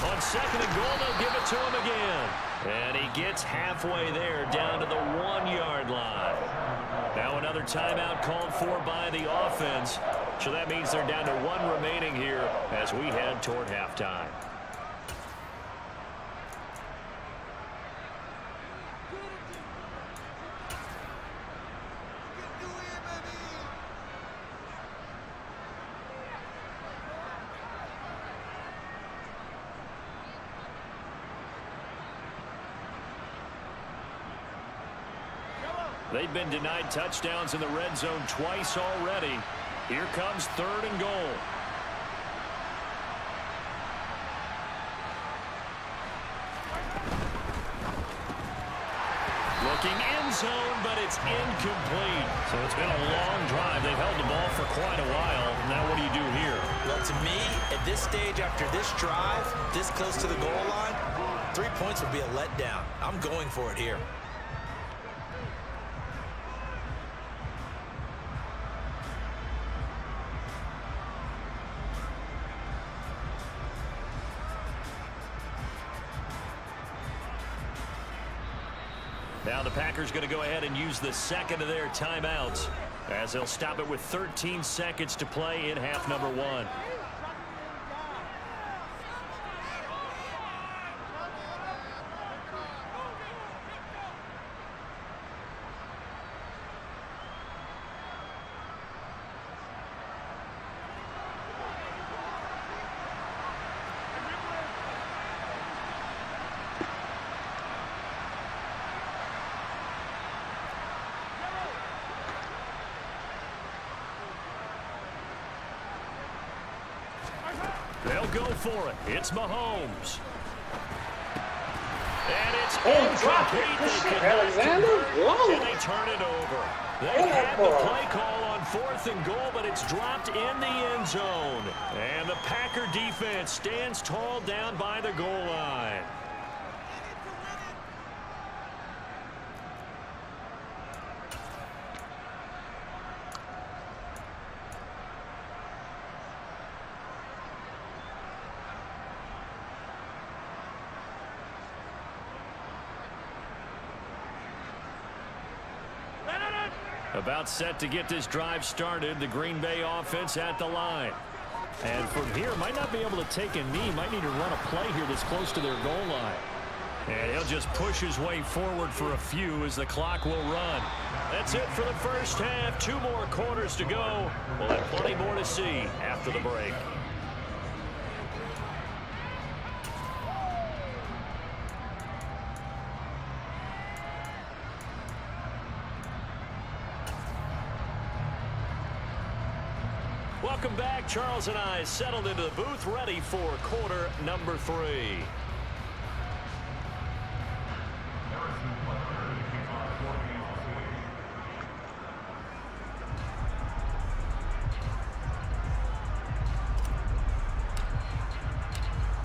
On 2nd and goal, they'll give it to him again. And he gets halfway there, down to the 1-yard line. Now another timeout called for by the offense. So that means they're down to 1 remaining here as we head toward halftime. They've been denied touchdowns in the red zone twice already. Here comes 3rd and goal. Looking end zone, but it's incomplete. So it's been a long drive. They've held the ball for quite a while. Now what do you do here? Well, to me, at this stage after this drive, this close to the goal line, 3 points would be a letdown. I'm going for it here. Now the Packers going to go ahead and use the 2nd of their timeouts as they'll stop it with 13 seconds to play in half number 1. go for it. It's Mahomes. And it's drop it. incomplete. Good They shit, could not Alexander. convert, Whoa. and they turn it over. They had the play call on 4th and goal, but it's dropped in the end zone. And the Packer defense stands tall down by the goal line. About set to get this drive started. The Green Bay offense at the line. And from here, might not be able to take a knee. Might need to run a play here that's close to their goal line. And he'll just push his way forward for a few as the clock will run. That's it for the first half. 2 more quarters to go. We'll have plenty more to see after the break. Welcome back. Charles and I settled into the booth, ready for quarter number 3.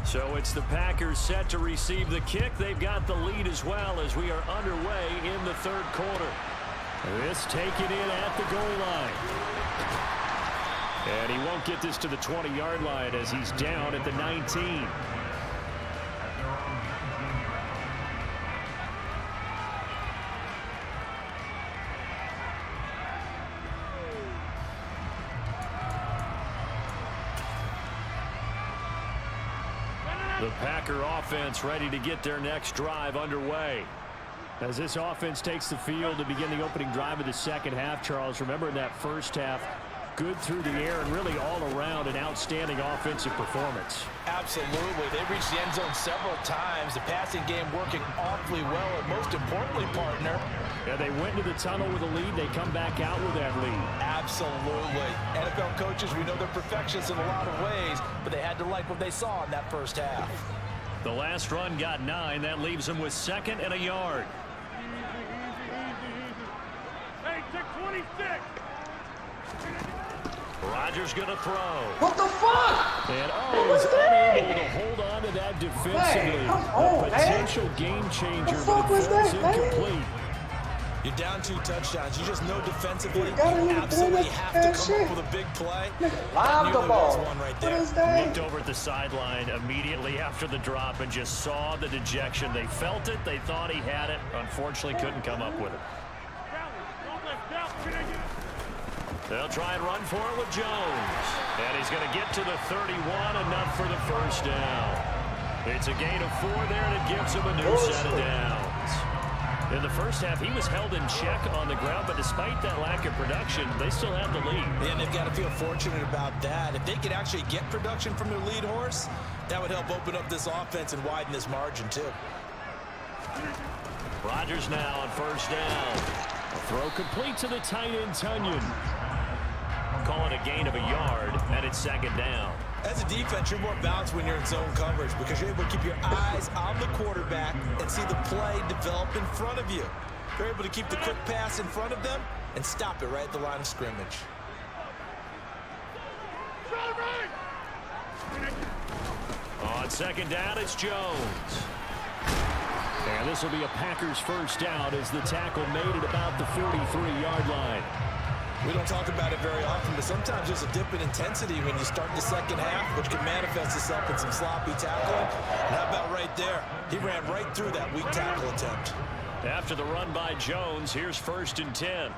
So it's the Packers set to receive the kick. They've got the lead as well as we are underway in the 3rd quarter. This taken in at the goal line. And he won't get this to the 20-yard line as he's down at the 19. The Packer offense ready to get their next drive underway. As this offense takes the field to begin the opening drive of the second half, Charles, remember in that first half, good through the air and really all around an outstanding offensive performance. Absolutely. They reached the end zone several times. The passing game working awfully well. And most importantly, partner. Yeah, they went into the tunnel with a lead. They come back out with that lead. Absolutely. NFL coaches, we know they're perfectionists in a lot of ways, but they had to like what they saw in that first half. The last run got 9. That leaves them with 2nd and a yard. Hey, 626. Rodgers going to throw. What the fuck? And he's unable to hold on to that defensively. A potential game changer, but it falls incomplete. You're down 2 touchdowns. You just know defensively you absolutely have to come up with a big play. Lob the ball. One right there. Looked over at the sideline immediately after the drop and just saw the dejection. They felt it. They thought he had it. Unfortunately, couldn't come up with it. They'll try and run for it with Jones. And he's going to get to the 31, enough for the first down. It's a gain of 4 there, and it gives him a new set of downs. In the first half, he was held in check on the ground, but despite that lack of production, they still have the lead. And they've got to feel fortunate about that. If they could actually get production from their lead horse, that would help open up this offense and widen this margin, too. Rodgers now on first down. A throw complete to the tight end, Tunyon. Calling a gain of a yard, and it's 2nd down. As a defense, you're more balanced when you're in zone coverage because you're able to keep your eyes on the quarterback and see the play develop in front of you. You're able to keep the quick pass in front of them and stop it right at the line of scrimmage. On 2nd down, it's Jones. And this will be a Packers first down as the tackle made at about the 43-yard line. We don't talk about it very often, but sometimes there's a dip in intensity when you start the second half, which can manifest itself in some sloppy tackling. And how about right there? He ran right through that weak tackle attempt. After the run by Jones, here's 1st and 10.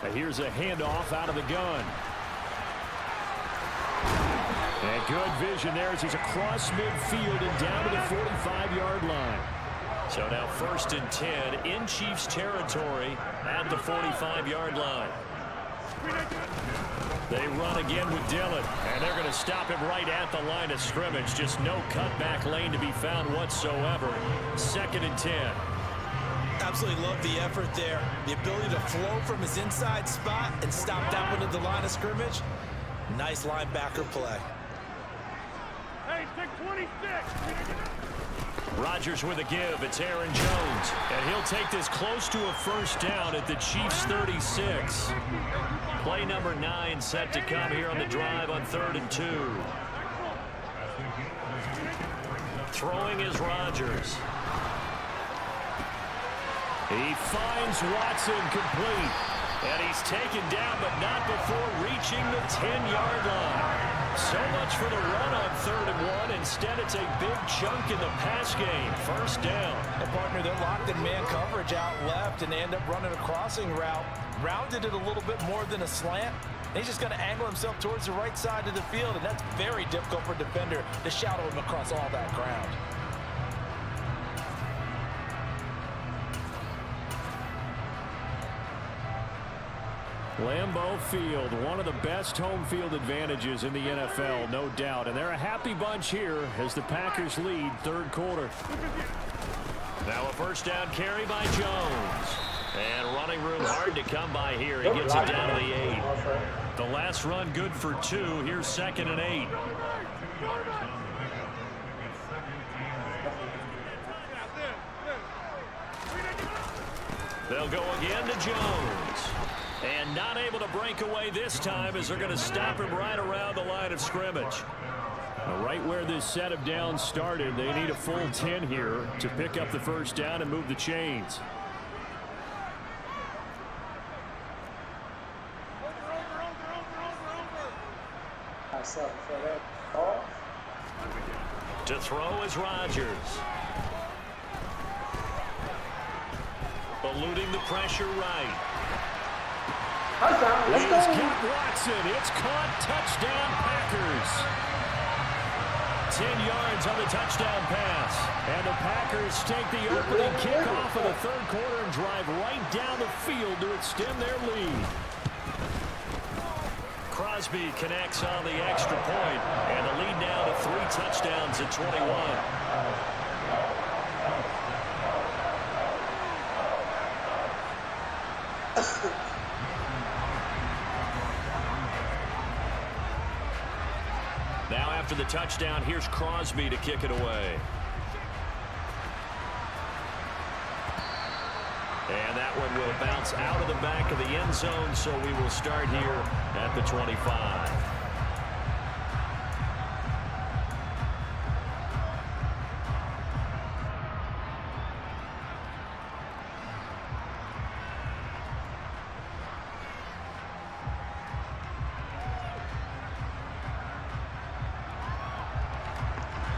And here's a handoff out of the gun. And good vision there as he's across midfield and down to the 45-yard line. So now 1st and 10 in Chiefs territory at the 45-yard line. They run again with Dillon, and they're going to stop him right at the line of scrimmage. Just no cutback lane to be found whatsoever. 2nd and 10. Absolutely love the effort there. The ability to flow from his inside spot and stop that one at the line of scrimmage. Nice linebacker play. Hey, stick 26. Rodgers with a give. It's Aaron Jones. And he'll take this close to a first down at the Chiefs' 36. Play number 9 set to come here on the drive on 3rd and 2. Throwing is Rodgers. He finds Watson complete. And he's taken down, but not before reaching the 10-yard line. So much for the run on 3rd and 1. Instead, it's a big chunk in the pass game. First down. A partner, they're locked in man coverage out left, and they end up running a crossing route. Rounded it a little bit more than a slant. He's just going to angle himself towards the right side of the field, and that's very difficult for a defender to shadow him across all that ground. Lambeau Field, one of the best home field advantages in the NFL, no doubt. And they're a happy bunch here as the Packers lead 3rd quarter. Now a first down carry by Jones. And running room hard to come by here. He gets it down to the 8. The last run good for 2. Here's 2nd and 8. They'll go again to Jones. And not able to break away this time as they're going to stop him right around the line of scrimmage. Right where this set of downs started, they need a full 10 here to pick up the first down and move the chains. To throw is Rodgers. Eluding the pressure right. He's got Watson. It's caught. Touchdown, Packers. 10 yards on the touchdown pass. And the Packers take the opening kickoff of the 3rd quarter and drive right down the field to extend their lead. Crosby connects on the extra point, and the lead now to 3 touchdowns at 21. Now after the touchdown, here's Crosby to kick it away. And that one will bounce out of the back of the end zone, so we will start here at the 25.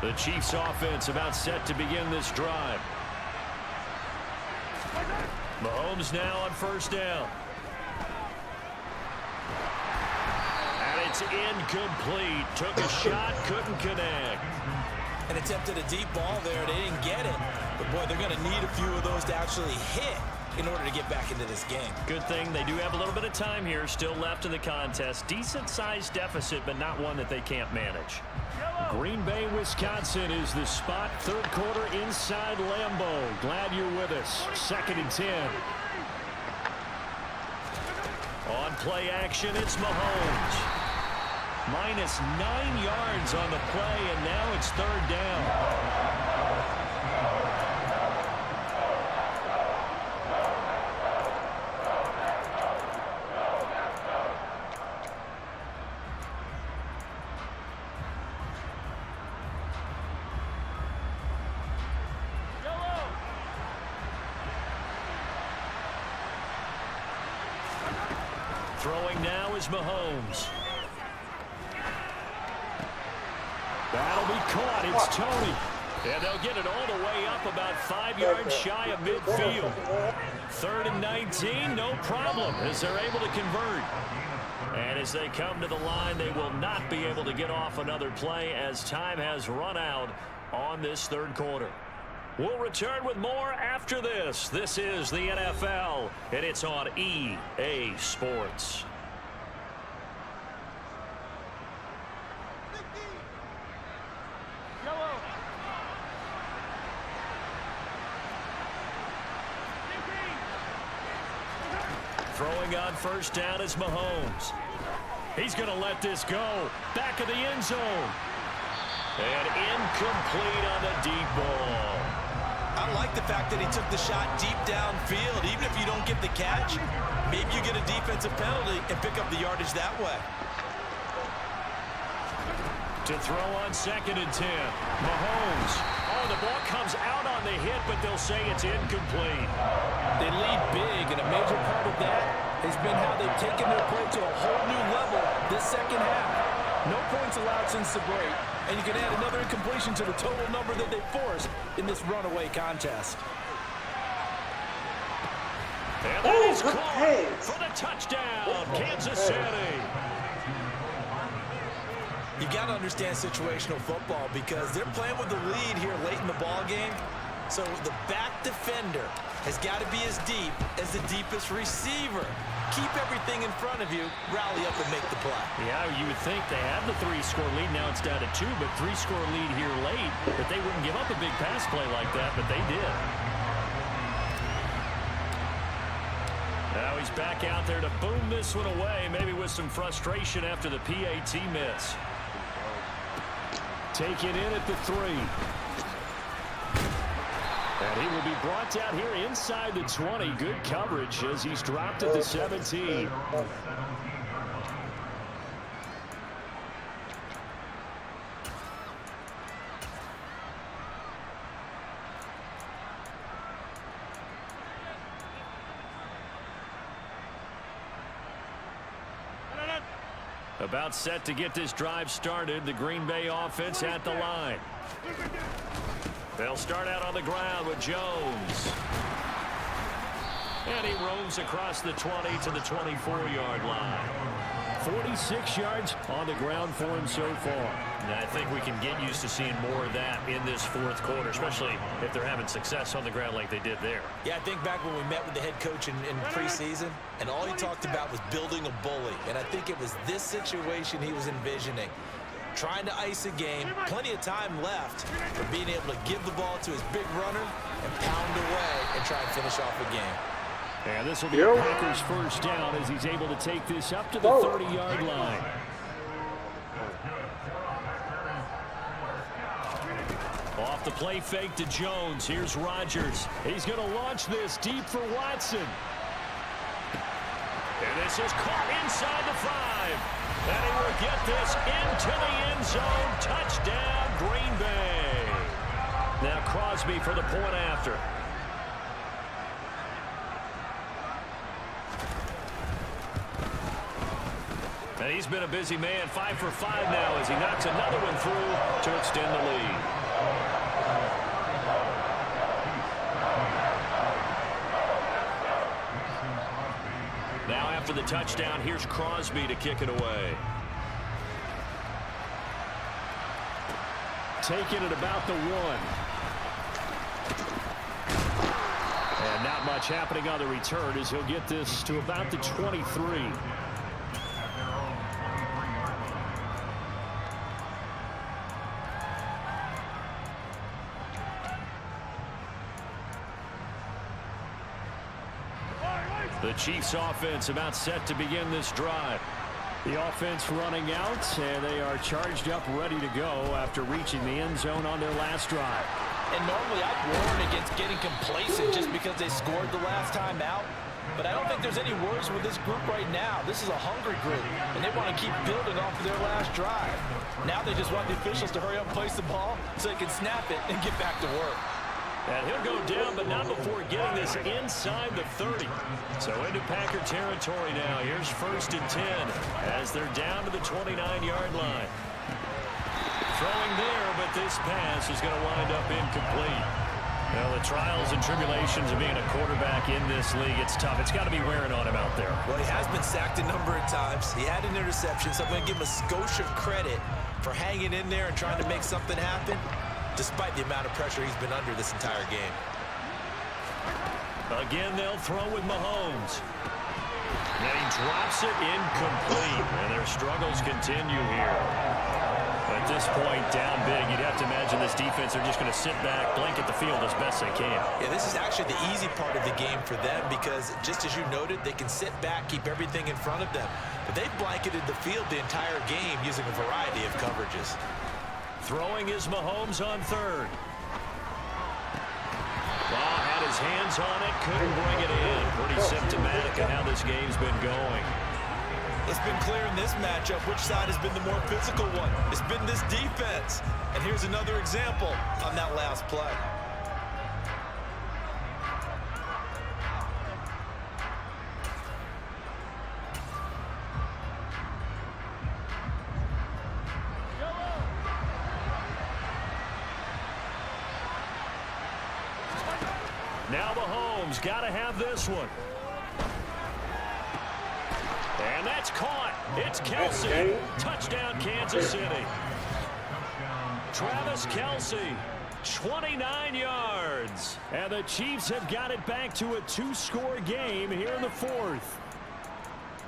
The Chiefs offense about set to begin this drive. Mahomes now on first down. And it's incomplete. Took a shot, couldn't connect. And attempted a deep ball there. They didn't get it. But, boy, they're going to need a few of those to actually hit in order to get back into this game. Good thing they do have a little bit of time here still left in the contest. Decent-sized deficit, but not one that they can't manage. Green Bay, Wisconsin is the spot. 3rd quarter inside Lambeau. Glad you're with us. 2nd and 10. On play action, it's Mahomes. Minus 9 yards on the play, and now it's 3rd down. Throwing now is Mahomes. That'll be caught. It's Tony. And they'll get it all the way up about 5 yards shy of midfield. 3rd and 19, no problem as they're able to convert. And as they come to the line, they will not be able to get off another play as time has run out on this 3rd quarter. We'll return with more after this. This is the NFL, and it's on EA Sports. Throwing on first down is Mahomes. He's going to let this go. Back of the end zone. And incomplete on the deep ball. I like the fact that he took the shot deep downfield. Even if you don't get the catch, maybe you get a defensive penalty and pick up the yardage that way. To throw on 2nd and 10. Mahomes. Oh, the ball comes out on the hit, but they'll say it's incomplete. They lead big, and a major part of that has been how they've taken their play to a whole new level this second half. No points allowed since the break, and you can add another incompletion to the total number that they forced in this runaway contest. And that is caught for the touchdown, Kansas City. You've got to understand situational football because they're playing with the lead here late in the ball game. So the back defender has got to be as deep as the deepest receiver. Keep everything in front of you, rally up and make the play. Yeah, you would think they had the 3-score lead. Now it's down to 2, but 3-score lead here late. But they wouldn't give up a big pass play like that, but they did. Now he's back out there to boom this one away, maybe with some frustration after the PAT miss. Taken in at the 3. And he will be brought down here inside the 20. Good coverage as he's dropped at the 17. About set to get this drive started. The Green Bay offense at the line. They'll start out on the ground with Jones. And he roams across the 20 to the 24-yard line. 46 yards on the ground for him so far. And I think we can get used to seeing more of that in this 4th quarter, especially if they're having success on the ground like they did there. Yeah, I think back when we met with the head coach in preseason, and all he talked about was building a bully. And I think it was this situation he was envisioning. Trying to ice a game, plenty of time left for being able to give the ball to his big runner and pound away and try and finish off a game. And this will be a Packers first down as he's able to take this up to the 30-yard line. Off the play fake to Jones. Here's Rodgers. He's going to launch this deep for Watson. And this is caught inside the 5. And he will get this into the end zone. Touchdown, Green Bay. Now Crosby for the point after. And he's been a busy man. 5 for 5 now as he knocks another one through to extend the lead. Now after the touchdown, here's Crosby to kick it away. Taking it about the 1. And not much happening on the return as he'll get this to about the 23. The Chiefs offense about set to begin this drive. The offense running out, and they are charged up, ready to go after reaching the end zone on their last drive. And normally I'd warn against getting complacent just because they scored the last time out. But I don't think there's any worries with this group right now. This is a hungry group, and they want to keep building off of their last drive. Now they just want the officials to hurry up and place the ball so they can snap it and get back to work. And he'll go down, but not before getting this inside the 30. So into Packer territory now. Here's 1st and 10 as they're down to the 29-yard line. Throwing there, but this pass is going to wind up incomplete. Well, the trials and tribulations of being a quarterback in this league, it's tough. It's got to be wearing on him out there. Well, he has been sacked a number of times. He had an interception, so I'm going to give him a skosh of credit for hanging in there and trying to make something happen, despite the amount of pressure he's been under this entire game. Again, they'll throw with Mahomes. And he drops it incomplete, and their struggles continue here. At this point, down big, you'd have to imagine this defense are just going to sit back, blanket the field as best they can. Yeah, this is actually the easy part of the game for them because, just as you noted, they can sit back, keep everything in front of them. But they've blanketed the field the entire game using a variety of coverages. Throwing is Mahomes on third. Ball had his hands on it, couldn't bring it in. Pretty symptomatic of how this game's been going. It's been clear in this matchup which side has been the more physical one. It's been this defense. And here's another example on that last play. Now Mahomes got to have this one. And that's caught. It's Kelsey. Touchdown, Kansas City. Travis Kelsey, 29 yards. And the Chiefs have got it back to a 2-score game here in the fourth.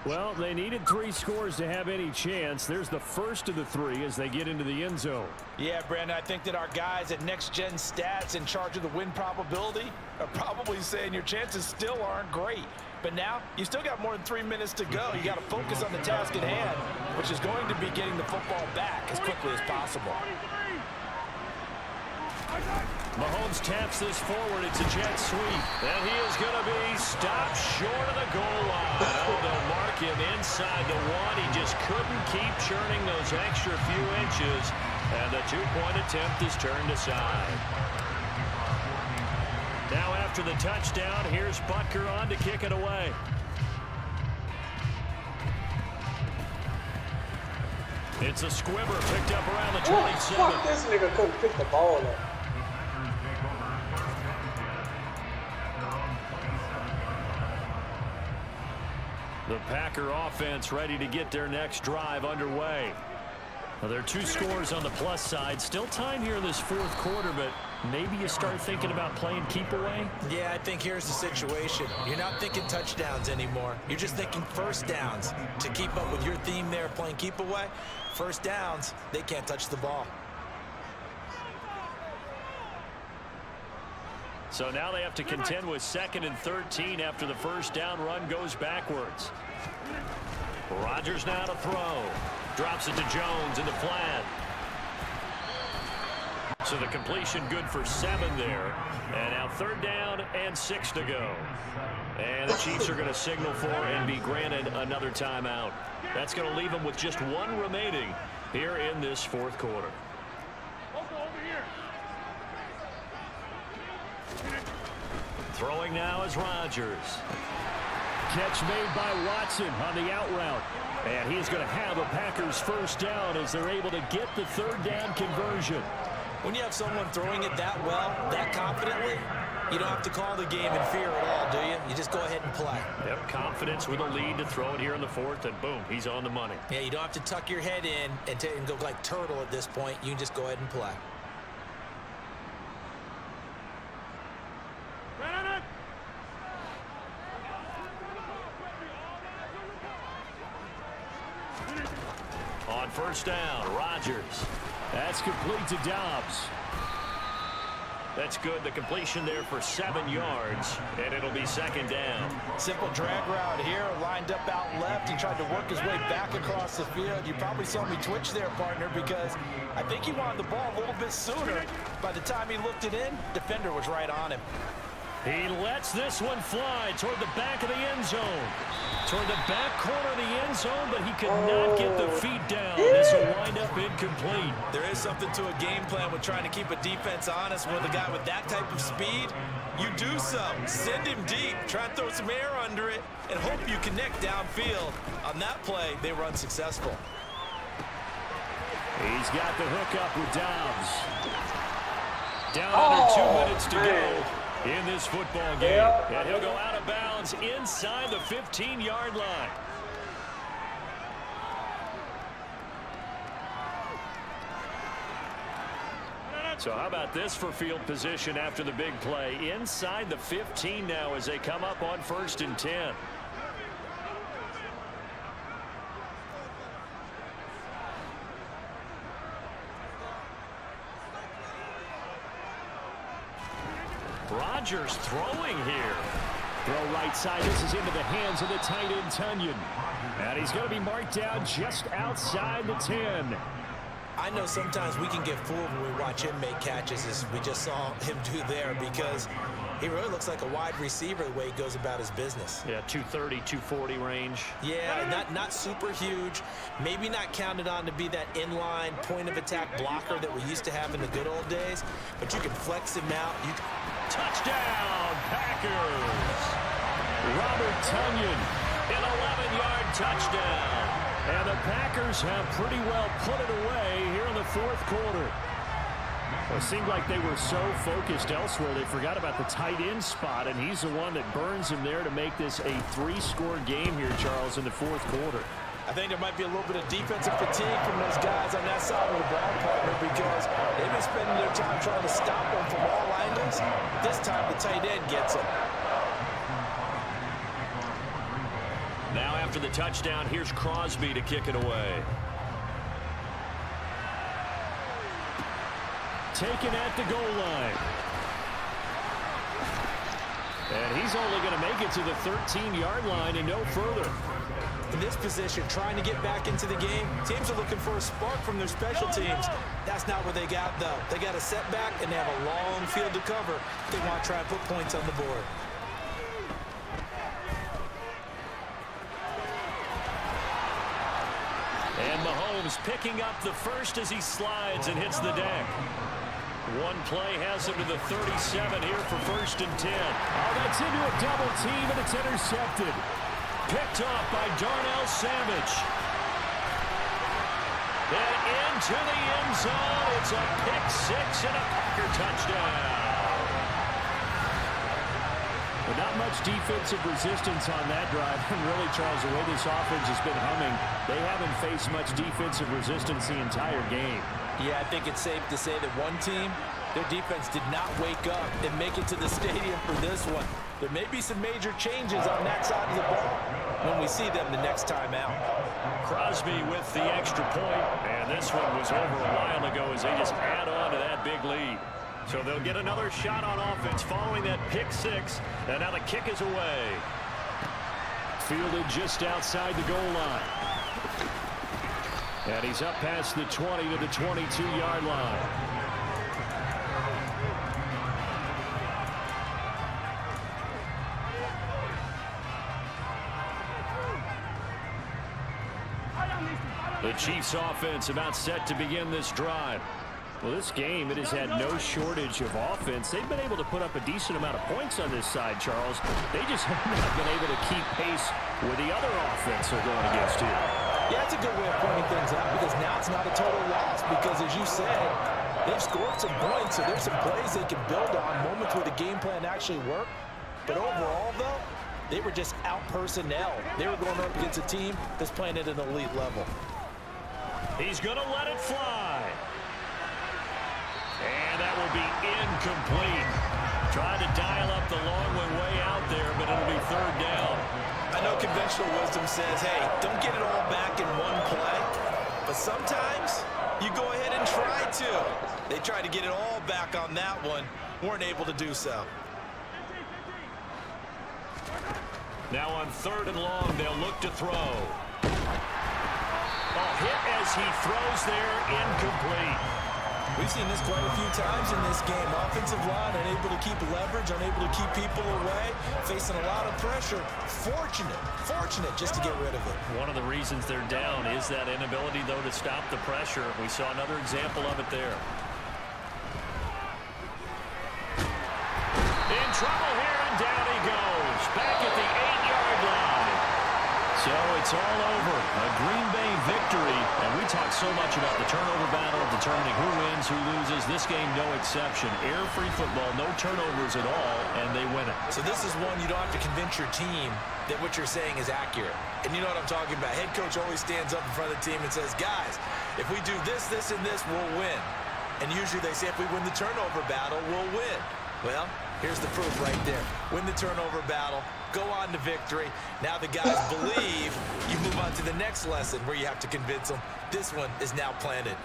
Well, they needed 3 scores to have any chance. There's the first of the 3 as they get into the end zone. Yeah, Brandon, I think that our guys at Next Gen Stats in charge of the win probability are probably saying your chances still aren't great. But now, you still got more than 3 minutes to go. You got to focus on the task at hand, which is going to be getting the football back as quickly as possible. Mahomes taps this forward. It's a jet sweep. And he is going to be stopped short of the goal line. Oh, they'll mark him inside the 1. He just couldn't keep churning those extra few inches. And the 2-point attempt is turned aside. Now after the touchdown, here's Butker on to kick it away. It's a squibber picked up around the 27. Fuck, this nigga couldn't pick the ball up. The Packer offense ready to get their next drive underway. Now, there are 2 scores on the plus side. Still time here in this fourth quarter, but maybe you start thinking about playing keep away? Yeah, I think here's the situation. You're not thinking touchdowns anymore. You're just thinking first downs. To keep up with your theme there, playing keep away, first downs, they can't touch the ball. So now they have to contend with 2nd and 13 after the first down run goes backwards. Rodgers now to throw. Drops it to Jones in the flat. So the completion good for 7 there. And now 3rd down and 6 to go. And the Chiefs are going to signal for and be granted another timeout. That's going to leave them with just 1 remaining here in this fourth quarter. Throwing now is Rodgers. Catch made by Watson on the out route. And he's going to have a Packers first down as they're able to get the 3rd down conversion. When you have someone throwing it that well, that confidently, you don't have to call the game in fear at all, do you? You just go ahead and play. Yep, confidence with a lead to throw it here in the 4th, and boom, he's on the money. Yeah, you don't have to tuck your head in and go like turtle at this point. You can just go ahead and play. On first down, Rodgers. That's complete to Dobbs. That's good. The completion there for 7 yards, and it'll be 2nd down. Simple drag route here, lined up out left. He tried to work his way back across the field. You probably saw me twitch there, partner, because I think he wanted the ball a little bit sooner. By the time he looked it in, defender was right on him. He lets this one fly toward the back of the end zone. Toward the back corner of the end zone, but he could not get the feet down. This will wind up incomplete. There is something to a game plan with trying to keep a defense honest. With a guy with that type of speed, you do so. Send him deep, try and throw some air under it, and hope you connect downfield. On that play, they were unsuccessful. He's got the hook up with Dobbs. Down under 2 minutes to go in this football game. And he'll go out of bounds inside the 15-yard line. So how about this for field position after the big play? Inside the 15 now as they come up on 1st and 10. Chargers throwing here. Throw right side. This is into the hands of the tight end, Tunyon. And he's going to be marked down just outside the 10. I know sometimes we can get fooled when we watch him make catches, as we just saw him do there, because he really looks like a wide receiver the way he goes about his business. Yeah, 230, 240 range. Yeah, not super huge. Maybe not counted on to be that inline point-of-attack blocker that we used to have in the good old days, but you can flex him out. Touchdown, Packers! Robert Tunyon, an 11-yard touchdown. And the Packers have pretty well put it away here in the fourth quarter. Well, it seemed like they were so focused elsewhere, they forgot about the tight end spot, and he's the one that burns him there to make this a 3-score game here, Charles, in the fourth quarter. I think there might be a little bit of defensive fatigue from those guys on that side of the ball, partner, because they've been spending their time trying to stop them from all angles. This time, the tight end gets them. Now after the touchdown, here's Crosby to kick it away. Taken at the goal line. And he's only going to make it to the 13-yard line and no further. In this position, trying to get back into the game, teams are looking for a spark from their special teams. That's not what they got, though. They got a setback, and they have a long field to cover. They want to try and put points on the board. And Mahomes picking up the first as he slides and hits the deck. One play has him to the 37 here for 1st and 10. Oh, that's into a double team, and it's intercepted. Picked off by Darnell Savage. And into the end zone. It's a pick six and a Packer touchdown. But not much defensive resistance on that drive. And really, Charles, the way this offense has been humming, they haven't faced much defensive resistance the entire game. Yeah, I think it's safe to say that one team, their defense did not wake up and make it to the stadium for this one. There may be some major changes on that side of the ball when we see them the next time out. Crosby with the extra point, and this one was over a while ago as they just add on to that big lead. So they'll get another shot on offense following that pick six, and now the kick is away. Fielded just outside the goal line. And he's up past the 20 to the 22-yard line. The Chiefs offense about set to begin this drive. Well, this game, it has had no shortage of offense. They've been able to put up a decent amount of points on this side, Charles. They just have not been able to keep pace with the other offense they're going against here. Yeah, it's a good way of pointing things out, because now it's not a total loss, because as you said, they've scored some points, so there's some plays they can build on, moments where the game plan actually worked. But overall, though, they were just out personnel. They were going up against a team that's playing at an elite level. He's going to let it fly. And that will be incomplete. Trying to dial up the long one way out there, but it'll be 3rd down. I know conventional wisdom says, hey, don't get it all back in one play. But sometimes you go ahead and try to. They tried to get it all back on that one. Weren't able to do so. Now on 3rd and long, they'll look to throw. A hit as he throws there, incomplete. We've seen this quite a few times in this game. Offensive line unable to keep leverage, unable to keep people away, facing a lot of pressure. Fortunate just to get rid of it. One of the reasons they're down is that inability, though, to stop the pressure. We saw another example of it there. In trouble here, and down he goes. Back at the 8-yard line. So it's all over. A Green Bay victory. And we talk so much about the turnover battle, determining who wins, who loses. This game, no exception. Air-free football, no turnovers at all, and they win it. So this is one you don't have to convince your team that what you're saying is accurate. And you know what I'm talking about. Head coach always stands up in front of the team and says, guys, if we do this, this, and this, we'll win. And usually they say if we win the turnover battle, we'll win. Well, here's the proof right there. Win the turnover battle, go on to victory. Now the guys believe. You move on to the next lesson where you have to convince them. This one is now planted.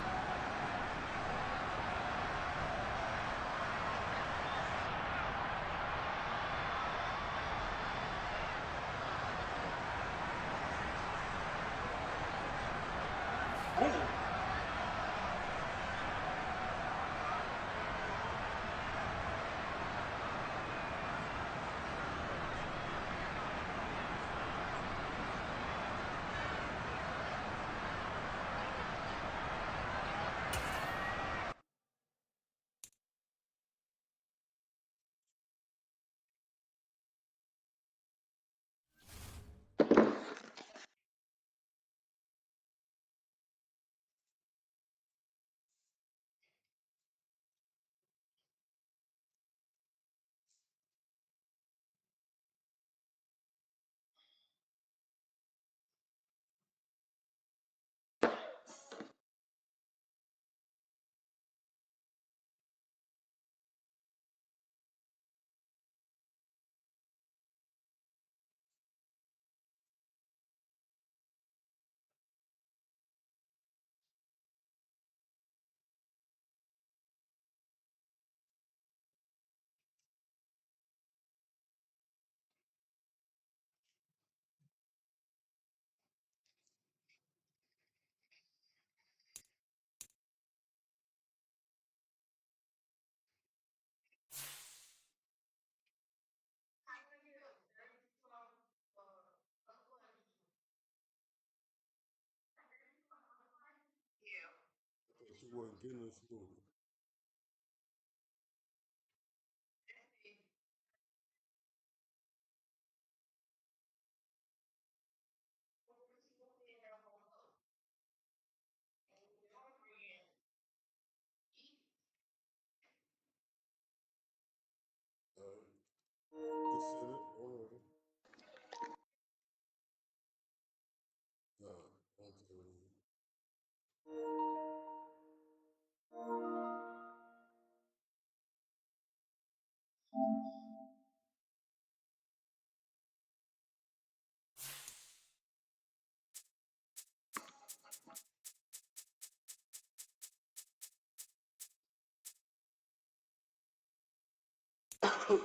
wasn't getting this movie. Consider it.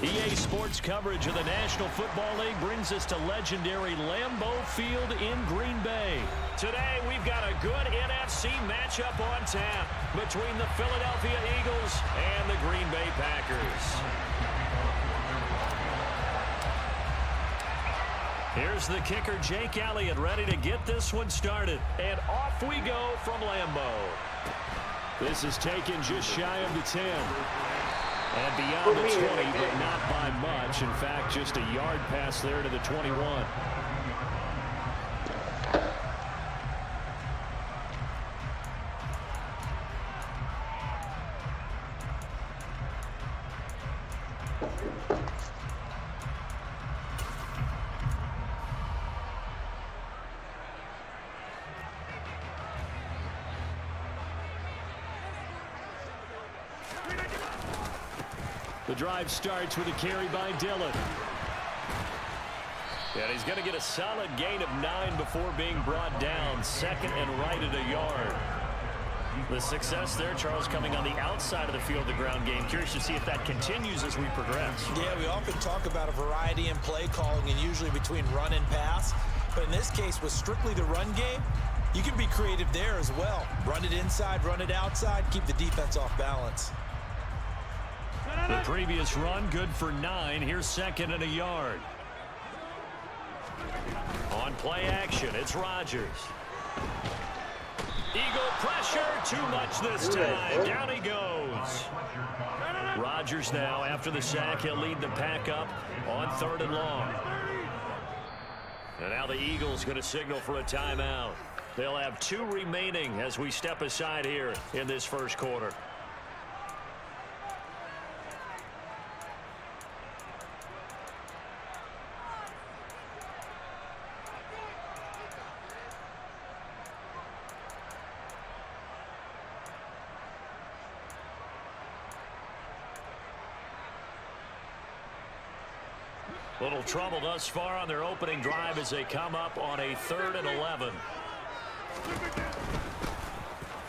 EA Sports coverage of the National Football League brings us to legendary Lambeau Field in Green Bay. Today, we've got a good NFC matchup on tap between the Philadelphia Eagles and the Green Bay Packers. Here's the kicker, Jake Elliott, ready to get this one started. And off we go from Lambeau. This is taken just shy of the 10. And beyond the 20, but not by much. In fact, just a yard pass there to the 21. The drive starts with a carry by Dillon. And he's going to get a solid gain of 9 before being brought down. Second and right at a yard. The success there, Charles, coming on the outside of the field, the ground game. Curious to see if that continues as we progress. Yeah, we often talk about a variety in play calling and usually between run and pass. But in this case, with strictly the run game, you can be creative there as well. Run it inside, run it outside, keep the defense off balance. The previous run, good for 9. Here's second and a yard. On play action, it's Rodgers. Eagle pressure, too much this time. Down he goes. Rodgers now, after the sack, he'll lead the pack up on 3rd and long. And now the Eagles going to signal for a timeout. They'll have 2 remaining as we step aside here in this first quarter. Little trouble thus far on their opening drive as they come up on a 3rd and 11.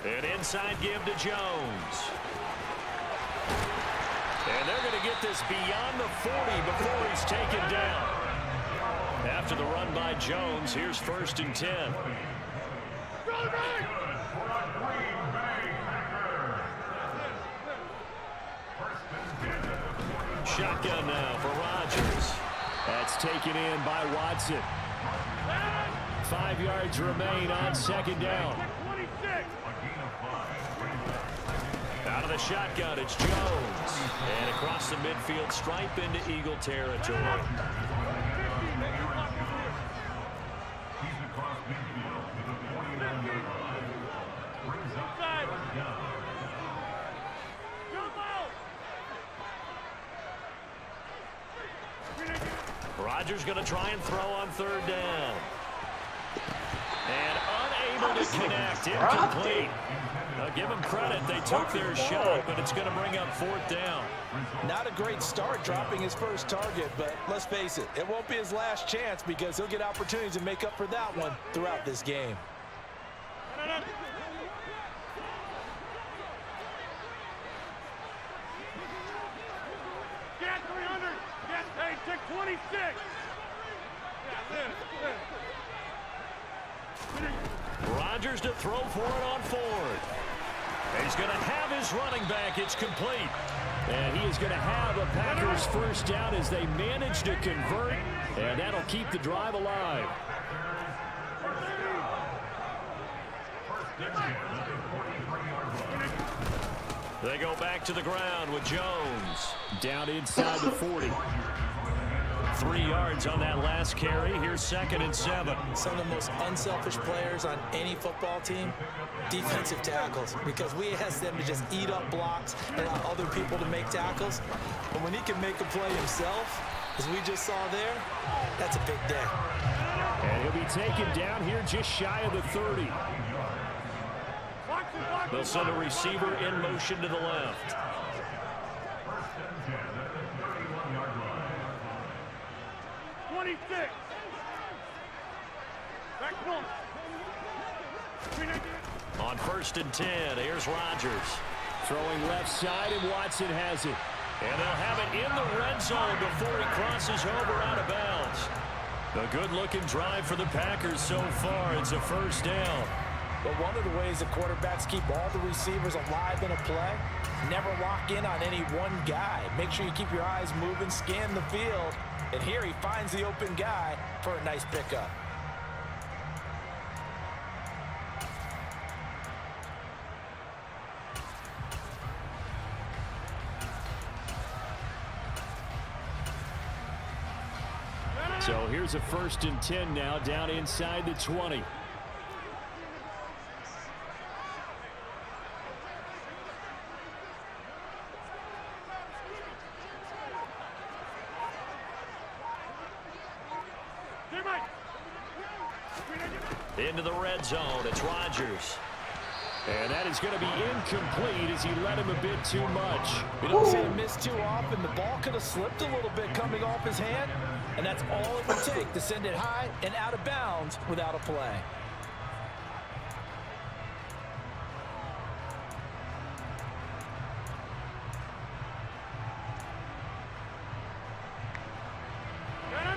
An inside give to Jones. And they're going to get this beyond the 40 before he's taken down. After the run by Jones, here's 1st and 10. Shotgun now for Rodgers. That's taken in by Watson. 5 yards remain on 2nd down. Out of the shotgun, it's Jones. And across the midfield stripe into Eagle territory. Rodgers going to try and throw on 3rd down. And unable to connect. Incomplete. Give them credit. They took their shot, but it's going to bring up 4th down. Not a great start dropping his first target, but let's face it, it won't be his last chance because he'll get opportunities to make up for that one throughout this game. Get 300. Get paid. Take 26. Rodgers to throw for it on 4th. He's going to have his running back. It's complete. And he is going to have a Packers 1st down as they manage to convert. And that'll keep the drive alive. They go back to the ground with Jones. Down inside the 40. 3 yards on that last carry. Here's 2nd and 7. Some of the most unselfish players on any football team, defensive tackles, because we ask them to just eat up blocks and allow other people to make tackles. But when he can make a play himself, as we just saw there, that's a big day. And he'll be taken down here just shy of the 30. They'll send a receiver in motion to the left. On 1st and 10, here's Rodgers. Throwing left side, and Watson has it. And they'll have it in the red zone before he crosses over out of bounds. A good-looking drive for the Packers so far. It's a 1st down. But one of the ways the quarterbacks keep all the receivers alive in a play, never lock in on any one guy. Make sure you keep your eyes moving, scan the field. And here he finds the open guy for a nice pickup. So here's a 1st and 10 now, down inside the 20. Into the red zone, it's Rodgers. And that is going to be incomplete as he let him a bit too much. We don't see him miss too often. The ball could have slipped a little bit coming off his hand, and that's all it would take to send it high and out of bounds without a play.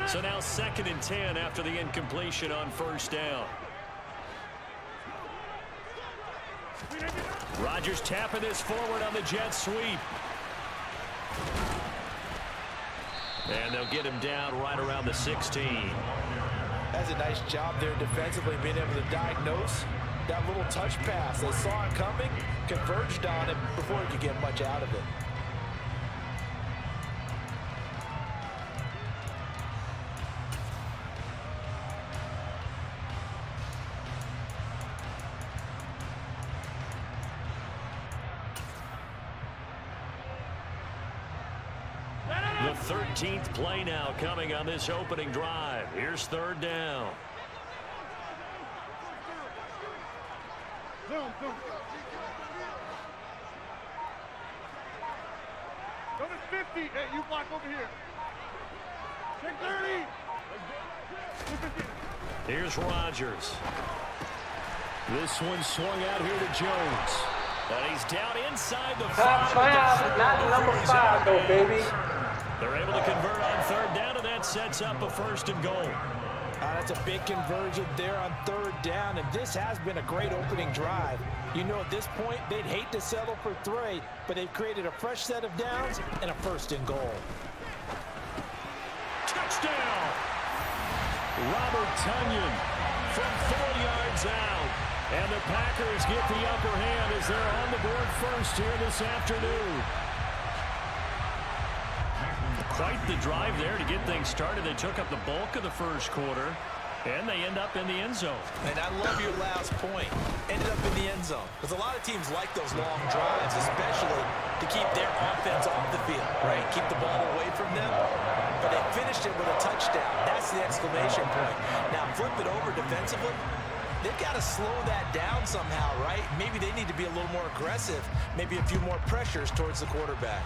So now 2nd and 10 after the incompletion on 1st down. Rodgers tapping this forward on the jet sweep. And they'll get him down right around the 16. That's a nice job there defensively, being able to diagnose that little touch pass. They saw it coming, converged on it before he could get much out of it. The 13th play now coming on this opening drive. Here's 3rd down. Zoom. Go to 50. Hey, you block over here. Check 30. Here's Rodgers. This one swung out here to Jones. And he's down inside the Top 5, not number 5 though, baby. They're able to convert on third down, and that sets up a 1st and goal. That's a big conversion there on third down, and this has been a great opening drive. You know, at this point, they'd hate to settle for 3, but they've created a fresh set of downs and a 1st and goal. Touchdown! Robert Tonyan from 4 yards out. And the Packers get the upper hand as they're on the board first here this afternoon. Quite the drive there to get things started. They took up the bulk of the first quarter, and they end up in the end zone. And I love your last point. Ended up in the end zone. Because a lot of teams like those long drives, especially to keep their offense off the field, right? Keep the ball away from them. But they finished it with a touchdown. That's the exclamation point. Now flip it over defensively. They've got to slow that down somehow, right? Maybe they need to be a little more aggressive. Maybe a few more pressures towards the quarterback.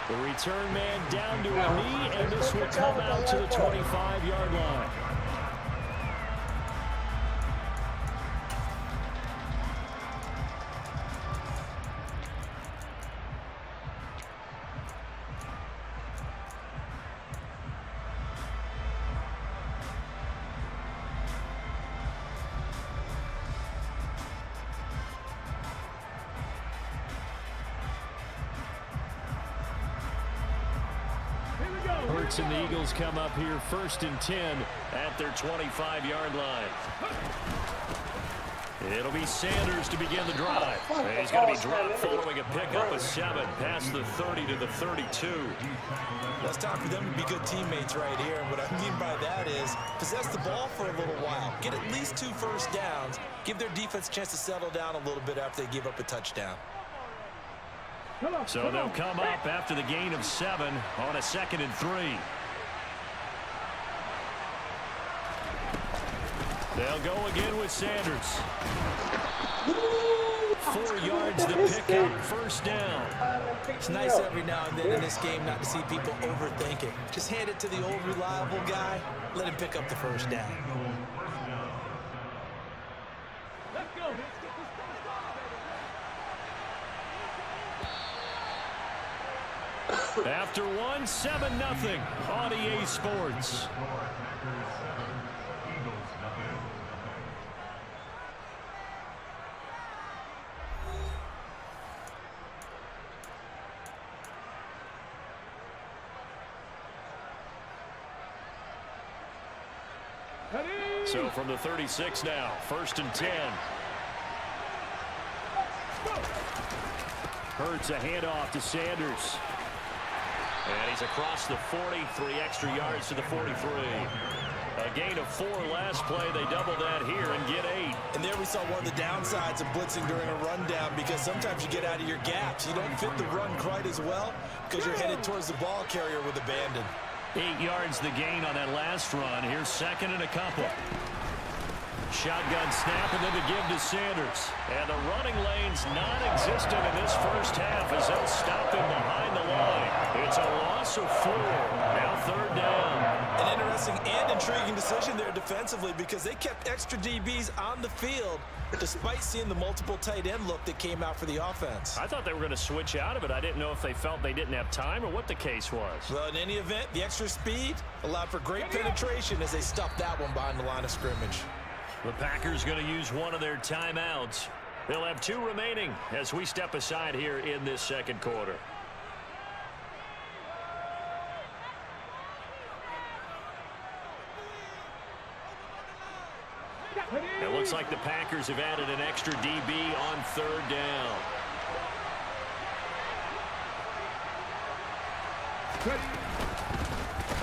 The return man down to a knee, and this will come out to the 25-yard line. Hurts and the Eagles come up here 1st and 10 at their 25-yard line. It'll be Sanders to begin the drive. He's going to be dropped following a pickup of 7 past the 30 to the 32. Well, it's time for them to be good teammates right here. And what I mean by that is possess the ball for a little while. Get at least 2 first downs. Give their defense a chance to settle down a little bit after they give up a touchdown. So they'll come up after the gain of 7 on a 2nd and 3. They'll go again with Sanders. 4 yards to pick up, 1st down. It's nice every now and then in this game not to see people overthink it. Just hand it to the old reliable guy. Let him pick up the 1st down. Let's go. After 1, 7-0 on EA Sports. So from the 36 now, 1st and 10. Hurts a handoff to Sanders. And he's across the 40, 3 extra yards to the 43. A gain of 4 last play. They double that here and get 8. And there we saw one of the downsides of blitzing during a rundown, because sometimes you get out of your gaps. You don't fit the run quite as well because you're headed towards the ball carrier with abandon. 8 yards the gain on that last run. Here's 2nd and a couple. Shotgun snap and then the give to Sanders. And the running lane's non-existent in this first half as they'll stop him behind the line. It's a loss of 4. Now 3rd down. An interesting and intriguing decision there defensively, because they kept extra DBs on the field despite seeing the multiple tight end look that came out for the offense. I thought they were going to switch out of it. I didn't know if they felt they didn't have time or what the case was. Well, in any event, the extra speed allowed for great penetration as they stuffed that one behind the line of scrimmage. The Packers going to use one of their timeouts. They'll have 2 remaining as we step aside here in this 2nd quarter. It looks like the Packers have added an extra DB on 3rd down.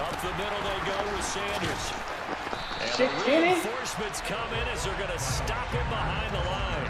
Up the middle they go with Sanders. And the reinforcements come in as they're going to stop him behind the line.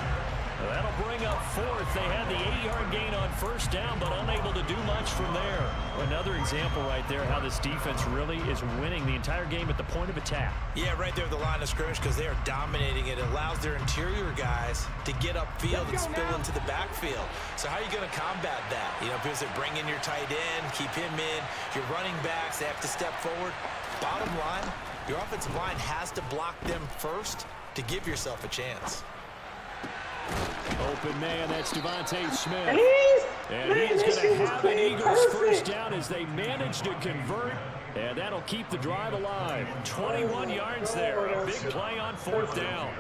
That'll bring up 4th. They had the 8-yard gain on 1st down, but unable to do much from there. Another example right there how this defense really is winning the entire game at the point of attack. Yeah, right there at the line of scrimmage, because they are dominating it. It allows their interior guys to get upfield and spill into the backfield. So how are you going to combat that? You know, because they bring in your tight end, keep him in. Your running backs, they have to step forward. Bottom line, Your offensive line has to block them first to give yourself a chance. Open man, that's Devontae Smith. And he is going to have an Eagles first down as they manage to convert. And that'll keep the drive alive. 21 yards there. A big play on 4th down.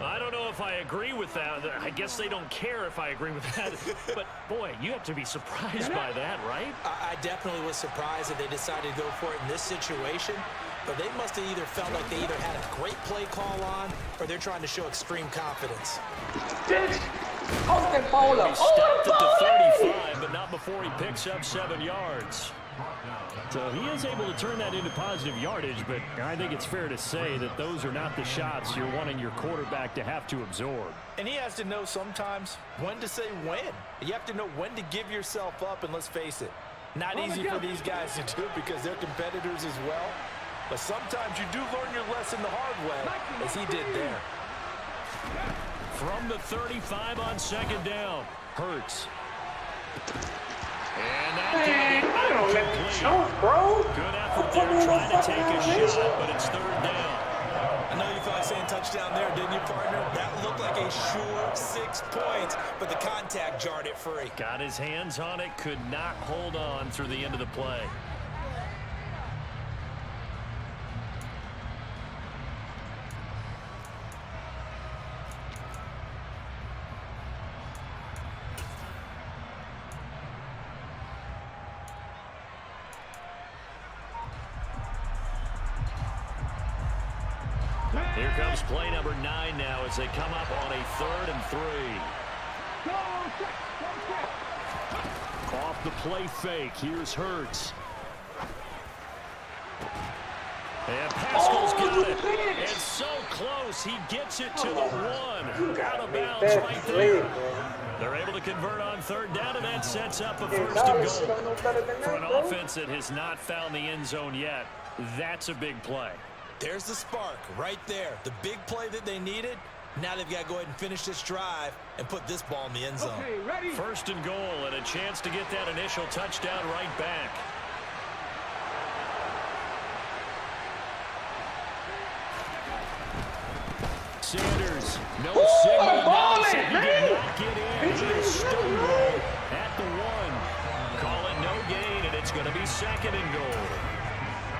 I don't know if I agree with that. I guess they don't care if I agree with that. But, boy, you have to be surprised by that, right? I definitely was surprised that they decided to go for it in this situation. But they must have either felt like they either had a great play call on or they're trying to show extreme confidence. He stopped at the 35, but not before he picks up 7 yards. So he is able to turn that into positive yardage, but I think it's fair to say that those are not the shots you're wanting your quarterback to have to absorb. And he has to know sometimes when to say when. You have to know when to give yourself up, and let's face it, not easy for these guys to do because they're competitors as well. But sometimes you do learn your lesson the hard way, as he did there. From the 35 on 2nd down, Hurts. And that's good effort there trying to take a shot, but it's 3rd down. I know you felt like saying touchdown there, didn't you, partner? That looked like a sure 6 points, but the contact jarred it free. Got his hands on it, could not hold on through the end of the play. Here comes play number 9 now as they come up on a 3rd and 3. Off the play fake, here's Hurts. And Pascal's got it. And so close, he gets it to the 1. Out of bounds right there. They're able to convert on 3rd down, and that sets up a 1st and goal. For an offense that has not found the end zone yet, that's a big play. There's the spark right there. The big play that they needed. Now they've got to go ahead and finish this drive and put this ball in the end zone. Okay, ready. 1st and goal and a chance to get that initial touchdown right back. Sanders, no signal. He did not get in. He stumbled at the 1. Call it no gain, and it's going to be 2nd and goal.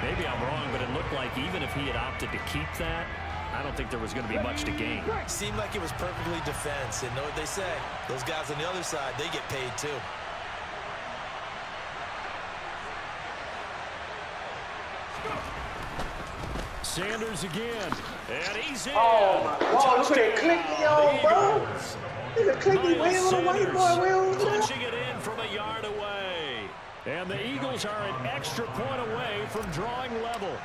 Maybe I'm wrong, but it looked like even if he had opted to keep that, I don't think there was going to be much to gain. Seemed like it was perfectly defense. And know what they say? Those guys on the other side, they get paid too. Sanders again. And he's in. Oh, my God. Look at that clicky on, bro. Look at clicky wheel on the white boy wheel. Punching it in from a yard away. And the Eagles are an extra point away from drawing level.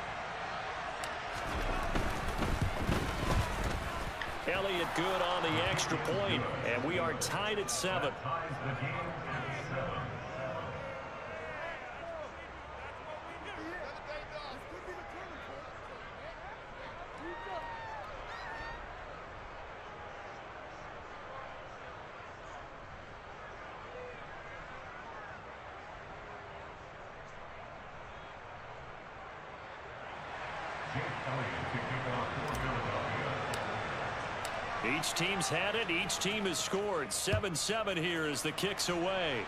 Elliott good on the extra point, and we are tied at 7. Each team's had it. Each team has scored. 7-7 here as the kick's away.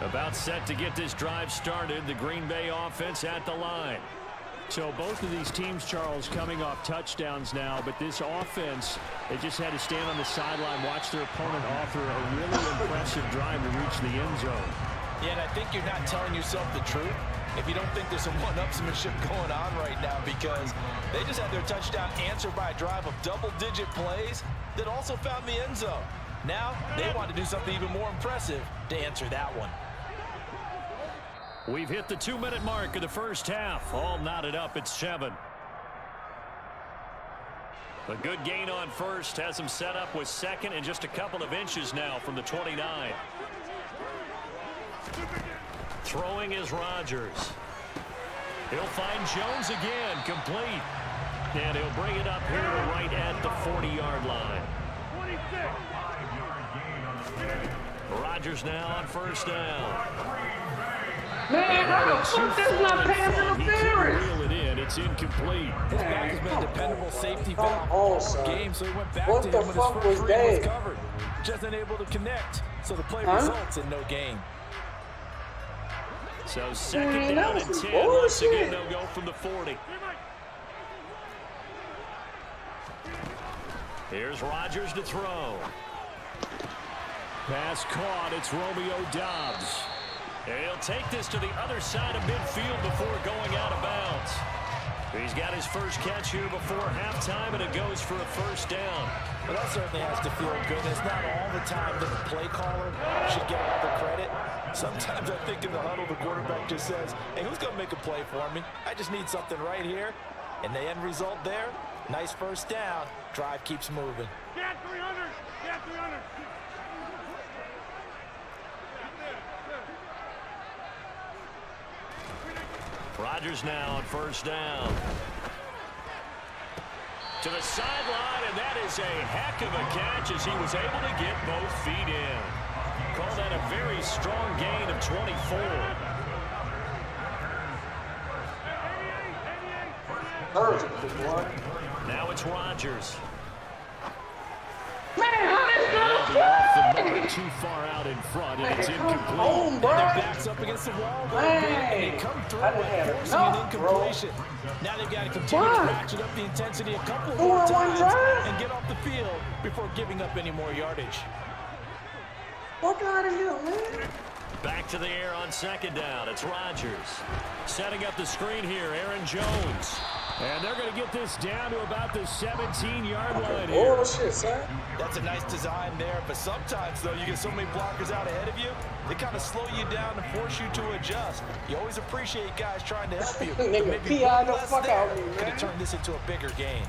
About set to get this drive started. The Green Bay offense at the line. So both of these teams, Charles, coming off touchdowns now, but this offense, they just had to stand on the sideline, watch their opponent offer a really impressive drive to reach the end zone. Yeah, and I think you're not telling yourself the truth if you don't think there's some one-upsmanship going on right now, because they just had their touchdown answered by a drive of double-digit plays that also found the end zone. Now they want to do something even more impressive to answer that one. We've hit the 2-minute mark of the first half. All knotted up at 7. A good gain on first has him set up with second and just a couple of inches now from the 29. Throwing is Rodgers. He'll find Jones again, complete. And he'll bring it up here to right at the 40-yard line. Rodgers now on first down. Man, how the fuck that's not pass interference? Reel it in. It's incomplete. His back has been a dependable safety valve all game, so he went back what to the him when his fuck first was read was that? covered. Just unable to connect, so the play Huh? results in no gain. So second Man, down that and was 10. some Once again, bullshit. they'll go from the 40. Here's Rodgers to throw. Pass caught. It's Romeo Doubs. And he'll take this to the other side of midfield before going out of bounds. He's got his first catch here before halftime, and it goes for a first down. Well, that certainly has to feel good. It's not all the time that the play caller should get all the credit. Sometimes I think in the huddle, the quarterback just says, hey, who's going to make a play for me? I just need something right here. And the end result there, nice first down. Drive keeps moving. Get 300! Get 300! Rodgers now on first down. To the sideline, and that is a heck of a catch as he was able to get both feet in. Call that a very strong gain of 24. Now it's Rodgers. Man, how this Off not the mark, too far out in front, and it's incomplete. home, bro? Their backs up against the wall, and they come through I done by had forcing enough, an incompletion. Now they've got to continue to Why? ratchet up the intensity a couple of Who more on one times drive? and get off the field before giving up any more yardage. Fuck out of here, man. Back to the air on second down. It's Rodgers. Setting up the screen here, Aaron Jones. And they're going to get this down to about the 17-yard line here. Oh, shit, son. That's a nice design there, but sometimes, though, you get so many blockers out ahead of you, they kind of slow you down and force you to adjust. You always appreciate guys trying to help you. but Nigga, maybe PI one the less fuck there out of me, could man. have turned this into a bigger game.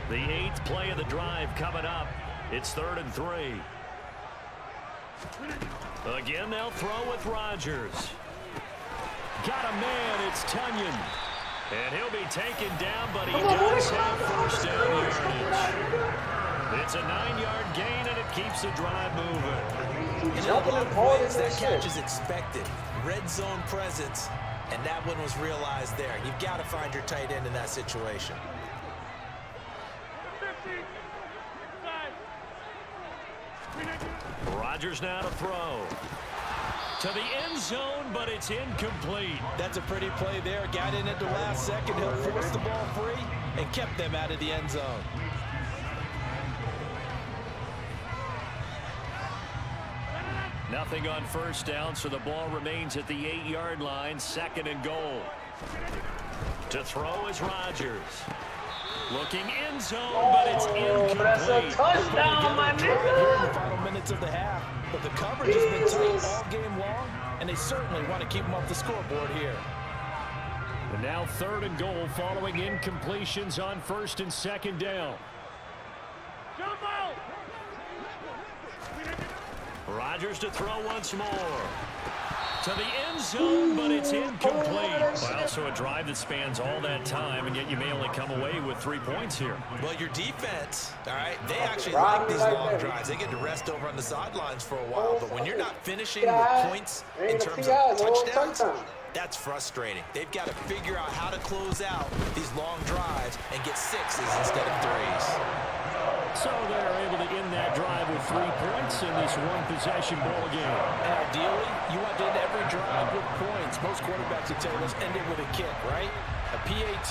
The 8th play of the drive coming up. It's 3rd and 3. Again, they'll throw with Rodgers. Got a man, it's Tunyon. And he'll be taken down, but he does have first down yardage. It's a 9-yard gain, and it keeps the drive moving. In a lot of ways, that catch is expected. Red zone presence, and that one was realized there. You've got to find your tight end in that situation. Rodgers now to throw. To the end zone, but it's incomplete. That's a pretty play there. Got in at the last second, helped force the ball free, and kept them out of the end zone. Nothing on first down, so the ball remains at the 8-yard line, 2nd and goal. To throw is Rodgers. Looking end zone, but it's incomplete. That's a touchdown, my Here in nigga. the final minutes of the half, but the coverage has been tight all game long, and they certainly want to keep them off the scoreboard here. And now 3rd and goal following incompletions on 1st and 2nd down. Rodgers to throw once more. To the end zone, but it's incomplete. Well, so a drive that spans all that time, and yet you may only come away with 3 points here. Well, your defense, all right, they actually like these long drives. They get to rest over on the sidelines for a while, but when you're not finishing with points in terms of touchdowns, that's frustrating. They've got to figure out how to close out these long drives and get 6s instead of 3s. So they're able to end that drive with 3 points in this one-possession ball game. And ideally, you want to end every drive with points. Most quarterbacks would tell us end it with a kick, right? A PAT,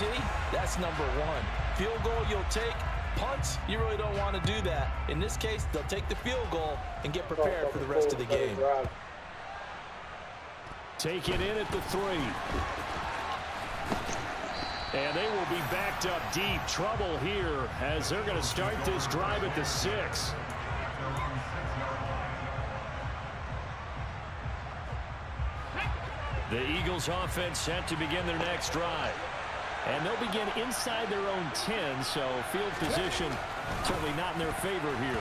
that's number 1. Field goal you'll take. Punts, you really don't want to do that. In this case, they'll take the field goal and get prepared for the rest of the game. Take it in at the 3. And they will be backed up deep. Trouble here as they're going to start this drive at the 6. The Eagles offense set to begin their next drive. And they'll begin inside their own 10, so field position certainly not in their favor here.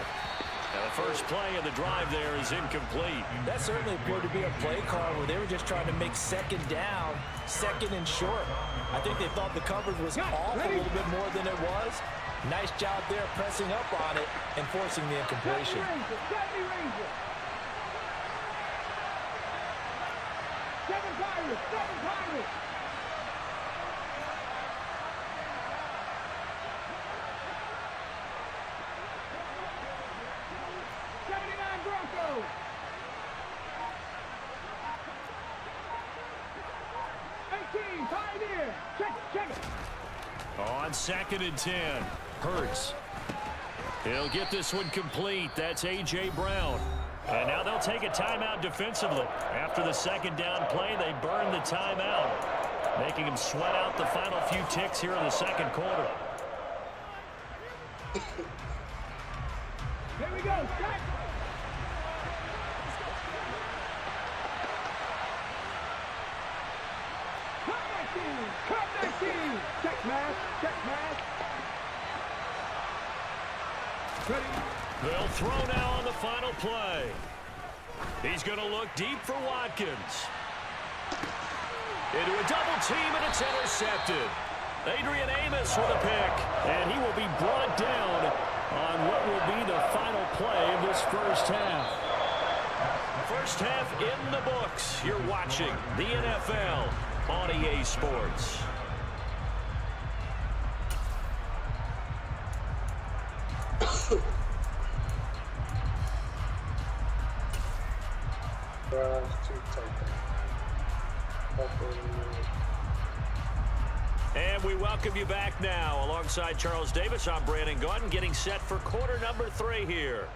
Now the first play of the drive there is incomplete. That certainly appeared to be a play call where they were just trying to make second down, second and short. I think they thought the coverage was off a little bit more than it was. Nice job there pressing up on it and forcing the incompletion. Seven Pirates! On 2nd and 10, Hurts. He'll get this one complete. That's A.J. Brown. And now they'll take a timeout defensively. After the second down play, they burn the timeout, making him sweat out the final few ticks here in the second quarter. Here we go, set! Cut that team! Check mask! Ready? They'll throw now on the final play. He's going to look deep for Watkins. Into a double team, and it's intercepted. Adrian Amos with a pick, and he will be brought down on what will be the final play of this first half. First half in the books. You're watching the NFL on EA Sports. And we welcome you back now. Alongside Charles Davis, I'm Brandon Gordon, getting set for quarter number 3 here.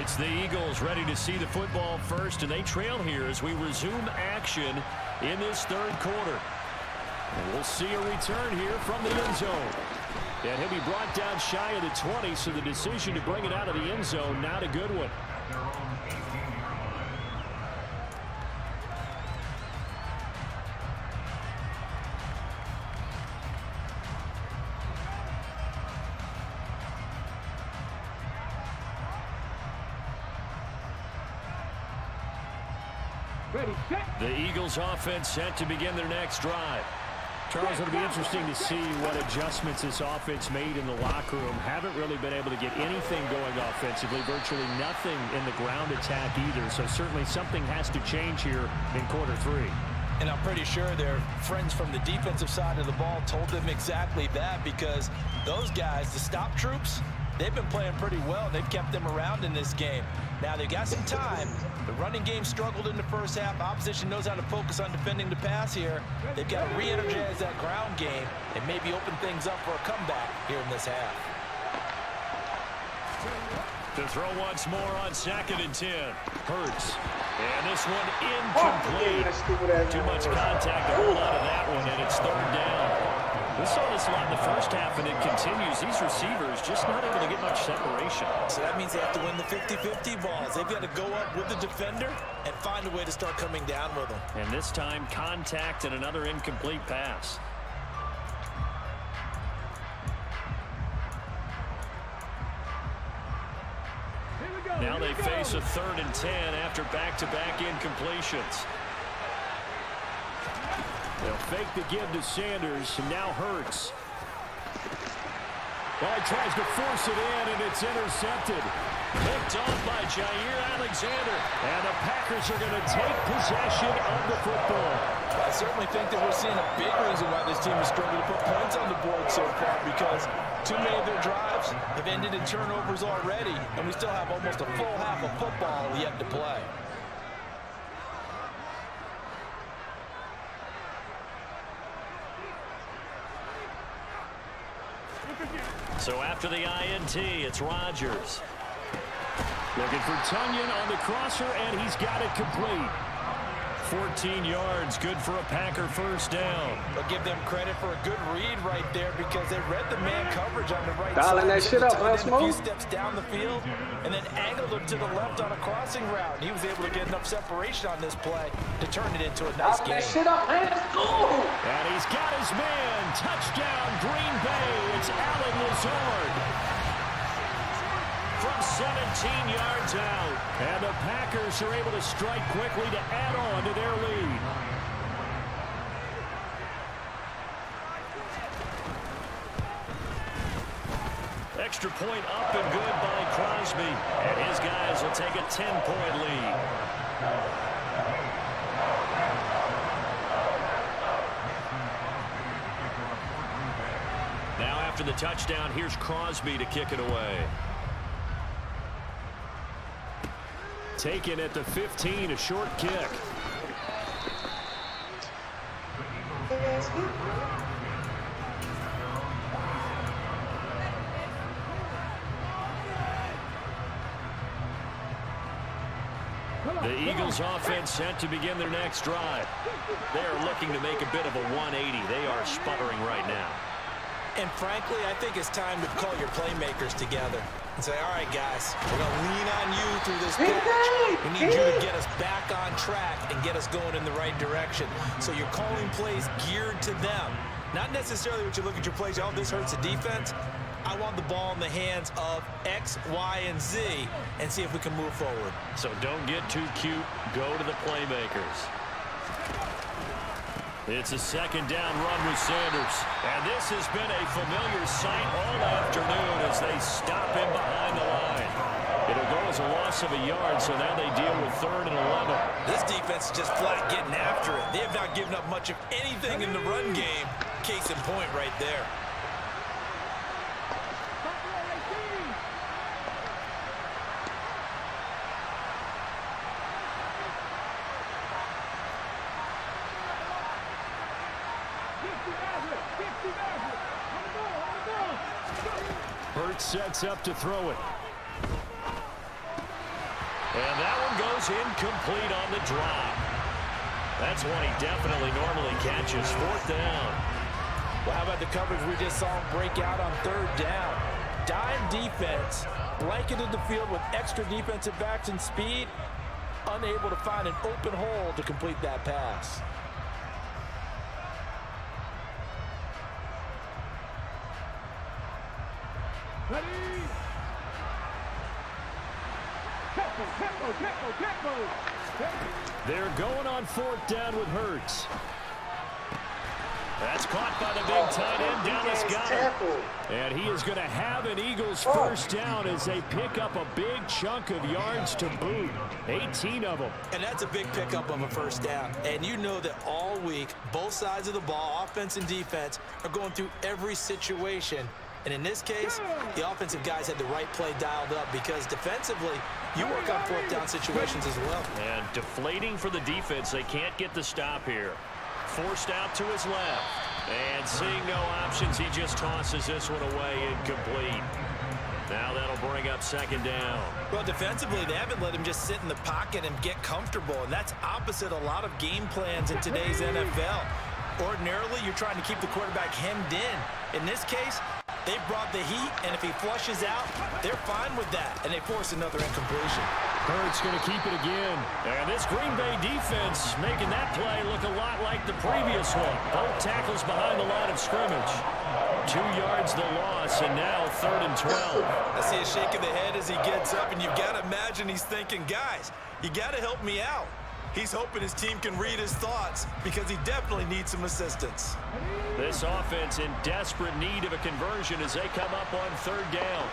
It's the Eagles ready to see the football first, and they trail here as we resume action in this third quarter. And we'll see a return here from the end zone. And he'll be brought down shy of the 20, so the decision to bring it out of the end zone, not a good one. The Eagles offense set to begin their next drive. Charles, it'll be interesting to see what adjustments this offense made in the locker room. Haven't really been able to get anything going offensively, virtually nothing in the ground attack either. So certainly something has to change here in quarter 3. And I'm pretty sure their friends from the defensive side of the ball told them exactly that, because those guys, the stop troops, they've been playing pretty well. They've kept them around in this game. Now, they've got some time. The running game struggled in the first half. Opposition knows how to focus on defending the pass here. They've got to re-energize that ground game and maybe open things up for a comeback here in this half. To throw once more on 2nd and 10. Hurts. And this one incomplete. Too much contact to hold on to that one, and it's 3rd down. We saw this a lot in the first half, and it continues. These receivers just not able to get much separation. So that means they have to win the 50-50 balls. They've got to go up with the defender and find a way to start coming down with them. And this time, contact and another incomplete pass. Now they face a 3rd and 10 after back-to-back incompletions. They'll fake the give to Sanders, and now Hurts. Well, he tries to force it in, and it's intercepted. Picked off by Jair Alexander. And the Packers are going to take possession of the football. I certainly think that we're seeing a big reason why this team has struggled to put points on the board so far, because too many of their drives have ended in turnovers already, and we still have almost a full half of football yet to play. So after the INT, it's Rodgers. Looking for Tunyon on the crosser, and he's got it complete. 14 yards, good for a Packer first down. I'll give them credit for a good read right there because they read the man coverage on the right Dialing side. that shit up, huh, A few Smoke? steps down the field and then angled him to the left on a crossing route. He was able to get enough separation on this play to turn it into a nice game. That shit up, man. And he's got his man. Touchdown, Green Bay. It's Alan Lazard. From 17 yards out. And the Packers are able to strike quickly to add on to their lead. Extra point up and good by Crosby. And his guys will take a 10-point lead. Now after the touchdown, here's Crosby to kick it away. Taken at the 15, a short kick. The Eagles offense set to begin their next drive. They're looking to make a bit of a 180. They are sputtering right now. And frankly, I think it's time to call your playmakers together and say, all right, guys, we're going to lean on you through this patch. We need you to get us back on track and get us going in the right direction. So you're calling plays geared to them. Not necessarily what you look at your plays, oh, this hurts the defense. I want the ball in the hands of X, Y, and Z and see if we can move forward. So don't get too cute. Go to the playmakers. It's a second down run with Sanders. And this has been a familiar sight all afternoon as they stop him behind the line. It'll go as a loss of a yard, so now they deal with 3rd and 11. This defense is just flat getting after it. They have not given up much of anything in the run game. Case in point right there. Hurts sets up to throw it. And that one goes incomplete on the drop. That's one he definitely normally catches. 4th down. Well, how about the coverage we just saw him break out on 3rd down? Dime defense, blanketed the field with extra defensive backs and speed, unable to find an open hole to complete that pass. They're going on 4th down with Hurts. That's caught by the big tight end, Dallas Goedert. And he is going to have an Eagles first down as they pick up a big chunk of yards to boot. 18 of them. And that's a big pickup of a first down. And you know that all week, both sides of the ball, offense and defense, are going through every situation. And in this case, the offensive guys had the right play dialed up because defensively, you work on 4th down situations as well. And deflating for the defense. They can't get the stop here. Forced out to his left. And seeing no options, he just tosses this one away incomplete. Now that'll bring up 2nd down. Well, defensively, they haven't let him just sit in the pocket and get comfortable. And that's opposite a lot of game plans in today's NFL. Ordinarily, you're trying to keep the quarterback hemmed in. In this case, they brought the heat, and if he flushes out, they're fine with that, and they force another incompletion. Hurts going to keep it again. And this Green Bay defense making that play look a lot like the previous one. Both tackles behind the line of scrimmage. 2 yards the loss, and now 3rd and 12. I see a shake of the head as he gets up, and you've got to imagine he's thinking, guys, you got to help me out. He's hoping his team can read his thoughts because he definitely needs some assistance. This offense in desperate need of a conversion as they come up on 3rd down.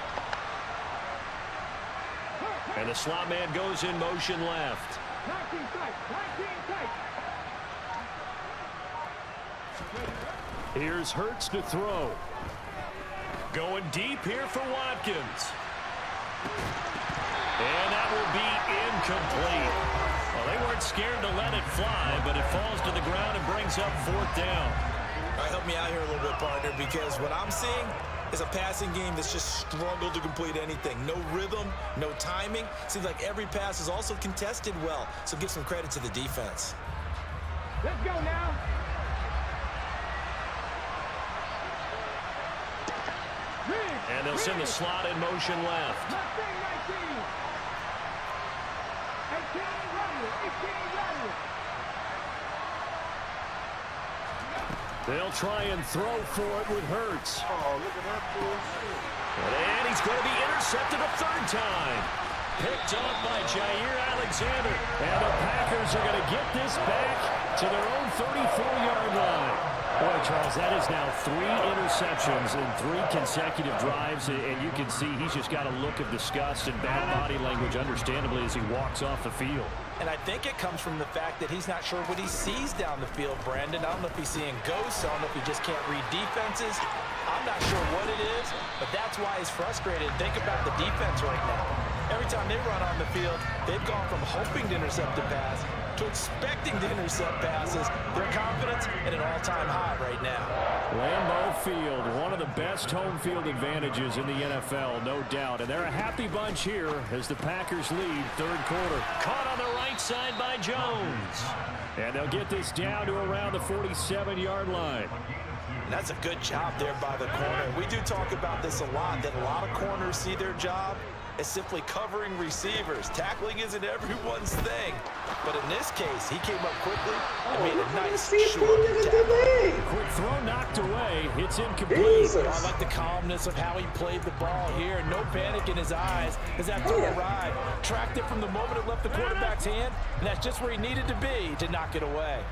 And the slot man goes in motion left. Here's Hurts to throw. Going deep here for Watkins. And that will be incomplete. Well, they weren't scared to let it fly, but it falls to the ground and brings up 4th down. All right, help me out here a little bit, partner, because what I'm seeing is a passing game that's just struggled to complete anything. No rhythm, no timing. Seems like every pass is also contested well, so give some credit to the defense. Let's go now. And they'll send the slot in motion left. They'll try and throw for it with Hurts. Oh, look at that bullshit. And he's going to be intercepted a third time. Picked up by Jair Alexander. And the Packers are going to get this back to their own 34-yard line. Boy, Charles, that is now 3 interceptions in 3 consecutive drives, and you can see he's just got a look of disgust and bad body language, understandably, as he walks off the field. And I think it comes from the fact that he's not sure what he sees down the field, Brandon. I don't know if he's seeing ghosts. I don't know if he just can't read defenses. I'm not sure what it is, but that's why he's frustrated. Think about the defense right now. Every time they run on the field, they've gone from hoping to intercept a pass to expecting to intercept passes. Their confidence at an all-time high right now. Lambeau Field, one of the best home field advantages in the NFL, no doubt. And they're a happy bunch here as the Packers lead third quarter. Caught on the right side by Jones. And they'll get this down to around the 47-yard line. And that's a good job there by the corner. We do talk about this a lot, that a lot of corners see their job as simply covering receivers. Tackling isn't everyone's thing. But in this case, he came up quickly and made a nice short tackle. Quick throw knocked away. It's incomplete. I like the calmness of how he played the ball here. No panic in his eyes as that throw arrived. Tracked it from the moment it left the quarterback's hand, and that's just where he needed to be to knock it away.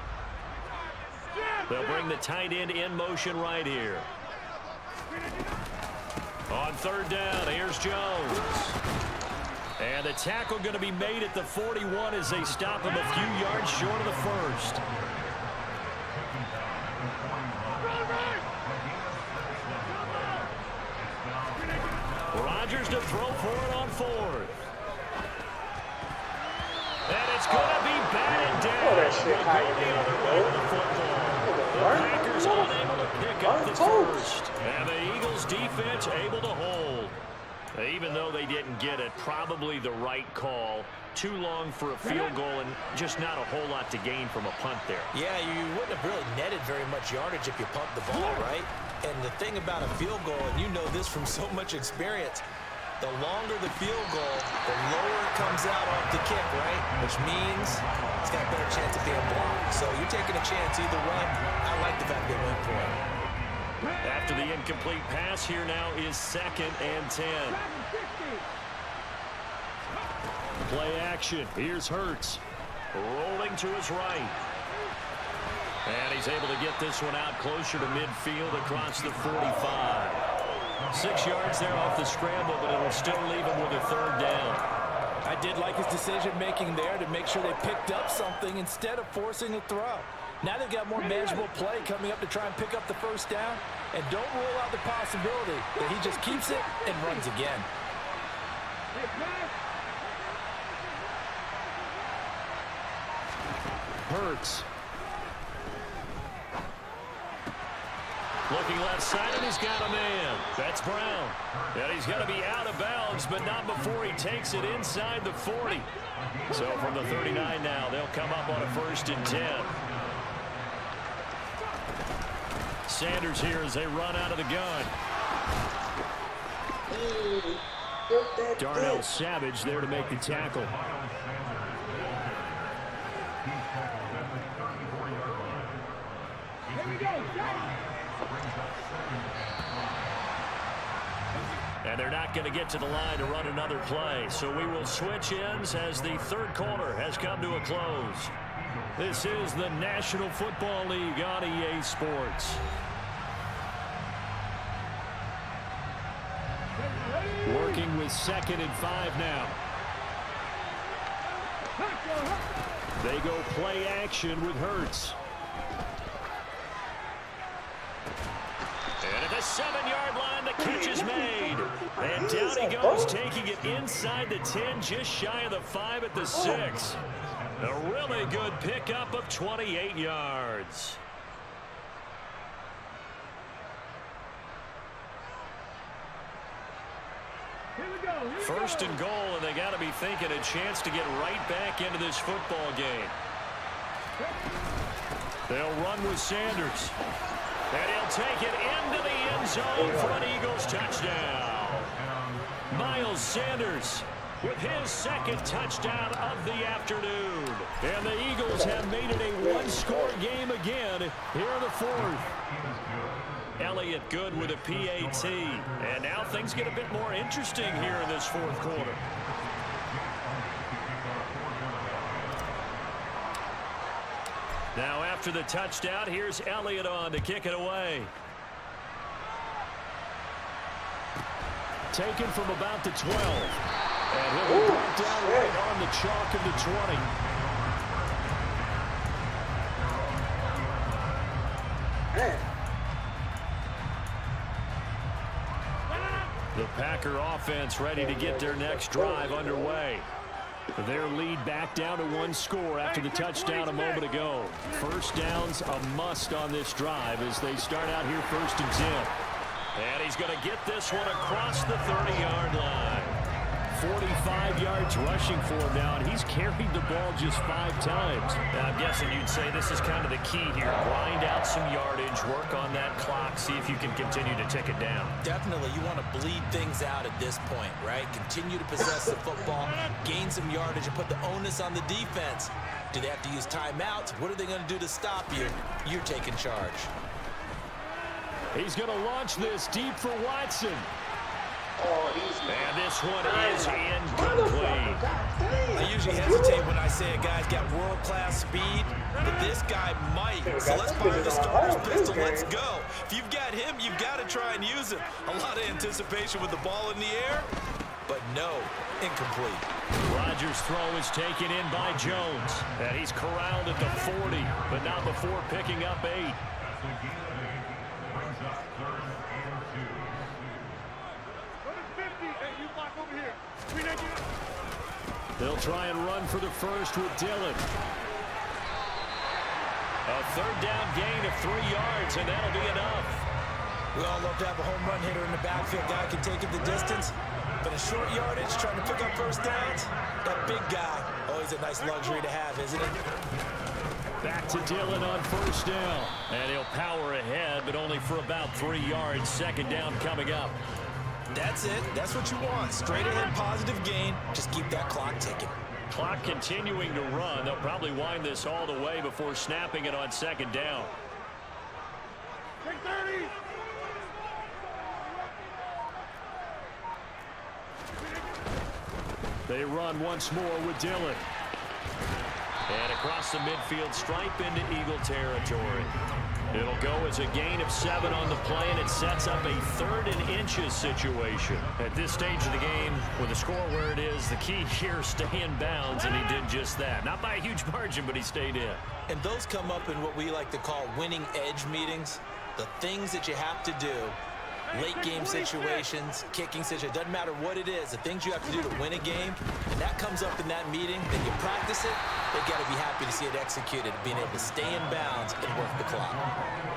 They'll bring the tight end in motion right here. On third down, here's Jones. And the tackle going to be made at the 41 as they stop him a few yards short of the first. Rodgers to throw for it on fourth. And it's going to be batted down. Oh, that shit higher than the Packers unable to pick up the first. And the Eagles defense able to hold. Even though they didn't get it, probably the right call. Too long for a field goal and just not a whole lot to gain from a punt there. Yeah, you wouldn't have really netted very much yardage if you pumped the ball, right? And the thing about a field goal, and you know this from so much experience, the longer the field goal, the lower it comes out off the kick, right? Which means it's got a better chance of being blocked. So you're taking a chance either way. I like the fact they went for it. After the incomplete pass, here now is 2nd and 10. Play action. Here's Hurts. Rolling to his right. And he's able to get this one out closer to midfield across the 45. 6 yards there off the scramble, but it'll still leave him with a third down. I did like his decision-making there to make sure they picked up something instead of forcing a throw. Now they've got more manageable play coming up to try and pick up the first down. And don't rule out the possibility that he just keeps it and runs again. Hurts. Looking left side, and he's got a man. That's Brown. And he's got to be out of bounds, but not before he takes it inside the 40. So from the 39 now, they'll come up on a 1st and 10. Sanders here as they run out of the gun. Darnell Savage there to make the tackle. And they're not going to get to the line to run another play. So we will switch ends as the third quarter has come to a close. This is the National Football League on EA Sports. Working with 2nd and 5 now. They go play action with Hurts. And at the 7-yard line, the catch is made. And down he goes, taking it inside the 10, just shy of the 5 at the 6. A really good pickup of 28 yards. First and goal, and they got to be thinking a chance to get right back into this football game. They'll run with Sanders. And he'll take it into the end zone for an Eagles touchdown. Miles Sanders with his second touchdown of the afternoon. And the Eagles have made it a one-score game again here in the fourth. Elliott good with a PAT. And now things get a bit more interesting here in this fourth quarter. Now after the touchdown, here's Elliott on to kick it away. Taken from about the 12. And he'll be brought down right on the chalk of the 20. The Packer offense ready to get their next drive underway. Their lead back down to one score after the touchdown a moment ago. First down's a must on this drive as they start out here 1st and 10. And he's going to get this one across the 30-yard line. 45 yards rushing for him now, and he's carried the ball just 5 times. Now, I'm guessing you'd say this is kind of the key here. Grind out some yardage, work on that clock, see if you can continue to tick it down. Definitely, you want to bleed things out at this point, right? Continue to possess the football, gain some yardage, and put the onus on the defense. Do they have to use timeouts? What are they going to do to stop you? You're taking charge. He's going to launch this deep for Watson. And this one is incomplete. I usually hesitate when I say a guy's got world-class speed, but this guy might. So let's fire the starter's pistol. Let's go. If you've got him, you've got to try and use him. A lot of anticipation with the ball in the air, but no, incomplete. Rodgers' throw is taken in by Jones. And he's corralled at the 40, but not before picking up 8. They'll try and run for the first with Dillon. A 3rd down gain of 3 yards, and that'll be enough. We all love to have a home run hitter in the backfield. Guy can take it the distance, but a short yardage, trying to pick up first downs, that big guy, always a nice luxury to have, isn't it? Back to Dillon on 1st down. And he'll power ahead, but only for about 3 yards. 2nd down coming up. That's it. That's what you want. Straight ahead, positive gain. Just keep that clock ticking. Clock continuing to run. They'll probably wind this all the way before snapping it on 2nd down. They run once more with Dillon. And across the midfield stripe into Eagle territory. It'll go as a gain of 7 on the play, and it sets up a 3rd and inches situation. At this stage of the game, with the score where it is, the key here, stay in bounds, and he did just that. Not by a huge margin, but he stayed in. And those come up in what we like to call winning edge meetings. The things that you have to do, late game situations, kicking situations, doesn't matter what it is, the things you have to do to win a game, and that comes up in that meeting, then you practice it, they've got to be happy to see it executed, being able to stay in bounds and work the clock.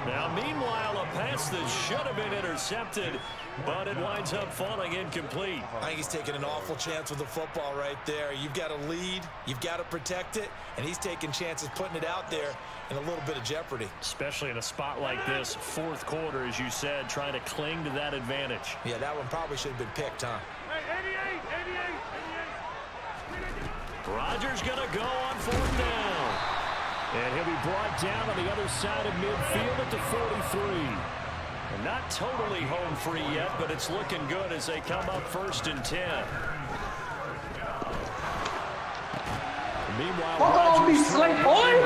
Now, meanwhile, a pass that should have been intercepted, but it winds up falling incomplete. I think he's taking an awful chance with the football right there. You've got to lead, you've got to protect it, and he's taking chances putting it out there in a little bit of jeopardy. Especially in a spot like this, 4th quarter, as you said, trying to cling to that advantage. Yeah, that one probably should have been picked, huh? Rodgers going to go on 4th down. And he'll be brought down on the other side of midfield at the 43. And not totally home free yet, but it's looking good as they come up 1st and 10. Meanwhile, fuck all these slate, boy!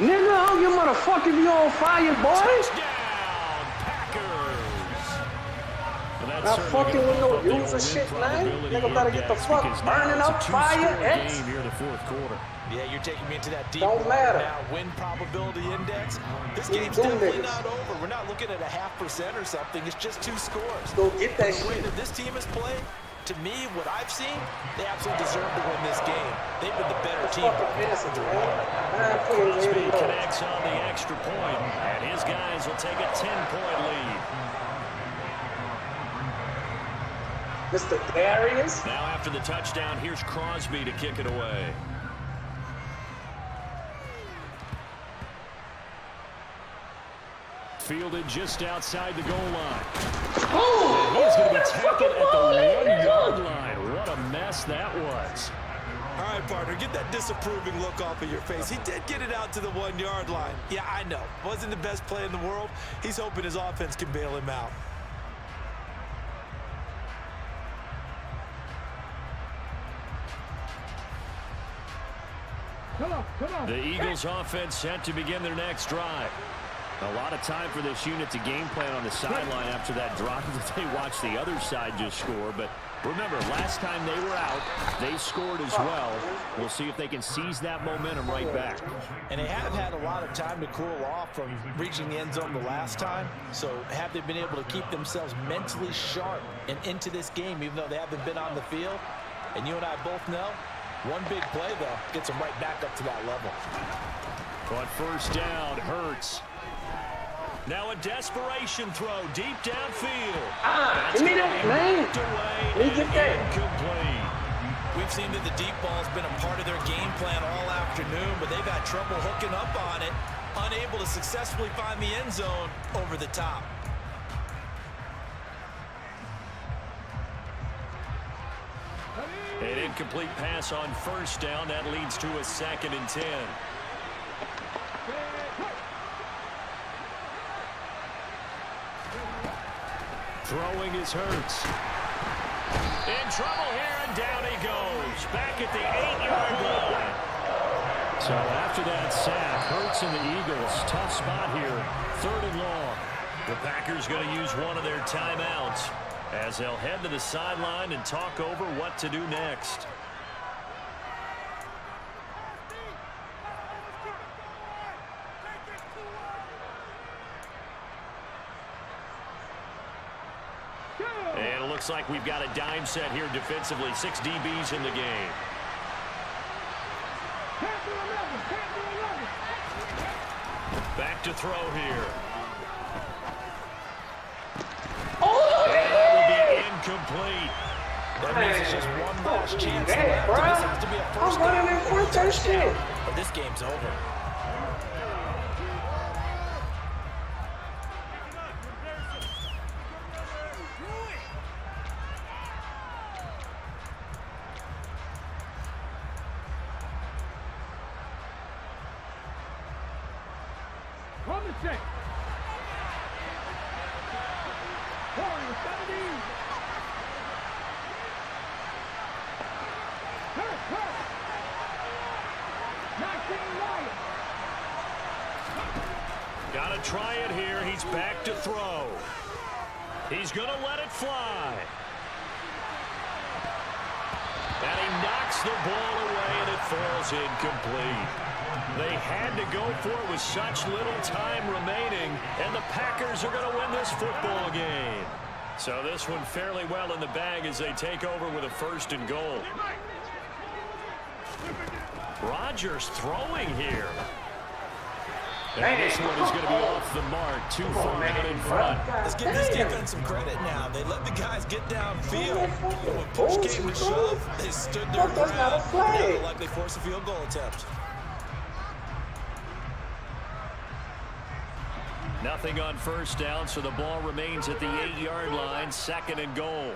Nigga, I don't give a motherfucker if you on fire, boy! Touchdown, Packers! Not fucking with no user shit, man. Nigga better get the fuck burning up, fire, X. Here in the 4th quarter. Yeah, you're taking me into that deep don't matter. Now, win probability index. This game's definitely not over. We're not looking at a 0.5% or something. It's just 2 scores. Go get that shit. The way that this team has played, to me, what I've seen, they absolutely deserve to win this game. They've been the better team. Crosby connects on the extra point, and his guys will take a 10-point lead. Mr. Darius. Now after the touchdown, here's Crosby to kick it away. fielded just outside the goal line. And he is going to be tackled at the 1-yard line. What a mess that was. All right, partner, get that disapproving look off of your face. He did get it out to the 1-yard line. Yeah, I know. Wasn't the best play in the world. He's hoping his offense can bail him out. The Eagles offense set to begin their next drive. A lot of time for this unit to game plan on the sideline after that drive that they watched the other side just score. But remember, last time they were out, they scored as well. We'll see if they can seize that momentum right back. And they have had a lot of time to cool off from reaching the end zone the last time. So have they been able to keep themselves mentally sharp and into this game, even though they haven't been on the field? And you and I both know, one big play, though, gets them right back up to that level. On first down, Hurts. Now a desperation throw deep downfield. Give me that, man. Let me get that. Incomplete. We've seen that the deep ball's been a part of their game plan all afternoon, but they've had trouble hooking up on it, unable to successfully find the end zone over the top. An incomplete pass on first down. That leads to a 2nd and 10. Throwing is Hurts. In trouble here, and down he goes. Back at the 8-yard line. So after that sack, Hurts and the Eagles, tough spot here. 3rd and long. The Packers going to use one of their timeouts as they'll head to the sideline and talk over what to do next. And it looks like we've got a dime set here defensively. 6 DBs in the game. Back to throw here. And that will be incomplete. That means it's just one last chance left. This has to be a first down or a touchdown. But this game's over. Got to try it here. He's back to throw. He's going to let it fly. And he knocks the ball away, and it falls incomplete. They had to go for it with such little time remaining, and the Packers are going to win this football game. So this one fairly well in the bag as they take over with a 1st and goal. Rodgers throwing here. And this one is going to be off the mark. Too far out in front. Let's give this defense some credit now. They let the guys get downfield. But when push came to shove, they stood their ground. Now they'll likely force a field goal attempt. Nothing on first down, so the ball remains at the 8-yard line. 2nd and goal.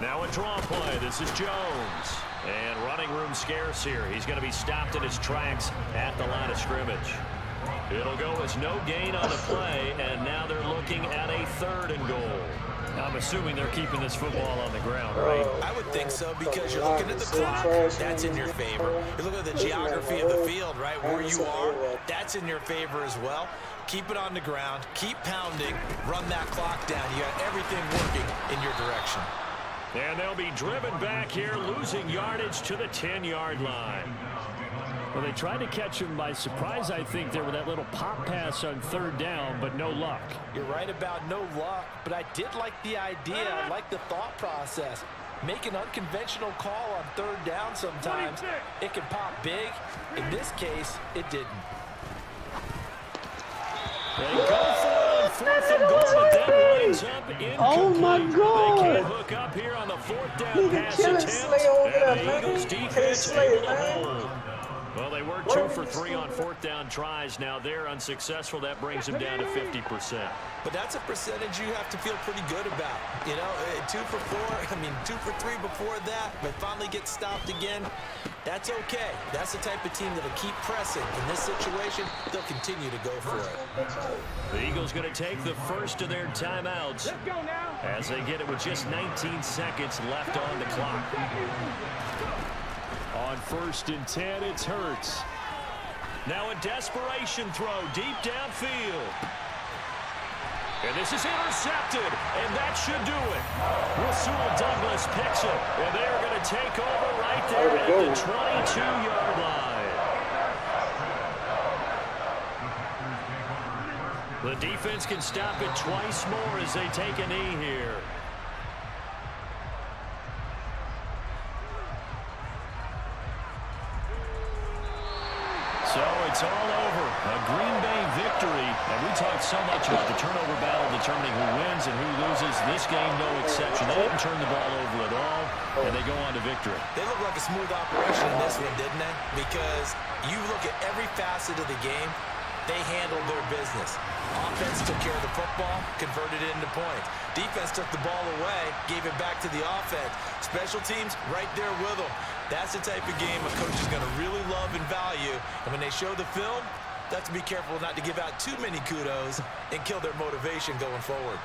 Now a draw play. This is Jones. And running room scarce here. He's going to be stopped in his tracks at the line of scrimmage. It'll go as no gain on the play, and now they're looking at a 3rd and goal. I'm assuming they're keeping this football on the ground, right? I would think so, because you're looking at the clock. That's in your favor. You're looking at the geography of the field, right, where you are. That's in your favor as well. Keep it on the ground. Keep pounding. Run that clock down. You got everything working in your direction. And they'll be driven back here, losing yardage to the 10-yard line. Well, they tried to catch him by surprise, I think, there with that little pop pass on 3rd down, but no luck. You're right about no luck, but I did like the idea. I like the thought process. Make an unconventional call on 3rd down sometimes. It can pop big. In this case, it didn't. They go for it on 4th and goal, but that lines up incomplete. Oh my God! They can't hook up here on the 4th down pass attempt, and the Eagles defense able to hold. Well, they were 2 for 3 on 4th down tries. Now they're unsuccessful. That brings them down to 50%. But that's a percentage you have to feel pretty good about. You know, 2 for 4, I mean 2 for 3 before that, but finally get stopped again. That's okay. That's the type of team that'll keep pressing. In this situation, they'll continue to go for it. The Eagles going to take the first of their timeouts as they get it with just 19 seconds left on the clock. On 1st and 10, it's Hurts. Now a desperation throw deep downfield. And this is intercepted, and that should do it. Rasul Douglas picks it, and they're going to take over right there at the 22-yard line. The defense can stop it twice more as they take a knee here. So it's all over. A Green Bay victory. And we talked so much about the turnover battle determining who wins and who loses. This game, no exception. They didn't turn the ball over at all, and they go on to victory. They look like a smooth operation in this one, didn't they? Because you look at every facet of the game, they handled their business. Offense took care of the football, converted it into points. Defense took the ball away, gave it back to the offense. Special teams, right there with them. That's the type of game a coach is going to really love and value. And when they show the film, they have to be careful not to give out too many kudos and kill their motivation going forward.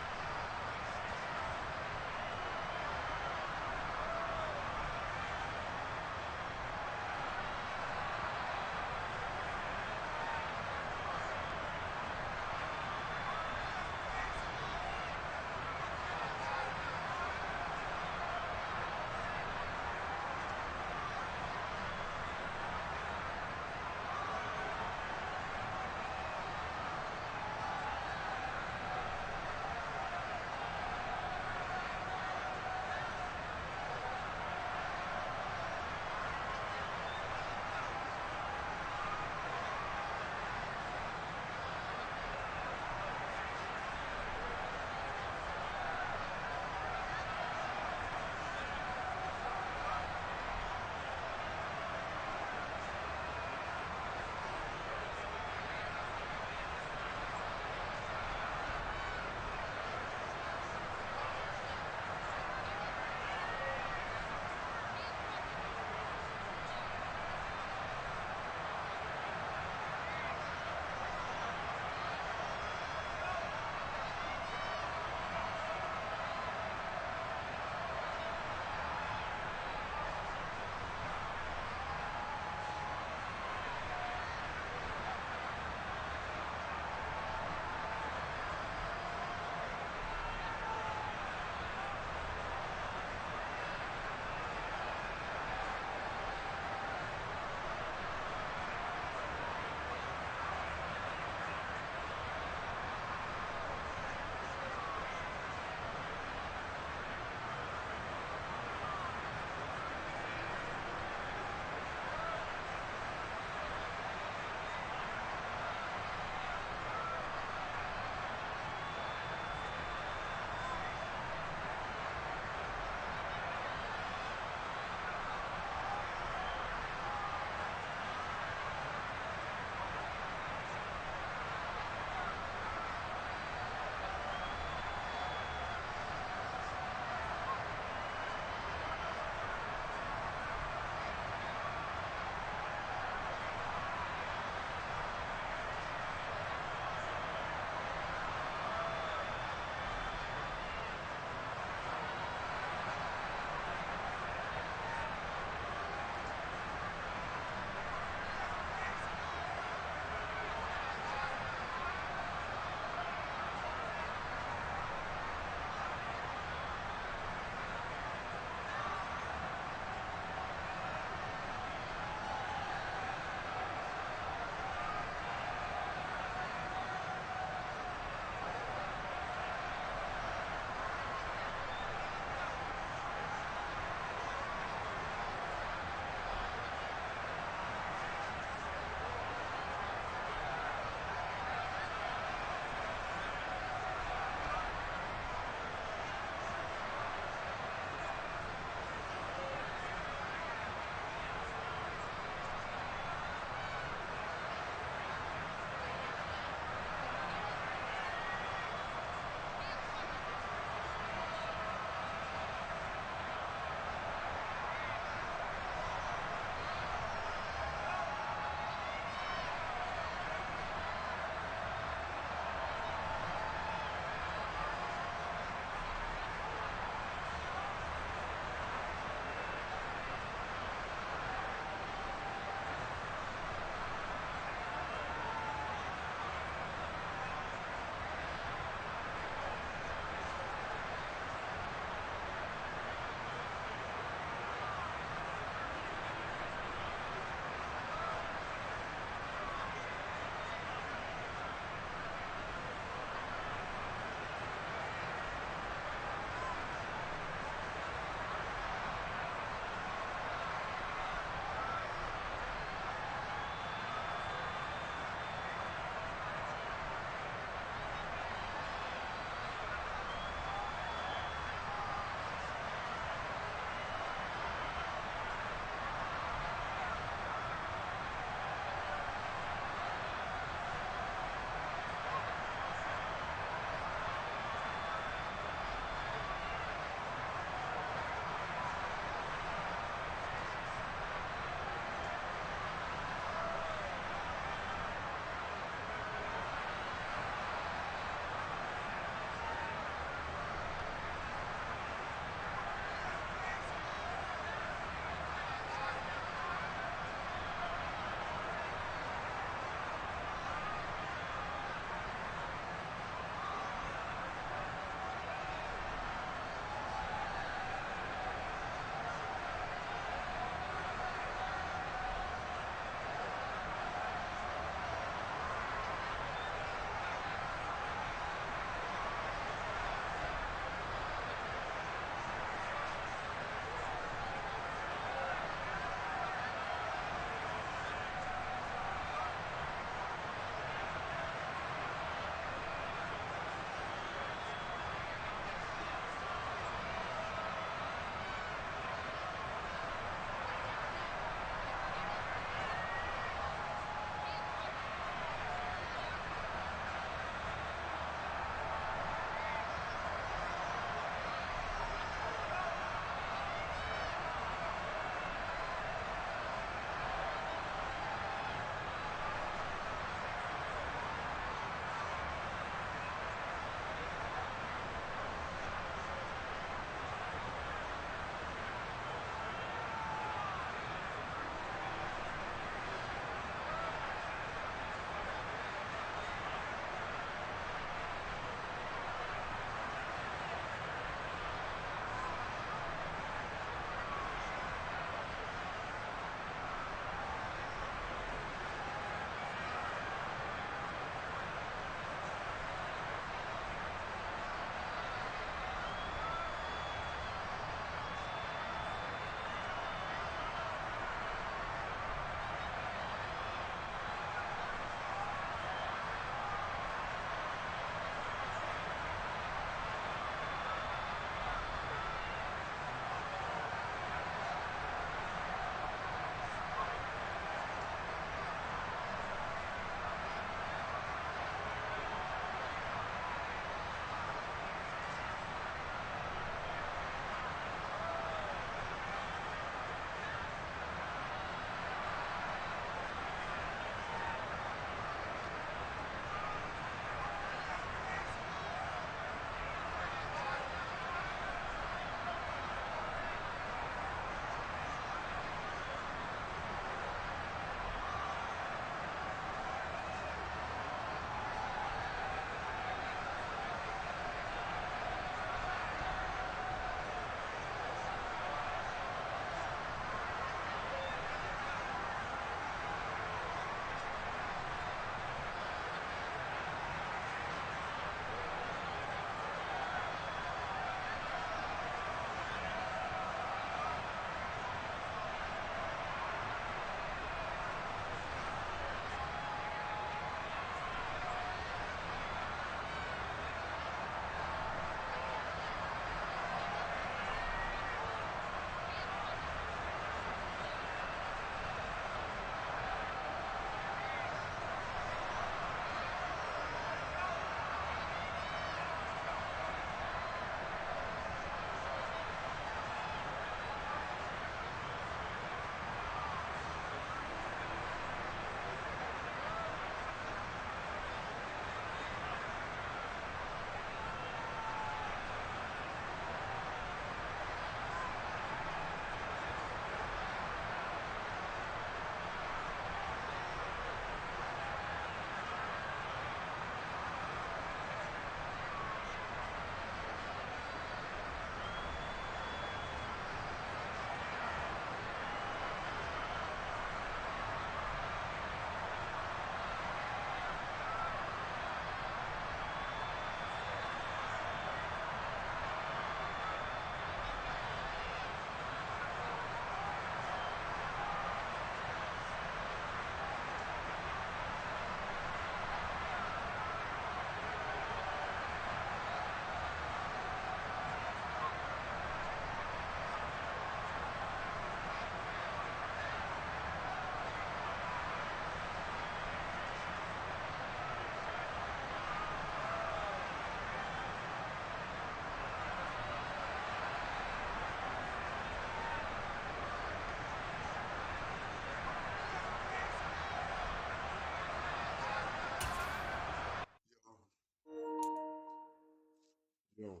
Yo.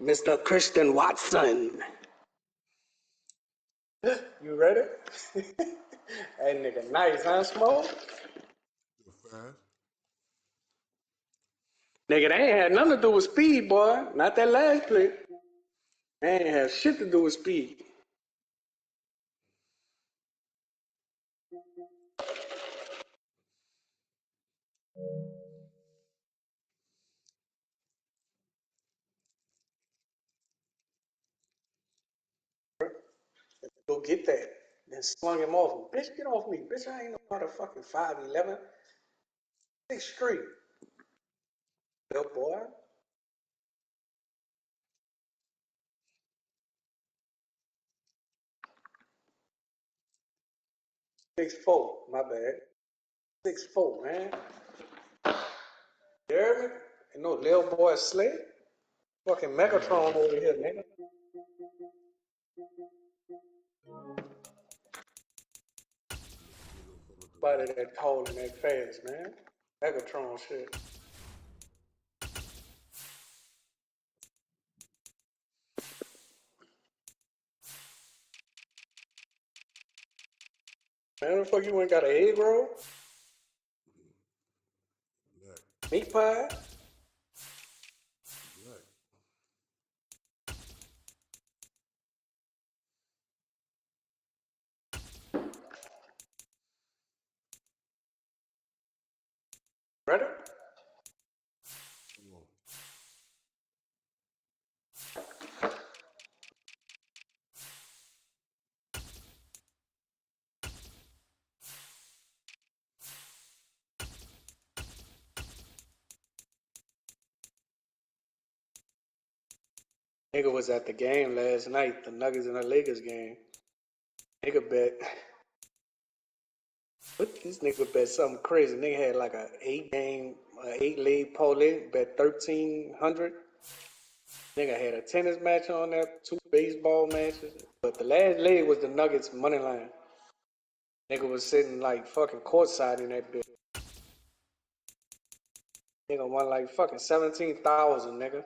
Mr. Christian Watson. You ready? That nigga nice, huh, Smoke? You're fast. Nigga, they ain't had nothing to do with speed, boy. Not that last play. They ain't have shit to do with speed. Go get that. Then slung him off. Bitch, get off me. Bitch, I ain't no motherfucking 5'11". 6th Street. Little boy. 6'4". My bad. 6'4", man. You heard me? Ain't no little boy slick. Fucking Megatron over here, nigga. Body that tall and that fast, man. Megatron shit. Man, the fuck you ain't got an egg roll? Black. Meat pie? Black. Ready? Come on. Nigga was at the game last night, the Nuggets and the Lakers game. Nigga bet. What this nigga bet something crazy. Nigga had like a 8-leg parlay, bet 1,300. Nigga had a tennis match on there, 2 baseball matches. But the last leg was the Nuggets money line. Nigga was sitting like fucking courtside in that bitch. Nigga won like fucking 17,000, nigga.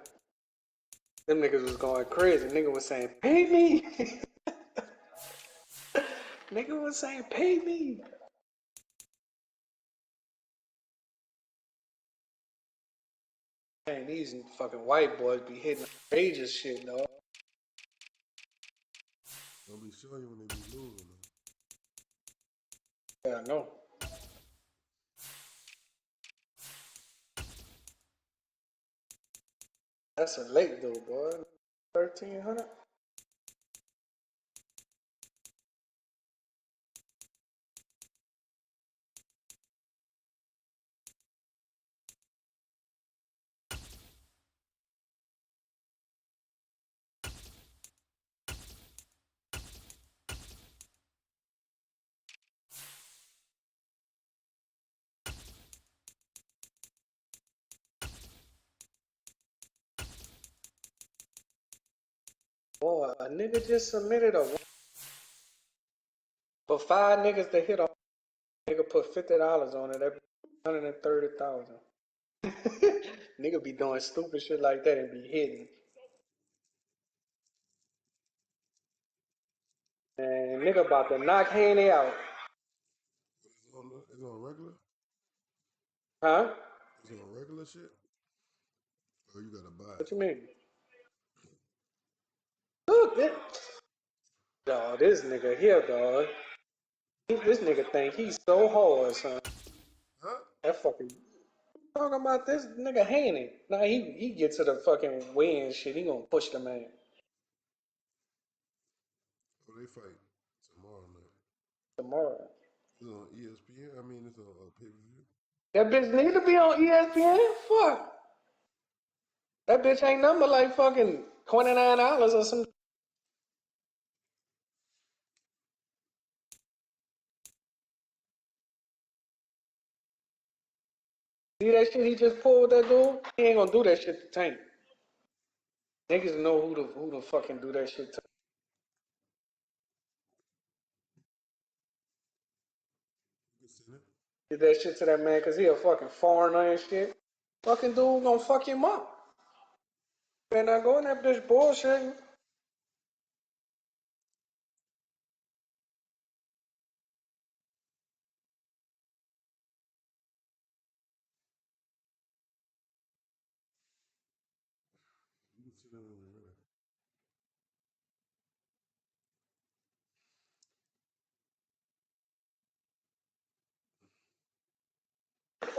Them niggas was going crazy. Nigga was saying, pay me. Nigga was saying, pay me. Man, these fucking white boys be hitting outrageous shit, dog. Don't be showing you when they be losing, though. Yeah, I know. That's a late though, boy. 1,300. Boy, a nigga just submitted for 5 niggas to hit a nigga put $50 on it. That 130,000. Nigga be doing stupid shit like that and be hitting. And nigga about to knock Haney out. It's on regular? Huh? It's on regular shit? Or you gotta buy it? What you mean? Look, dog, this nigga here, dog. This nigga think he's so hard, son. Huh? That fucking talking about this nigga Haney. Nah, he get to the fucking weigh-in shit. He gonna push the man. they fight tomorrow night. Tomorrow. It's on ESPN. I mean, it's on pay-per-view. That bitch need to be on ESPN. Fuck. That bitch ain't number like fucking $29 or some. See that shit he just pulled with that dude? He ain't gonna do that shit to Tank. Niggas know who the fucking do that shit to. Did that shit to that man because he a fucking foreigner and shit. Fucking dude gonna fuck him up. Man, not going that bitch bullshit.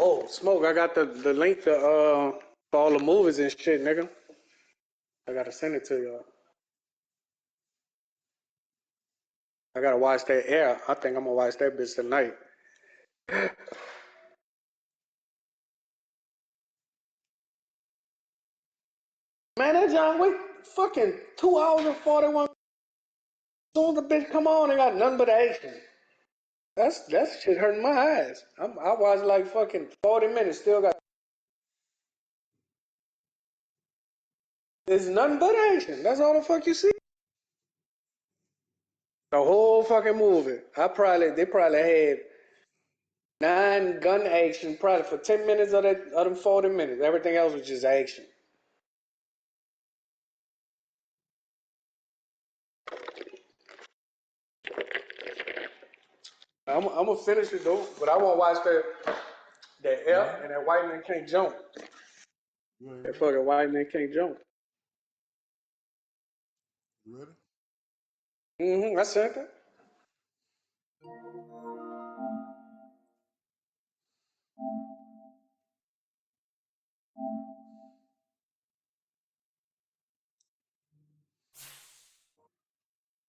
Oh, Smoke, I got the link to for all the movies and shit, nigga. I gotta send it to y'all. I gotta watch that Air. I think I'm gonna watch that bitch tonight. Man, that John Wick fucking 2 hours and 41. As soon as the bitch come on, they got nothing but action. That shit hurting my eyes. I watched like fucking 40 minutes, still got. It's nothing but action. That's all the fuck you see. The whole fucking movie. They probably had 9 gun action probably for 10 minutes of them 40 minutes. Everything else was just action. I'm gonna finish it though, but I wanna watch that F and that White Man Can't Jump. That fucking White Man Can't Jump. You ready? I sent it.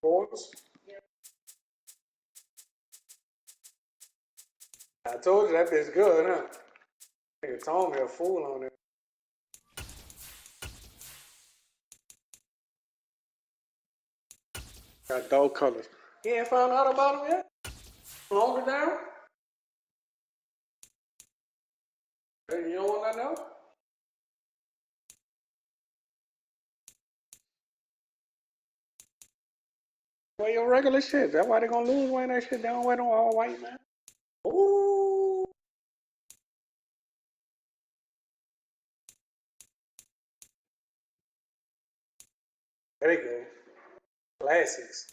Boys. I told you that bitch good, huh? Nigga told me a fool on it. Got dog colors. He ain't found out about him yet? Longer down? Hey, you don't want to know? Wear your regular shit. That's why they gonna lose wearing that shit. They don't wear no all white, man. Ooh. There you go. Classics.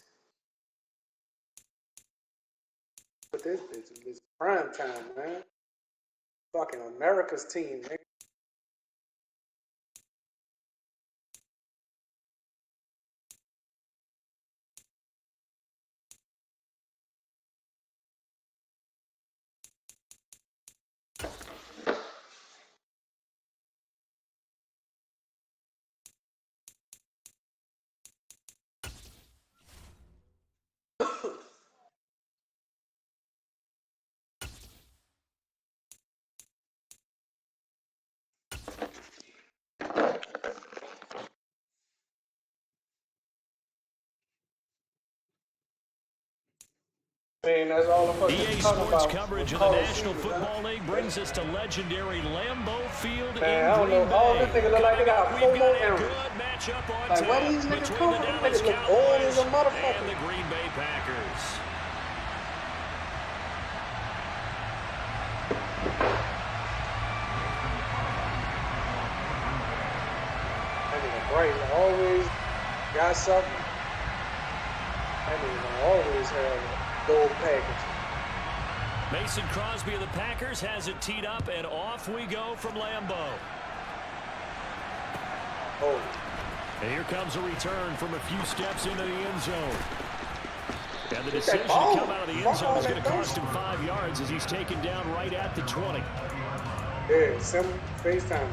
But this bitch is prime time, man. Fucking America's team, man. That's all the EA Sports coverage of the National Football League brings us to legendary Lambeau Field in Green Bay. I don't know. All these niggas look like they got 4 more earrings. Like, where these niggas come from? Niggas look old as a motherfucker. And the Green Bay Packers. That nigga Bright always got something. That nigga always have a gold package. Mason Crosby of the Packers has it teed up, and off we go from Lambeau. Oh. And here comes a return from a few steps into the end zone. And the decision to come out of the end zone is going to cost him 5 yards as he's taken down right at the 20. Yeah, some FaceTime.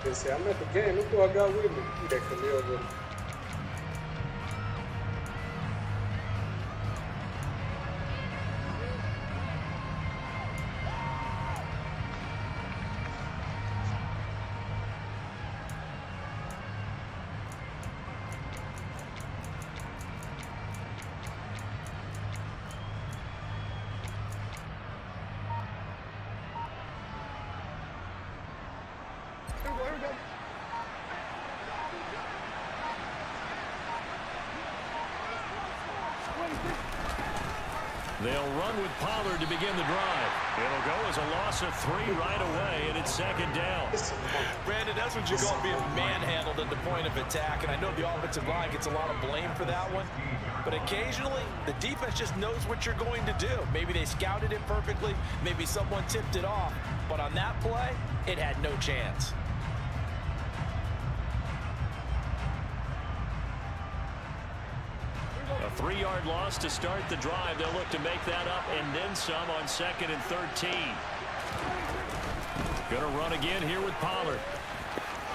They say, I'm at the game. Look who I got with me. That Khalil with him. They'll run with Pollard to begin the drive. It'll go as a loss of 3 right away, and it's second down. Brandon, that's what you call being manhandled at the point of attack, and I know the offensive line gets a lot of blame for that one, but occasionally the defense just knows what you're going to do. Maybe they scouted it perfectly, maybe someone tipped it off, but on that play, it had no chance. A 3-yard loss to start the drive. They'll look to make that up and then some on 2nd and 13. Going to run again here with Pollard.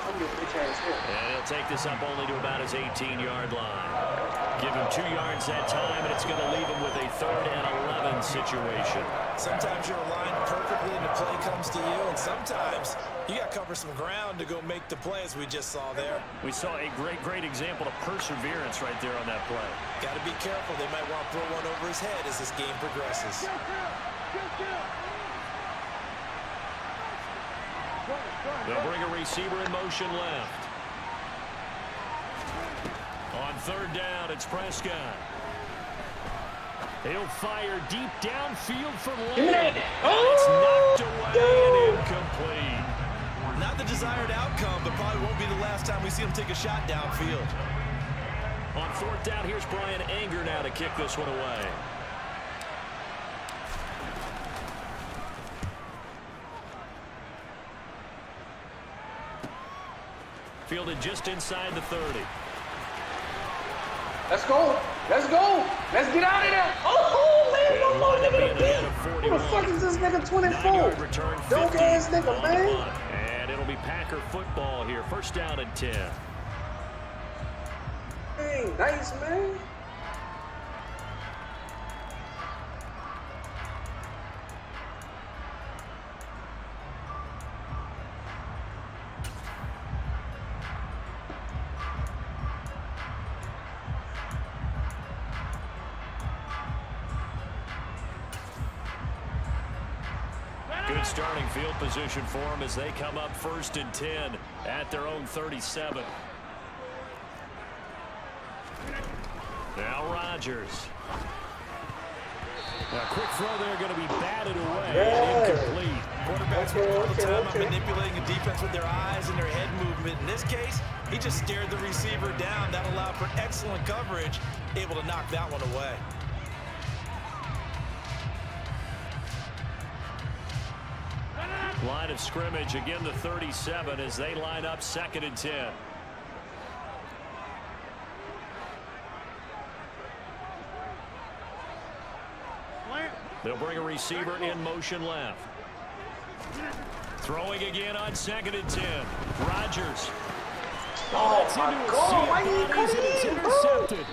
And he'll take this up only to about his 18-yard line. Give him 2 yards that time, and it's going to leave him with a 3rd and 11 situation. Sometimes you're aligned perfectly and the play comes to you, and sometimes you got to cover some ground to go make the play, as we just saw there. We saw a great example of perseverance right there on that play. Got to be careful. They might want to throw one over his head as this game progresses. They'll bring a receiver in motion left. On 3rd down, it's Prescott. He'll fire deep downfield for Lane. It's knocked away and incomplete. Not the desired outcome, but probably won't be the last time we see him take a shot downfield. On 4th down, here's Brian Anger now to kick this one away. Fielded just inside the 30. Let's go. Let's go. Let's get out of there. Oh, man. What the fuck is this nigga 24? Dope ass nigga, man. And it'll be Packer football here. 1st down and 10. Hey, nice, man. Good starting field position for them as they come up 1st and 10 at their own 37. Now Rodgers. A quick throw there going to be batted away. Incomplete. Quarterbacks work all the time on manipulating a defense with their eyes and their head movement. In this case, he just stared the receiver down. That allowed for excellent coverage, able to knock that one away. Line of scrimmage, again the 37 as they line up 2nd and 10. They'll bring a receiver in motion left. Throwing again on 2nd and 10. Rodgers. Oh, my God. Why you cutting It's in, intercepted.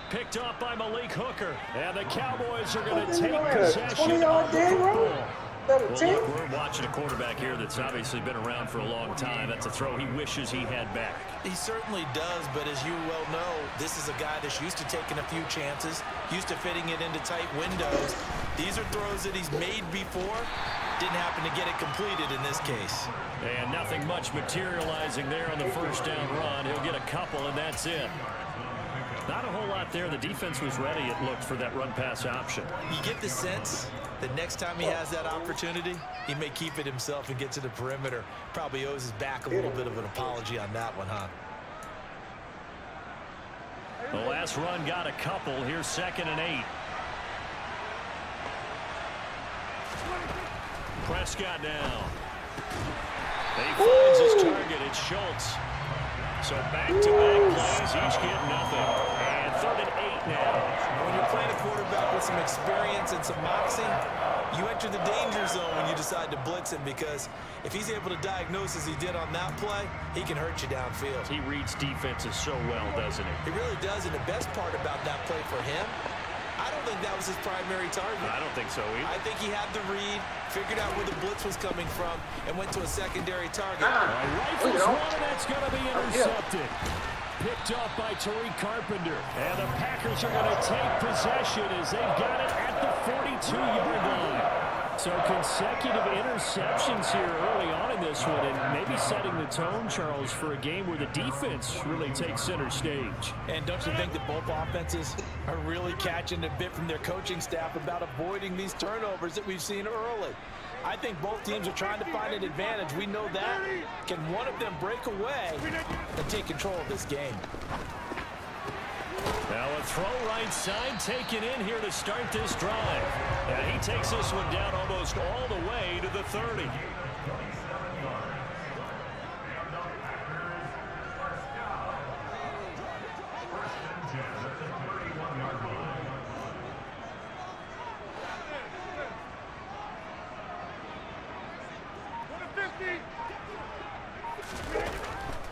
Picked off by Malik Hooker. And the Cowboys are going to take possession of the football. Well, look, we're watching a quarterback here that's obviously been around for a long time. That's a throw he wishes he had back. He certainly does, but as you well know, this is a guy that's used to taking a few chances, used to fitting it into tight windows. These are throws that he's made before. Didn't happen to get it completed in this case. And nothing much materializing there on the 1st down run. He'll get a couple, and that's it. Not a whole lot there. The defense was ready, it looked, for that run-pass option. You get the sense that next time he has that opportunity, he may keep it himself and get to the perimeter. Probably owes his back a little bit of an apology on that one, huh? The last run got a couple. Here's 2nd and 8. Prescott now. He finds his target. It's Schultz. So back-to-back plays, each get nothing. And 3rd and 8 now. When you're playing a quarterback with some experience and some moxie, you enter the danger zone when you decide to blitz him, because if he's able to diagnose as he did on that play, he can hurt you downfield. He reads defenses so well, doesn't he? He really does, and the best part about that play for him, I don't think that was his primary target. I don't think so either. I think he had the read, figured out where the blitz was coming from, and went to a secondary target. Rifles one, and that's going to be intercepted. Picked off by Tariq Carpenter. And the Packers are going to take possession as they've got it at the 42-yard line. So consecutive interceptions here early on in this one, and maybe setting the tone, Charles, for a game where the defense really takes center stage. And don't you think that both offenses are really catching a bit from their coaching staff about avoiding these turnovers that we've seen early? I think both teams are trying to find an advantage. We know that. Can one of them break away and take control of this game? Now a throw right side taken in here to start this drive. And he takes this one down almost all the way to the 30.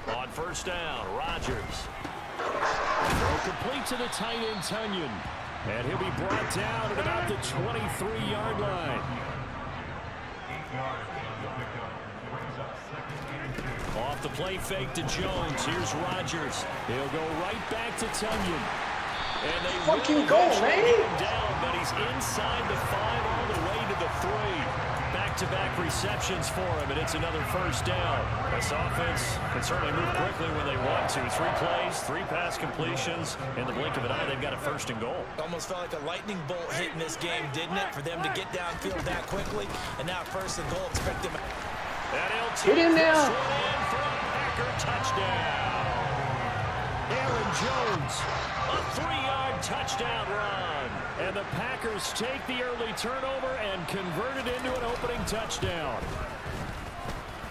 On first down, Rodgers. Throw complete to the tight end, Tunyon. And he'll be brought down at about the 23-yard line. Off the play fake to Jones. Here's Rodgers. He'll go right back to Tunyon. And they fucking go, man. Get him down, but he's inside the 5 all the way to the 3. Back-to-back receptions for him, and it's another first down. This offense can certainly move quickly when they want to. 3 plays, 3 pass completions. In the blink of an eye, they've got a first and goal. Almost felt like a lightning bolt hit in this game, didn't it? For them to get downfield that quickly, and now first and goal. Expect them. That LT. Get in now. For a Packer touchdown. Aaron Jones, a 3-yard touchdown run. And the Packers take the early turnover and convert it into an opening touchdown.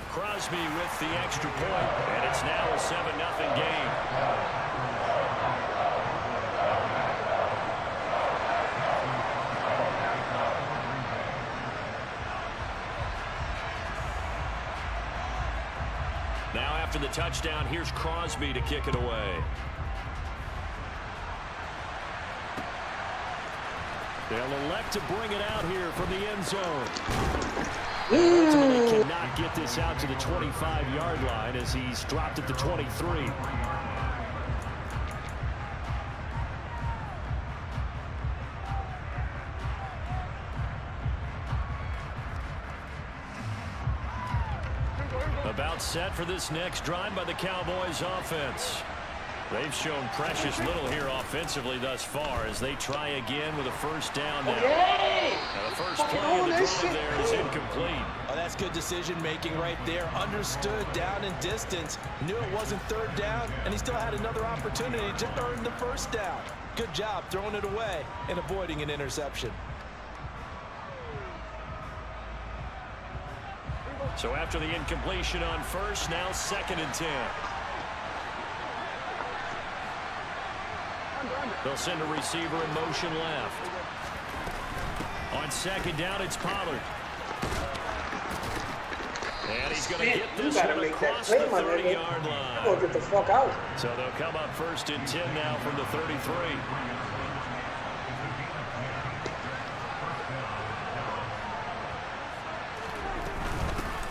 Crosby with the extra point, and it's now a 7-0 game. Now after the touchdown, here's Crosby to kick it away. They'll elect to bring it out here from the end zone. Ultimately cannot get this out to the 25-yard line as he's dropped at the 23. About set for this next drive by the Cowboys offense. They've shown precious little here offensively thus far as they try again with a first down now. Now the first play of the drive there is incomplete. Oh, that's good decision making right there. Understood down and distance. Knew it wasn't third down, and he still had another opportunity to earn the first down. Good job throwing it away and avoiding an interception. So after the incompletion on first, now 2nd and 10. They'll send a receiver in motion left. On 2nd down, it's Pollard. And he's going to get this one across the 30-yard line. Go get the fuck out. So they'll come up 1st and 10 now from the 33.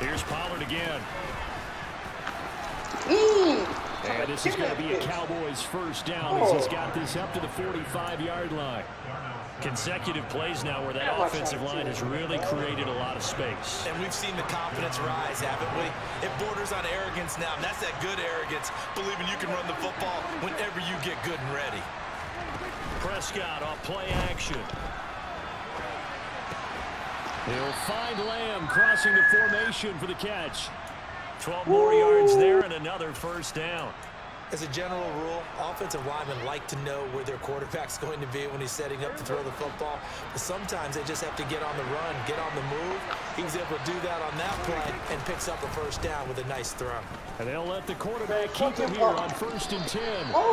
Here's Pollard again. And this is going to be a Cowboys first down as he's got this up to the 45-yard line. Consecutive plays now where that offensive line has really created a lot of space. And we've seen the confidence rise, haven't we? It borders on arrogance now, and that's that good arrogance, believing you can run the football whenever you get good and ready. Prescott off play action. He'll find Lamb crossing the formation for the catch. 12 more yards there and another first down. As a general rule, offensive linemen like to know where their quarterback's going to be when he's setting up to throw the football. But sometimes they just have to get on the run, get on the move. He was able to do that on that play and picks up a first down with a nice throw. And they'll let the quarterback keep him here on 1st and 10.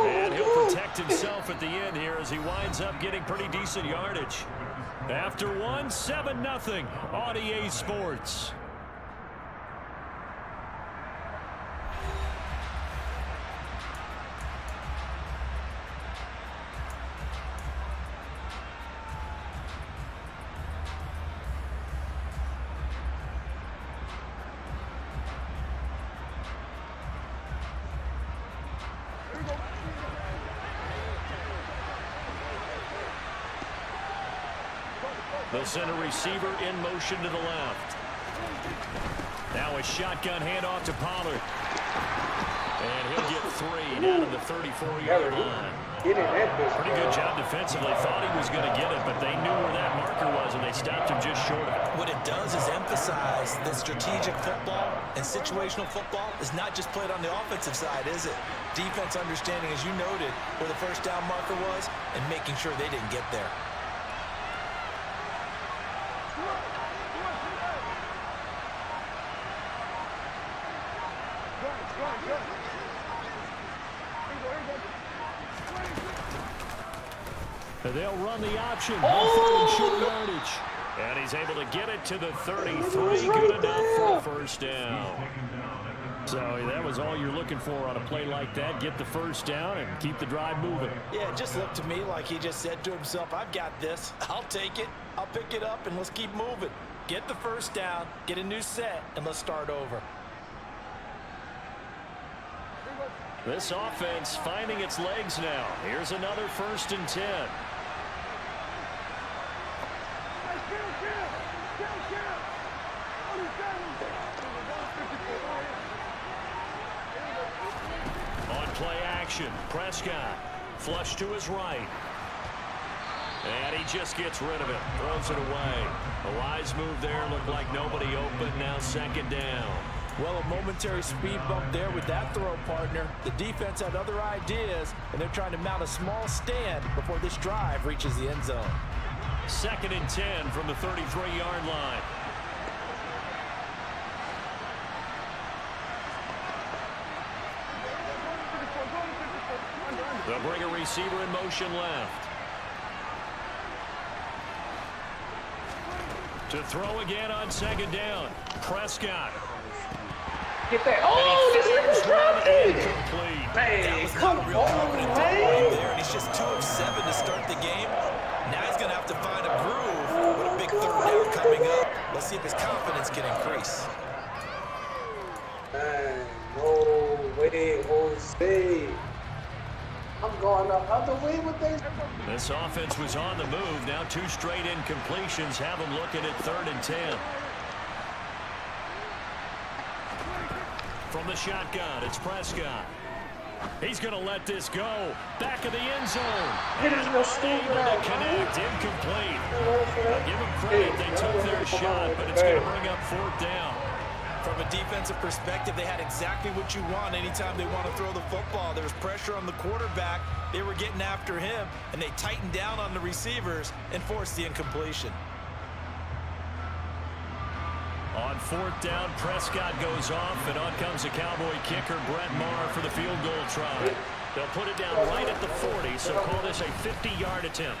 And he'll protect himself at the end here as he winds up getting pretty decent yardage. After one, 7-0 on EA Sports. They'll send a receiver in motion to the left. Now a shotgun handoff to Pollard. And he'll get 3 down to the 34-yard line. Get in that bitch. Pretty good job defensively. Thought he was going to get it, but they knew where that marker was, and they stopped him just short of it. What it does is emphasize that strategic football and situational football is not just played on the offensive side, is it? Defense understanding, as you noted, where the first down marker was and making sure they didn't get there. They'll run the option. Oh! Short yardage. And he's able to get it to the 33. Good enough for a first down. So that was all you're looking for on a play like that. Get the first down and keep the drive moving. Yeah, it just looked to me like he just said to himself, I've got this. I'll take it. I'll pick it up, and let's keep moving. Get the first down, get a new set, and let's start over. This offense finding its legs now. Here's another 1st and 10. On play action, Prescott flush to his right. And he just gets rid of it, throws it away. A wise move there, looked like nobody open, now 2nd down. Well, a momentary speed bump there with that throw, partner. The defense had other ideas, and they're trying to mount a small stand before this drive reaches the end zone. 2nd and 10 from the 33-yard line. They'll bring a receiver in motion left. To throw again on 2nd down. Prescott. Get that. Oh, this nigga's dropping. Man, come on, man. There, and he's just 2 of 7 to start the game. Now he's going to have to find a groove with a big 3rd down coming up. Let's see if his confidence can increase. Man, no way, Jose. I'm going up other way with this. This offense was on the move. Now 2 straight incompletions have them looking at 3rd and 10. From the shotgun, it's Prescott. He's going to let this go. Back of the end zone. It is no stupid able to connect. Incomplete. Now give them credit. They took their shot, but it's going to bring up 4th down. From a defensive perspective, they had exactly what you want anytime they want to throw the football. There was pressure on the quarterback. They were getting after him, and they tightened down on the receivers and forced the incompletion. On 4th down, Prescott goes off, and on comes the Cowboy kicker, Brett Maher, for the field goal try. They'll put it down right at the 40, so call this a 50-yard attempt.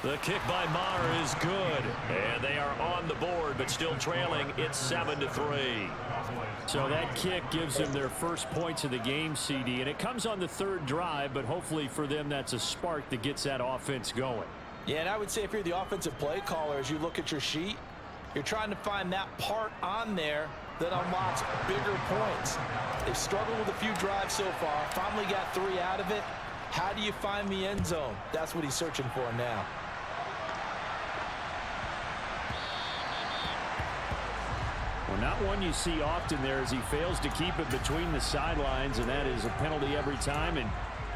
The kick by Maher is good, and they are on the board, but still trailing. It's 7-3. So that kick gives them their first points of the game, CD, and it comes on the 3rd drive, but hopefully for them that's a spark that gets that offense going. Yeah, and I would say if you're the offensive play caller, as you look at your sheet, you're trying to find that part on there that unlocks bigger points. They've struggled with a few drives so far, finally got 3 out of it. How do you find the end zone? That's what he's searching for now. Well, not one you see often there as he fails to keep it between the sidelines, and that is a penalty every time, and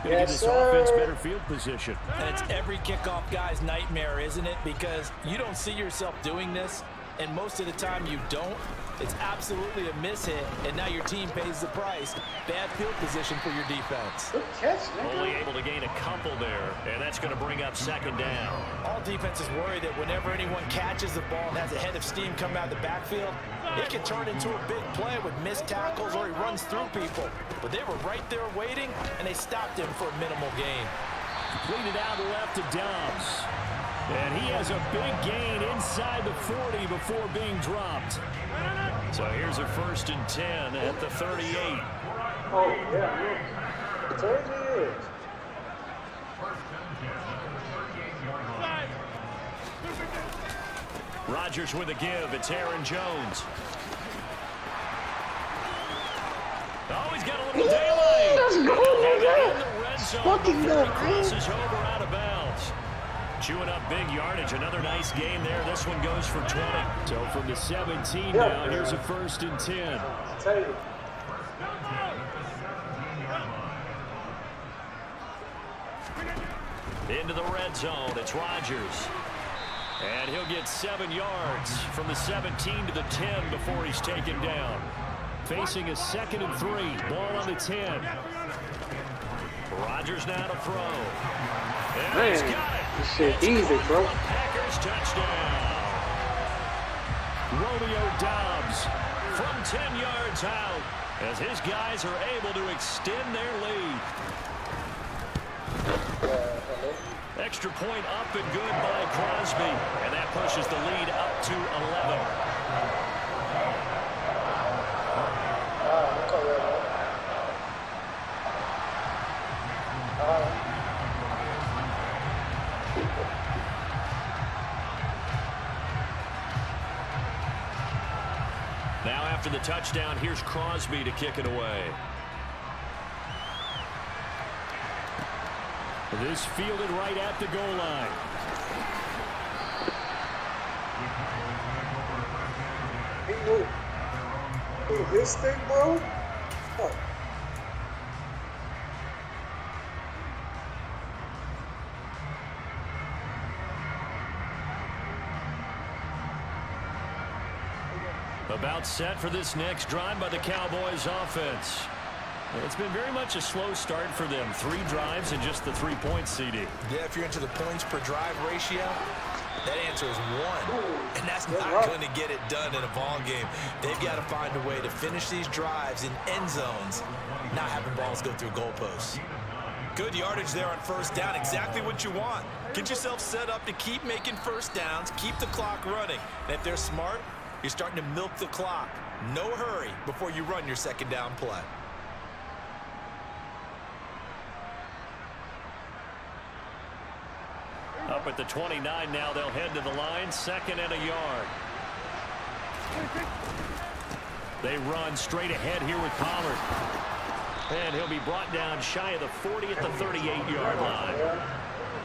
going to give this offense better field position. And it's every kickoff guy's nightmare, isn't it? Because you don't see yourself doing this, and most of the time you don't. It's absolutely a mishit, and now your team pays the price. Bad field position for your defense. Good catch, nigga. Only able to gain a couple there, and that's going to bring up 2nd down. All defenses worry that whenever anyone catches the ball and has a head of steam coming out of the backfield, it can turn into a big play with missed tackles or he runs through people. But they were right there waiting, and they stopped him for a minimal gain. Completed out left to Dobbs. And he has a big gain inside the 40 before being dropped. So here's a 1st and 10 at the 38. Oh, yeah. It certainly is. Rodgers with a give. It's Aaron Jones. Oh, he's got a little daylight. Let's go, nigga. In the red zone Fucking before go, he crosses over out of bounds. chewing up big yardage. Another nice game there. This one goes for 20. So from the 17 now, here's a 1st and 10. Into the red zone. It's Rodgers. And he'll get 7 yards from the 17 to the 10 before he's taken down. Facing a 2nd and 3. Ball on the 10. Rodgers now to throw. And he's got it. This shit easy, bro. Packers touchdown. Romeo Doubs from 10 yards out as his guys are able to extend their lead. Extra point up and good by Crosby. And that pushes the lead up to 11. Now after the touchdown, here's Crosby to kick it away. This fielded right at the goal line. This thing, bro? Oh. About set for this next drive by the Cowboys offense. It's been very much a slow start for them. 3 drives and just the 3 points, CD. Yeah, if you're into the points per drive ratio, that answer is 1. And that's not going to get it done in a ball game. They've got to find a way to finish these drives in end zones, not having balls go through goalposts. Good yardage there on 1st down. Exactly what you want. Get yourself set up to keep making 1st downs, keep the clock running. And if they're smart, you're starting to milk the clock. No hurry before you run your 2nd down play. Up at the 29 now, they'll head to the line. 2nd and a yard. They run straight ahead here with Pollard. And he'll be brought down shy of the 40 at the 38-yard line.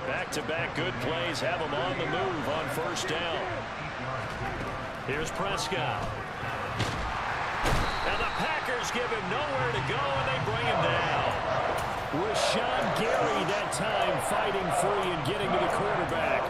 Back-to-back good plays have him on the move on 1st down. Here's Prescott. And the Packers give him nowhere to go, and they bring him down. Rashawn Gary that time fighting free and getting to the quarterback.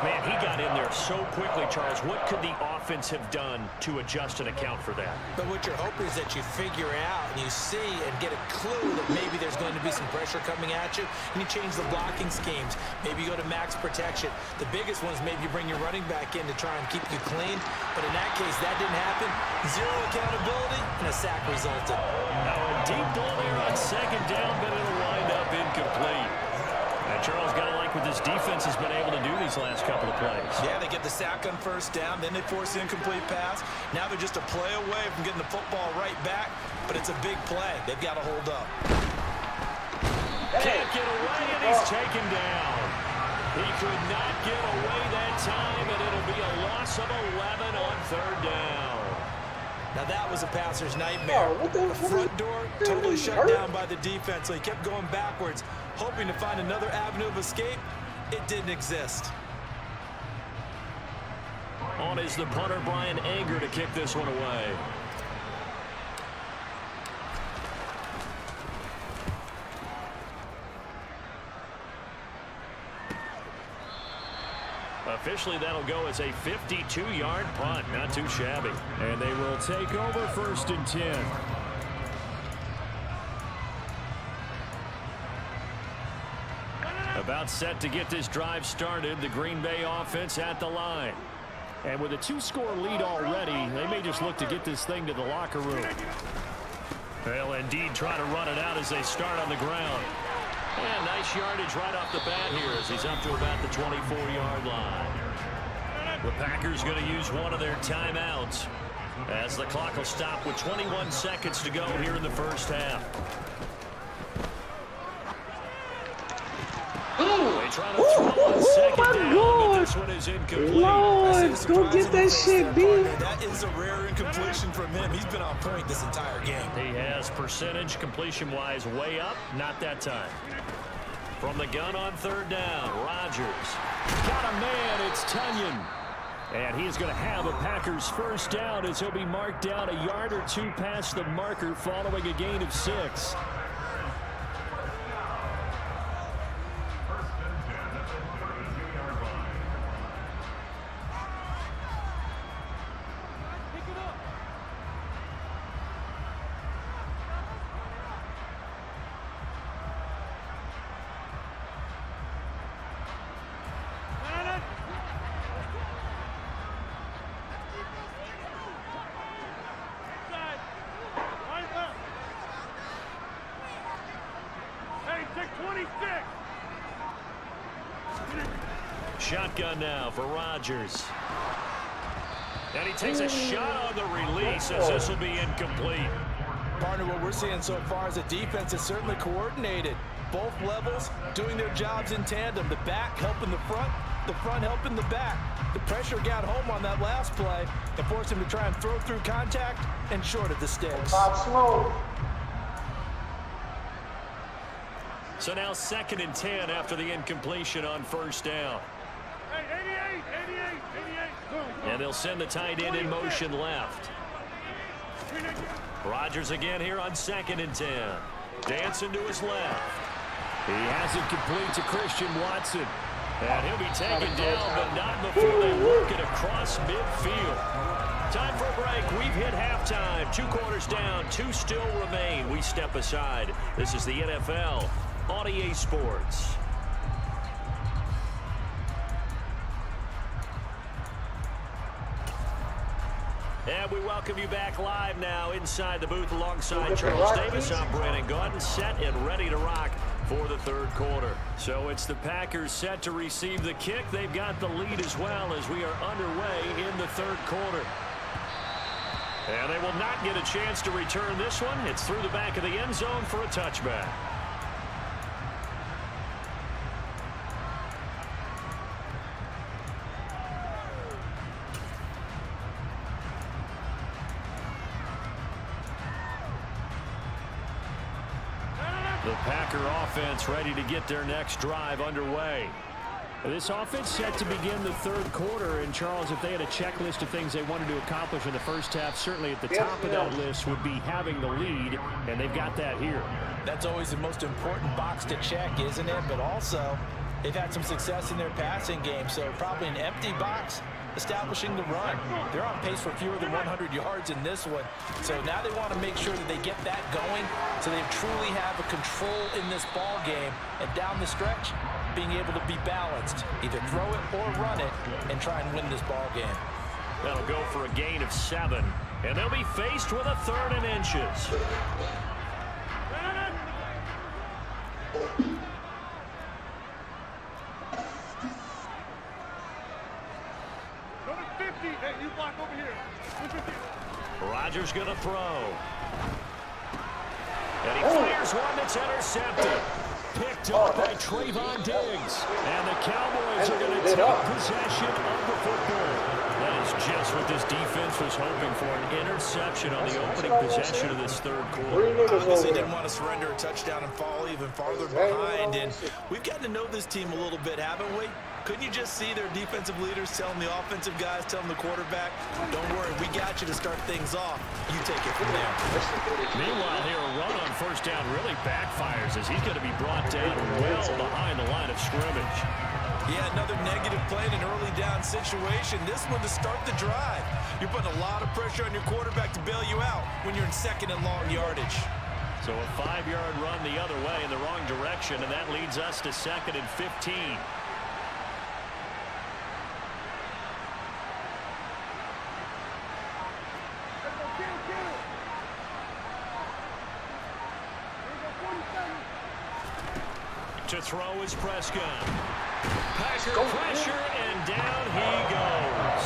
Man, he got in there so quickly, Charles. What could the offense have done to adjust and account for that? But what you're hoping is that you figure out and you see and get a clue that maybe there's going to be some pressure coming at you, and you change the blocking schemes. Maybe you go to max protection. The biggest one is maybe you bring your running back in to try and keep you clean. But in that case, that didn't happen. 0 accountability, and a sack resulted. Now a deep ball there on 2nd down, but it'll wind up incomplete. And Charles, got to like what this defense has been able to do these last couple of plays. Yeah, they get the sack on 1st down, then they force the incomplete pass. Now they're just a play away from getting the football right back, but it's a big play. They've got to hold up. Can't get away, and he's taken down. He could not get away that time, and it'll be a loss of 11 on 3rd down. Now that was a passer's nightmare. The front door totally shut down by the defense, so he kept going backwards, hoping to find another avenue of escape. It didn't exist. On is the punter, Brian Anger, to kick this one away. Officially, that'll go as a 52-yard punt. Not too shabby. And they will take over 1st and 10. About set to get this drive started. The Green Bay offense at the line. And with a 2-score lead already, they may just look to get this thing to the locker room. They'll indeed try to run it out as they start on the ground. And nice yardage right off the bat here as he's up to about the 24-yard line. The Packers going to use one of their timeouts as the clock will stop with 21 seconds to go here in the 1st half. They try to throw on 2nd down, but this one is incomplete. Lord, go get that shit, B. That is a rare incompletion from him. He's been on point this entire game. He has percentage completion-wise way up. Not that time. From the gun on third down, Rodgers. Got a man, it's Tunyon. And he's going to have a Packers first down as he'll be marked down a yard or two past the marker following a gain of 6. Shotgun now for Rodgers. And he takes a shot on the release as this will be incomplete. Partner, what we're seeing so far is the defense is certainly coordinated. Both levels doing their jobs in tandem. The back helping the front helping the back. The pressure got home on that last play and forced him to try and throw through contact and short of the sticks. So now 2nd and 10 after the incompletion on first down. And they'll send the tight end in motion left. Rodgers again here on 2nd and 10. Dancing to his left. He has it complete to Christian Watson. And he'll be taken down, but not before they work it across midfield. Time for a break. We've hit halftime. 2 quarters down. 2 still remain. We step aside. This is the NFL on EA Sports. And we welcome you back live now inside the booth alongside Charles Davis. I'm Brandon Gordon, set and ready to rock for the 3rd quarter. So it's the Packers set to receive the kick. They've got the lead as well as we are underway in the 3rd quarter. And they will not get a chance to return this one. It's through the back of the end zone for a touchback. The Packer offense ready to get their next drive underway. This offense set to begin the 3rd quarter. And, Charles, if they had a checklist of things they wanted to accomplish in the first half, certainly at the top of that list would be having the lead, and they've got that here. That's always the most important box to check, isn't it? But also, they've had some success in their passing game, so probably an empty box establishing the run. They're on pace for fewer than 100 yards in this one. So now they want to make sure that they get that going so they truly have a control in this ball game. And down the stretch, being able to be balanced. Either throw it or run it and try and win this ball game. That'll go for a gain of 7. And they'll be faced with a 3rd and inches. Rodgers going to throw. And he fires one that's intercepted. Picked up by Trayvon Diggs. And the Cowboys are going to take possession of the football. That is just what this defense was hoping for, an interception on the opening possession of this 3rd quarter. Obviously didn't want to surrender a touchdown and fall even farther behind. And we've gotten to know this team a little bit, haven't we? Couldn't you just see their defensive leaders telling the offensive guys, telling the quarterback, don't worry, we got you to start things off. You take it from there. Meanwhile, here a run on first down really backfires as he's going to be brought down well behind the line of scrimmage. Yeah, another negative play in an early down situation. This one to start the drive. You're putting a lot of pressure on your quarterback to bail you out when you're in 2nd and long yardage. So a 5-yard run the other way in the wrong direction, and that leads us to 2nd and 15. To throw is Prescott. Packer pressure, and down he goes.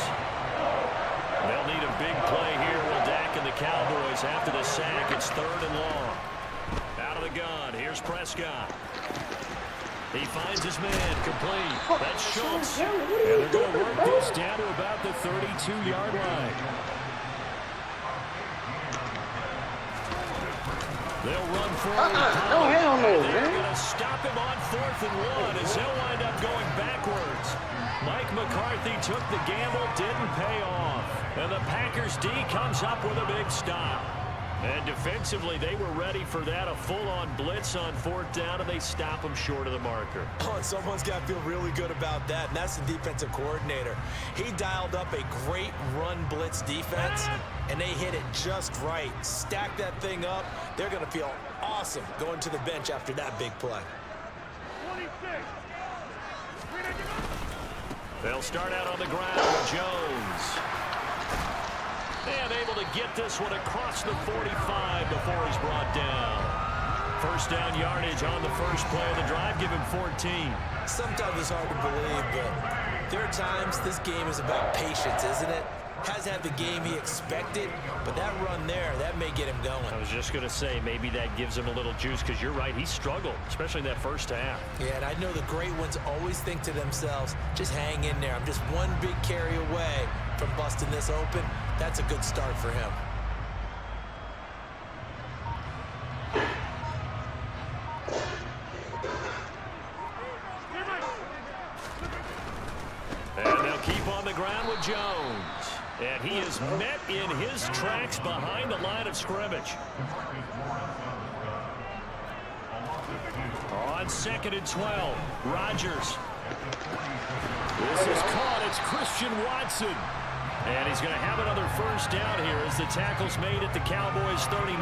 They'll need a big play here. Will Dak and the Cowboys after the sack. It's 3rd and long. Out of the gun. Here's Prescott. He finds his man complete. That's Schultz. And they're going to work this down to about the 32-yard line. They'll run before he Oh, hell no, They're man. going to stop him on 4th and 1 as he'll wind up going backwards. Mike McCarthy took the gamble, didn't pay off. And the Packers D comes up with a big stop. And defensively, they were ready for that, a full-on blitz on 4th down, and they stop him short of the marker. Oh, and someone's got to feel really good about that, and that's the defensive coordinator. He dialed up a great run blitz defense, and they hit it just right. Stack that thing up. They're going to feel awesome going to the bench after that big play. They'll start out on the ground with Jones. And able to get this one across the 45 before he's brought down. First down yardage on the first play of the drive. Give him 14. Sometimes it's hard to believe, but there are times this game is about patience, isn't it? Hasn't had the game he expected, but that run there, that may get him going. I was just going to say, maybe that gives him a little juice, because you're right, he struggled, especially in that first half. Yeah, and I know the great ones always think to themselves, just hang in there. I'm just one big carry away from busting this open. That's a good start for him. And they'll keep on the ground with Jones. And he is met in his tracks behind the line of scrimmage. On 2nd and 12, Rodgers. This is caught. It's Christian Watson. And he's going to have another first down here as the tackle's made at the Cowboys' 39.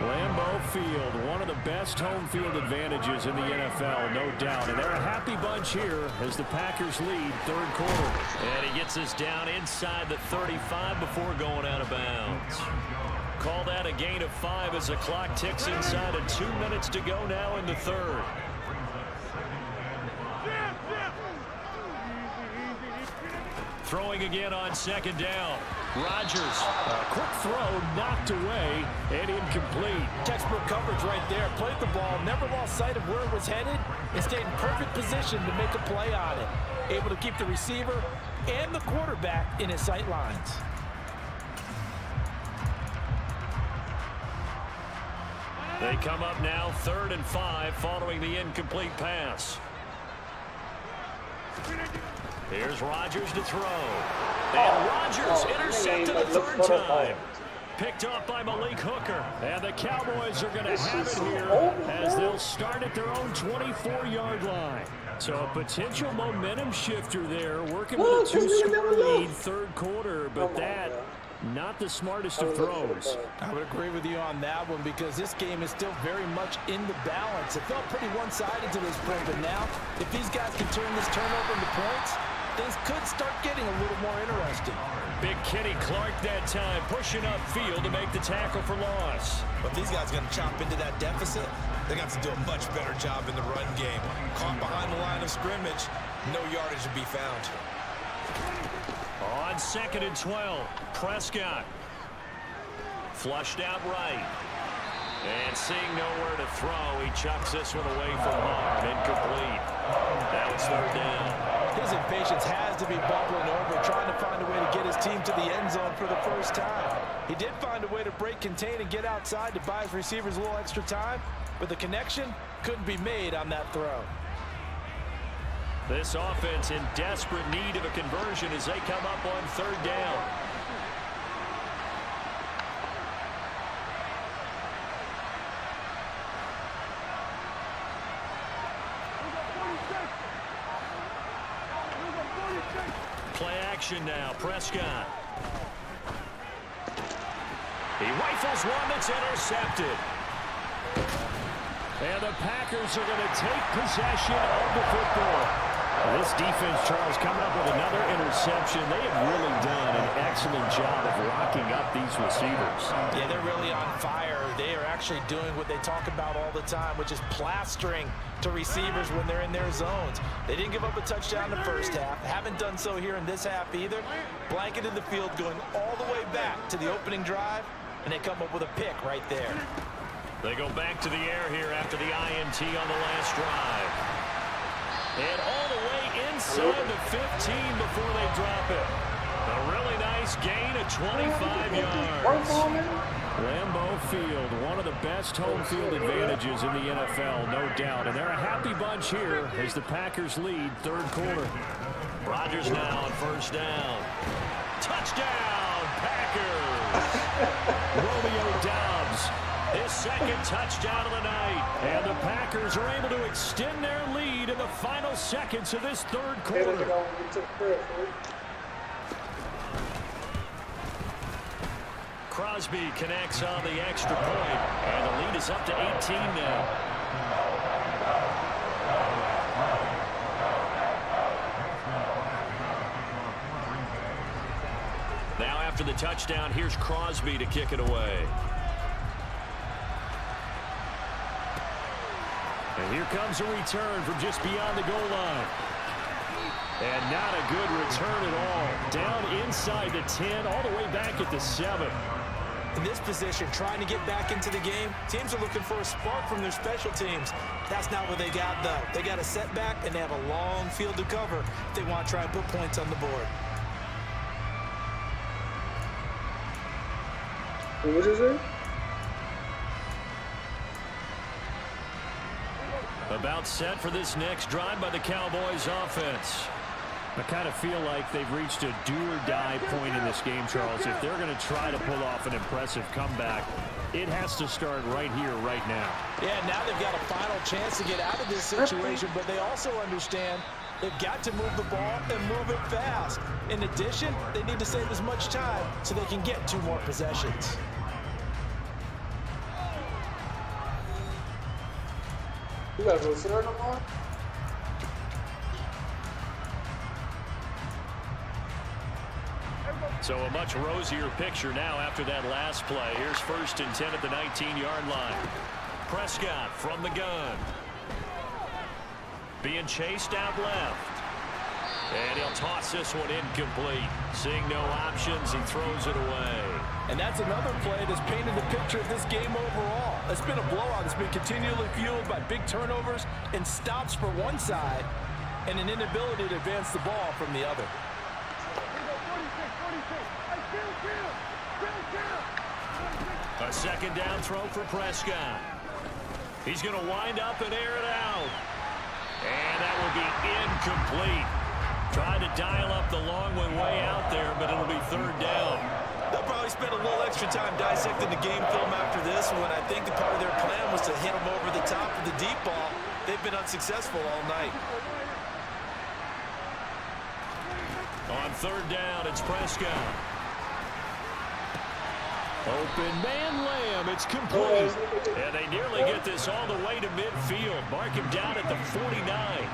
Lambeau Field, one of the best home field advantages in the NFL, no doubt. And they're a happy bunch here as the Packers lead 3rd quarter. And he gets us down inside the 35 before going out of bounds. Call that a gain of 5 as the clock ticks inside of 2 minutes to go now in the 3rd. Throwing again on 2nd down. Rodgers, a quick throw, knocked away, and incomplete. Textbook coverage right there. Played the ball, never lost sight of where it was headed, and stayed in perfect position to make a play on it. Able to keep the receiver and the quarterback in his sight lines. They come up now 3rd and 5 following the incomplete pass. Here's Rodgers to throw. And Rodgers intercepted a 3rd time. Picked off by Malik Hooker. And the Cowboys are going to have it here as they'll start at their own 24-yard line. So a potential momentum shifter there, working with a 2-score lead 3rd quarter, but that not the smartest of throws. I would agree with you on that one because this game is still very much in the balance. It felt pretty one-sided to this point, but now if these guys can turn this turnover into points, things could start getting a little more interesting. Big Kenny Clark that time, pushing upfield to make the tackle for loss. But these guys are going to chop into that deficit. They're going to have to do a much better job in the run game. Caught behind the line of scrimmage, no yardage to be found. On 2nd and 12, Prescott. Flushed out right. And seeing nowhere to throw, he chucks this one away from harm. Incomplete. That was 3rd down. His impatience has to be bubbling over, trying to find a way to get his team to the end zone for the first time. He did find a way to break contain and get outside to buy his receivers a little extra time, but the connection couldn't be made on that throw. This offense in desperate need of a conversion as they come up on 3rd down. Play action now, Prescott. He rifles one that's intercepted. And the Packers are going to take possession of the football. This defense, Charles, coming up with another interception. They have really done an excellent job of locking up these receivers. Yeah, they're really on fire. They are actually doing what they talk about all the time, which is plastering to receivers when they're in their zones. They didn't give up a touchdown in the first half. Haven't done so here in this half either. Blanketed the field going all the way back to the opening drive, and they come up with a pick right there. They go back to the air here after the INT on the last drive. And all the way inside the 15 before they drop it. A really nice gain of 25 yards. Lambeau Field, one of the best home field advantages in the NFL, no doubt. And they're a happy bunch here as the Packers lead third quarter. Rodgers now on first down. Touchdown, Packers! Romeo Doubs, his second touchdown of the night. And the Packers are able to extend their lead in the final seconds of this third quarter. Crosby connects on the extra point, and the lead is up to 18 now. Now after the touchdown, here's Crosby to kick it away. And here comes a return from just beyond the goal line. And not a good return at all. Down inside the 10, all the way back at the 7. In this position, trying to get back into the game, teams are looking for a spark from their special teams. That's not what they got, though. They got a setback, and they have a long field to cover if they want to try and put points on the board. What is it? About set for this next drive by the Cowboys offense. I kind of feel like they've reached a do-or-die point in this game, Charles. If they're going to try to pull off an impressive comeback, it has to start right here, right now. Yeah, now they've got a final chance to get out of this situation, but they also understand they've got to move the ball and move it fast. In addition, they need to save as much time so they can get 2 more possessions. You guys go sit no more? So a much rosier picture now after that last play. Here's 1st and 10 at the 19-yard line. Prescott from the gun. Being chased out left. And he'll toss this one incomplete. Seeing no options, he throws it away. And that's another play that's painted the picture of this game overall. It's been a blowout that's been continually fueled by big turnovers and stops for one side and an inability to advance the ball from the other. A second down throw for Prescott. He's going to wind up and air it out. And that will be incomplete. Tried to dial up the long one way out there, but it'll be 3rd down. They'll probably spend a little extra time dissecting the game film after this one. I think part of their plan was to hit them over the top of the deep ball. They've been unsuccessful all night. On 3rd down, it's Prescott. Open man Lamb, it's complete. And they nearly get this all the way to midfield. Mark him down at the 49.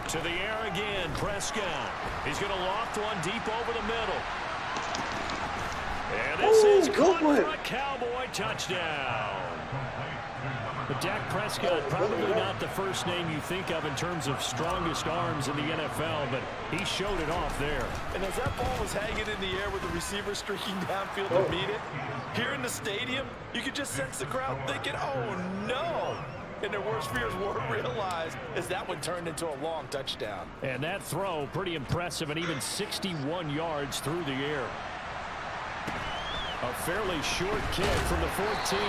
To the air again, Prescott. He's going to loft one deep over the middle. And this is caught for a Cowboy touchdown. But Dak Prescott, probably not the first name you think of in terms of strongest arms in the NFL, but he showed it off there. And as that ball was hanging in the air with the receiver streaking downfield to meet it, here in the stadium, you could just sense the crowd thinking, oh no! And their worst fears were realized as that one turned into a long touchdown. And that throw, pretty impressive, and even 61 yards through the air. A fairly short kick from the 14.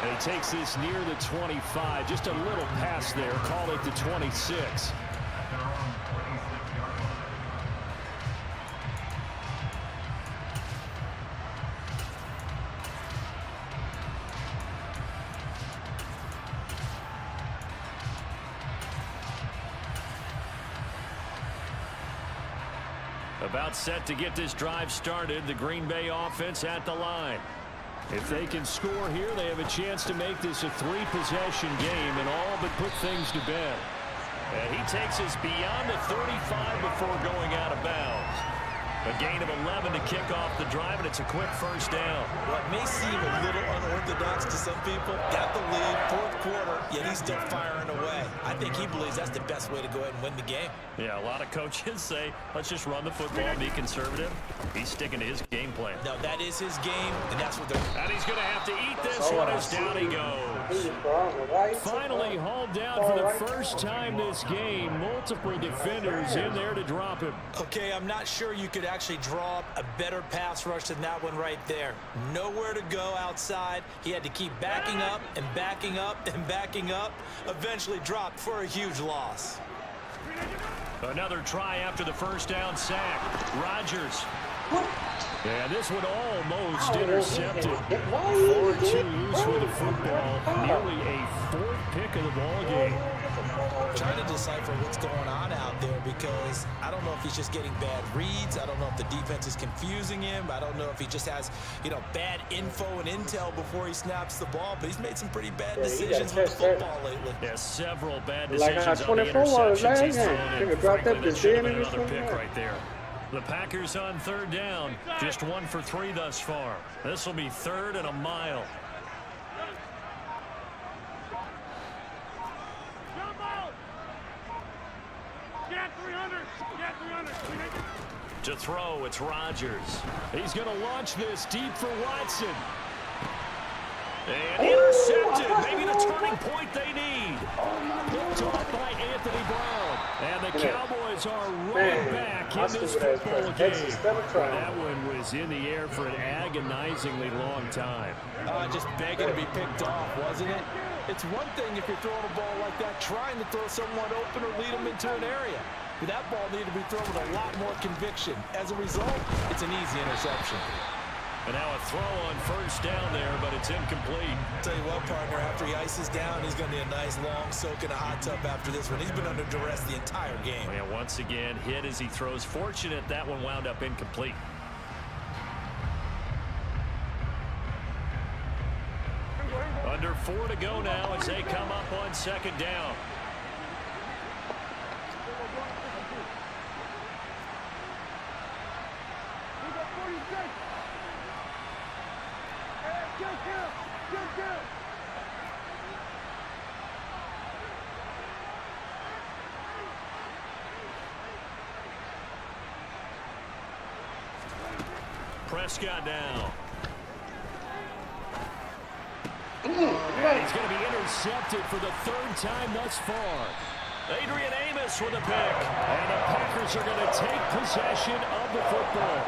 And he takes this near the 25. Just a little pass there. Call it the 26. About set to get this drive started. The Green Bay offense at the line. If they can score here, they have a chance to make this a 3-possession game and all but put things to bed. And he takes us beyond the 35 before going out of bounds. A gain of 11 to kick off the drive, and it's a quick first down. Well, it may seem a little unorthodox to some people. Got the lead, fourth quarter, yet he's still firing away. I think he believes that's the best way to go ahead and win the game. Yeah, a lot of coaches say, let's just run the football and be conservative. He's sticking to his game plan. No, that is his game, and that's what they're... And he's going to have to eat this one as down he goes. Finally hauled down for the first time this game. Multiple defenders in there to drop him. Okay, I'm not sure you could actually draw up a better pass rush than that one right there. Nowhere to go outside. He had to keep backing up and backing up and backing up. Eventually dropped for a huge loss. Another try after the first down sack. Rodgers. And this one almost intercepted. Far too loose with the football. Nearly a fourth pick of the ball game. Trying to decipher what's going on out there because I don't know if he's just getting bad reads. I don't know if the defense is confusing him. I don't know if he just has, bad info and intel before he snaps the ball. But he's made some pretty bad decisions with the football lately. Yeah, several bad decisions like on the 24 interceptions he's thrown in. Nigga dropped up That should have been this another pick right there. The Packers on third down. Just 1 for 3 thus far. This will be third and a mile. To throw, it's Rodgers. He's going to launch this deep for Watson. And intercepted. Maybe the turning point they need. Picked off by Anthony Brown. And the Cowboys are right back in this football game. That one was in the air for an agonizingly long time. Just begging to be picked off, wasn't it? It's one thing if you're throwing a ball like that, trying to throw someone open or lead them into an area. But that ball needed to be thrown with a lot more conviction. As a result, it's an easy interception. And now a throw on first down there, but it's incomplete. Tell you what, partner, after he ices down, he's going to need a nice long soak in a hot tub after this one. He's been under duress the entire game. And once again, hit as he throws. Fortunate that one wound up incomplete. Under 4 to go now as they come up on second down. Prescott now. And he's going to be intercepted for the third time thus far. Adrian Amos with a pick. And the Packers are going to take possession of the football.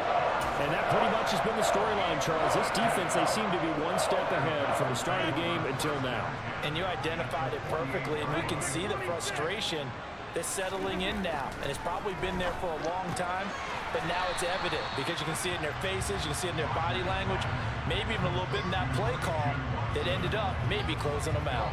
And that pretty much has been the storyline, Charles. This defense, they seem to be one step ahead from the start of the game until now. And you identified it perfectly, and we can see the frustration that's settling in now. And it's probably been there for a long time, but now it's evident because you can see it in their faces, you can see it in their body language, maybe even a little bit in that play call that ended up maybe closing them out.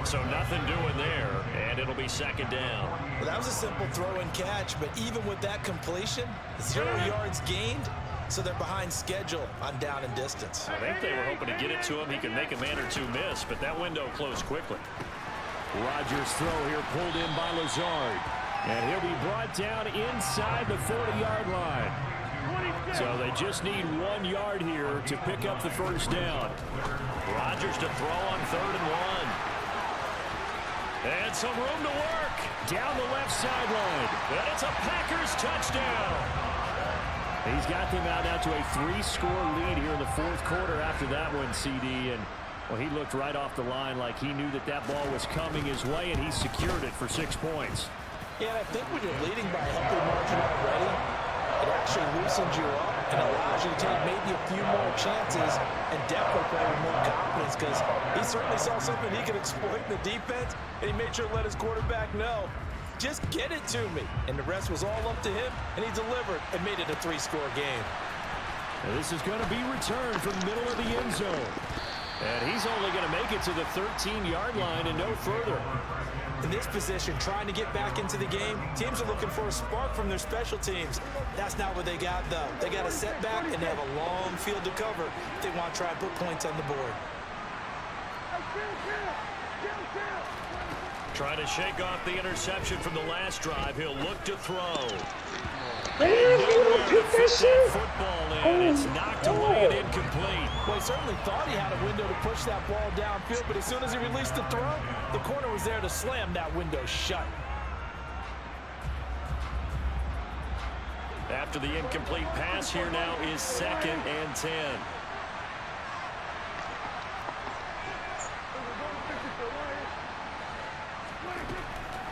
So nothing doing there, and it'll be second down. Well, that was a simple throw and catch, but even with that completion, 0 yards gained, so they're behind schedule on down and distance. I think they were hoping to get it to him. He could make a man or two miss, but that window closed quickly. Rodgers' throw here pulled in by Lazard. And he'll be brought down inside the 40-yard line. So they just need 1 yard here to pick up the first down. Rodgers to throw on 3rd and 1. And some room to work down the left sideline. And it's a Packers touchdown. He's got them out now to a 3-score lead here in the fourth quarter after that one, CD. And well, he looked right off the line like he knew that that ball was coming his way, and he secured it for 6 points. Yeah, and I think when you're leading by a healthy margin already, it actually loosens you up and allows you to take maybe a few more chances and definitely play with more confidence because he certainly saw something he could exploit in the defense, and he made sure to let his quarterback know, just get it to me. And the rest was all up to him, and he delivered and made it a 3-score game. Now this is going to be returned from the middle of the end zone. And he's only going to make it to the 13-yard line and no further. In this position, trying to get back into the game, teams are looking for a spark from their special teams. That's not what they got, though. They got a setback, and they have a long field to cover if they want to try and put points on the board. Trying to shake off the interception from the last drive. He'll look to throw. Damn, he don't pick that shit. Football in. It's knocked away and incomplete. Well, he certainly thought he had a window to push that ball downfield, but as soon as he released the throw, the corner was there to slam that window shut. After the incomplete pass, here now is 2nd and 10.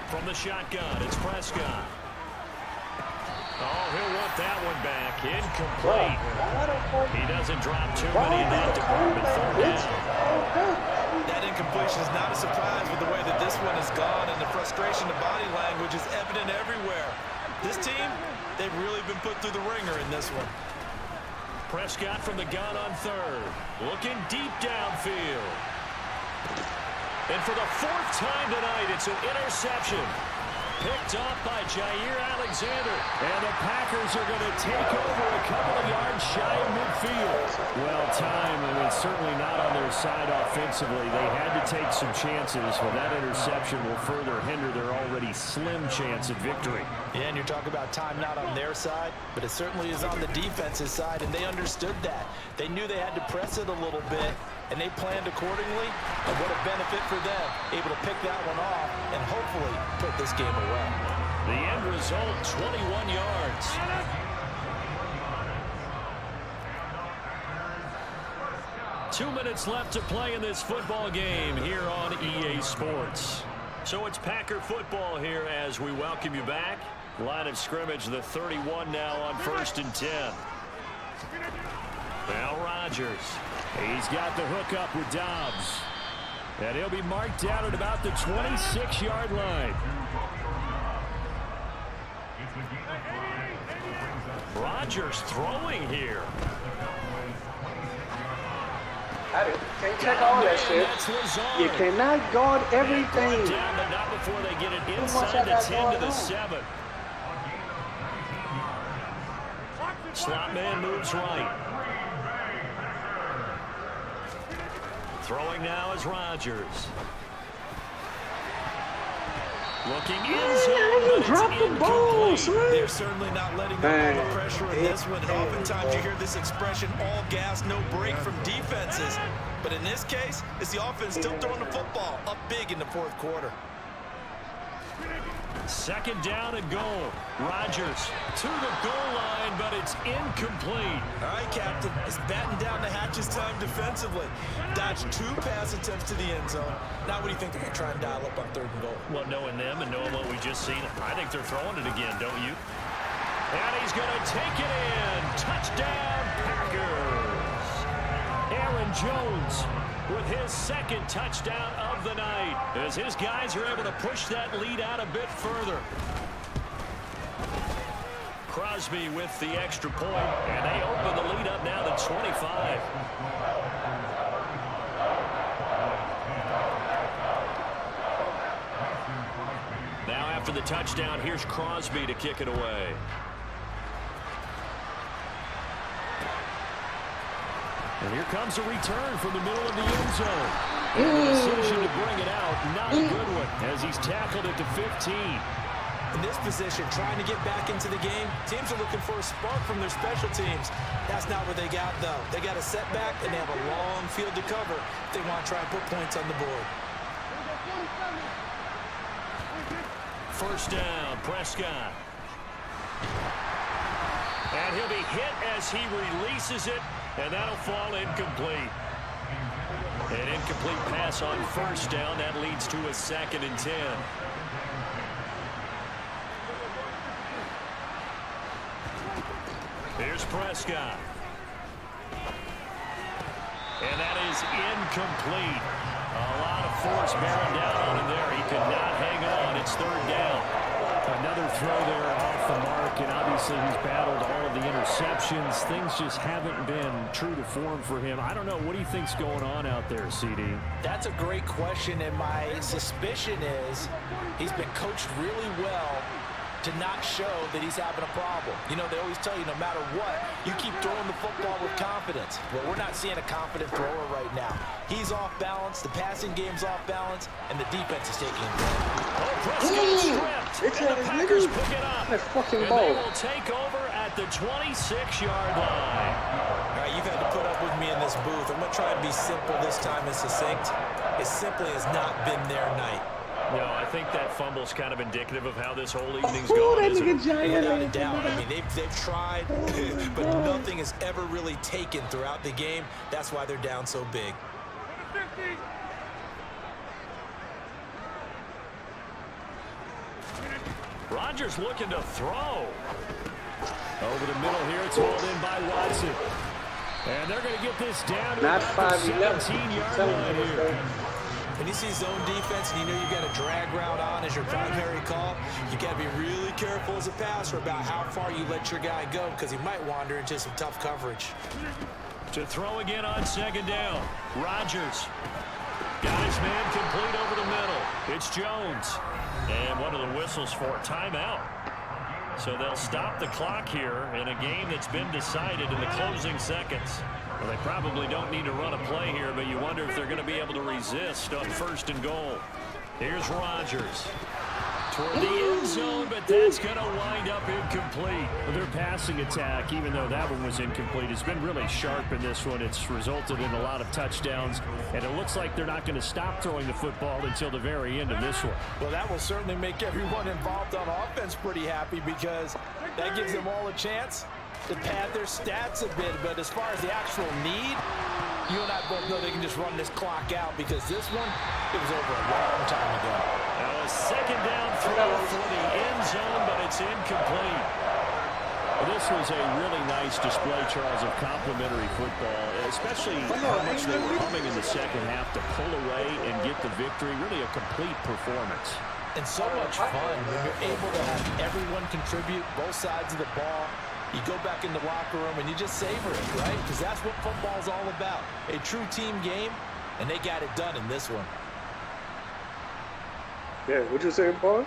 From the shotgun, it's Prescott. Oh, he'll want that one back. Incomplete. He doesn't drop too many in that department. 3rd down. That incompletion is not a surprise with the way that this one has gone, and the frustration, the body language is evident everywhere. This team, they've really been put through the ringer in this one. Prescott from the gun on 3rd. Looking deep downfield. And for the 4th time tonight, it's an interception. Picked off by Jair Alexander. And the Packers are going to take over a couple of yards shy of midfield. Well, time, certainly not on their side offensively. They had to take some chances, but that interception will further hinder their already slim chance at victory. Yeah, and you're talking about time not on their side, but it certainly is on the defense's side, and they understood that. They knew they had to press it a little bit, and they planned accordingly, and what a benefit for them, able to pick that one off and hopefully put this game away. The end result, 21 yards. Two minutes left to play in this football game here on EA Sports. So it's Packer football here as we welcome you back. Line of scrimmage, the 31 now on 1st and 10. Now Rodgers. He's got the hook up with Dobbs. And he'll be marked down at about the 26-yard line. Rodgers throwing here. Can't check all that shit. You cannot guard everything. Down, but not before they get it inside the 10 to the 7. Slot man moves right. Throwing now is Rodgers. Looking in zone, drop the ball, son. They're certainly not letting go of the pressure in this one. Oftentimes you hear this expression, all gas, no break from defenses. But in this case, it's the offense still throwing the football up big in the 4th quarter. 2nd down and goal. Rodgers to the goal line, but it's incomplete. All right, Captain. It's batten down the hatches time defensively. Dodged 2 pass attempts to the end zone. Now what do you think they're going to try and dial up on 3rd and goal? Well, knowing them and knowing what we just seen, I think they're throwing it again, don't you? And he's going to take it in. Touchdown, Packers. Aaron Jones with his 2nd touchdown of the night as his guys are able to push that lead out a bit further. Crosby with the extra point, and they open the lead up now to 25. Now after the touchdown, here's Crosby to kick it away. And here comes a return from the middle of the end zone. And the decision to bring it out, not a good one, as he's tackled at the 15. In this position, trying to get back into the game, teams are looking for a spark from their special teams. That's not what they got, though. They got a setback, and they have a long field to cover if they want to try and put points on the board. 1st down, Prescott. And he'll be hit as he releases it. And that'll fall incomplete. An incomplete pass on 1st down. That leads to a 2nd and 10. Here's Prescott. And that is incomplete. A lot of force bearing down on him there. He could not hang on. It's 3rd down. Another throw there off the mark, and obviously he's battled all of the interceptions. Things just haven't been true to form for him. I don't know. What do you think's going on out there, CD? That's a great question, and my suspicion is he's been coached really well to not show that he's having a problem. You know, they always tell you no matter what, you keep throwing the football with confidence. Well, we're not seeing a confident thrower right now. He's off balance, the passing game's off balance, and the defense is taking him down. Oh, Prescott stripped, and the Packers pick it up. Fucking and ball. they will take over at the 26-yard line. All right, you've had to put up with me in this booth. I'm going to try and be simple this time and succinct. It simply has not been their night. No, I think that fumble's kind of indicative of how this whole evening's going, isn't it? Without a doubt. I mean, they've tried, but nothing has ever really taken throughout the game. That's why they're down so big. Rodgers looking to throw. Over the middle here, it's hauled in by Watson. And they're going to get this down to Not about the 5-11. 17-yard line here. When you see zone defense and you know you've got a drag route on as your primary call, you got to be really careful as a passer about how far you let your guy go because he might wander into some tough coverage. To throw again on second down. Rodgers got his man complete over the middle. It's Jones. And one of the whistles for timeout. So they'll stop the clock here in a game that's been decided in the closing seconds. Well, they probably don't need to run a play here, but you wonder if they're going to be able to resist on 1st and goal. Here's Rodgers. Toward the end zone, but that's going to wind up incomplete. Their passing attack, even though that one was incomplete, has been really sharp in this one. It's resulted in a lot of touchdowns, and it looks like they're not going to stop throwing the football until the very end of this one. Well, that will certainly make everyone involved on offense pretty happy because that gives them all a chance to pad their stats a bit. But as far as the actual need, you and I both know they can just run this clock out because this one, it was over a long time ago. Now a second down throw for the end zone, but it's incomplete. This was a really nice display, Charles, of complimentary football, especially how much they were humming in the second half to pull away and get the victory. Really a complete performance. And so much fun when you're able to have everyone contribute, both sides of the ball. You go back in the locker room and you just savor it, right? Because that's what football's all about. A true team game, and they got it done in this one. Yeah, what you saying, boy?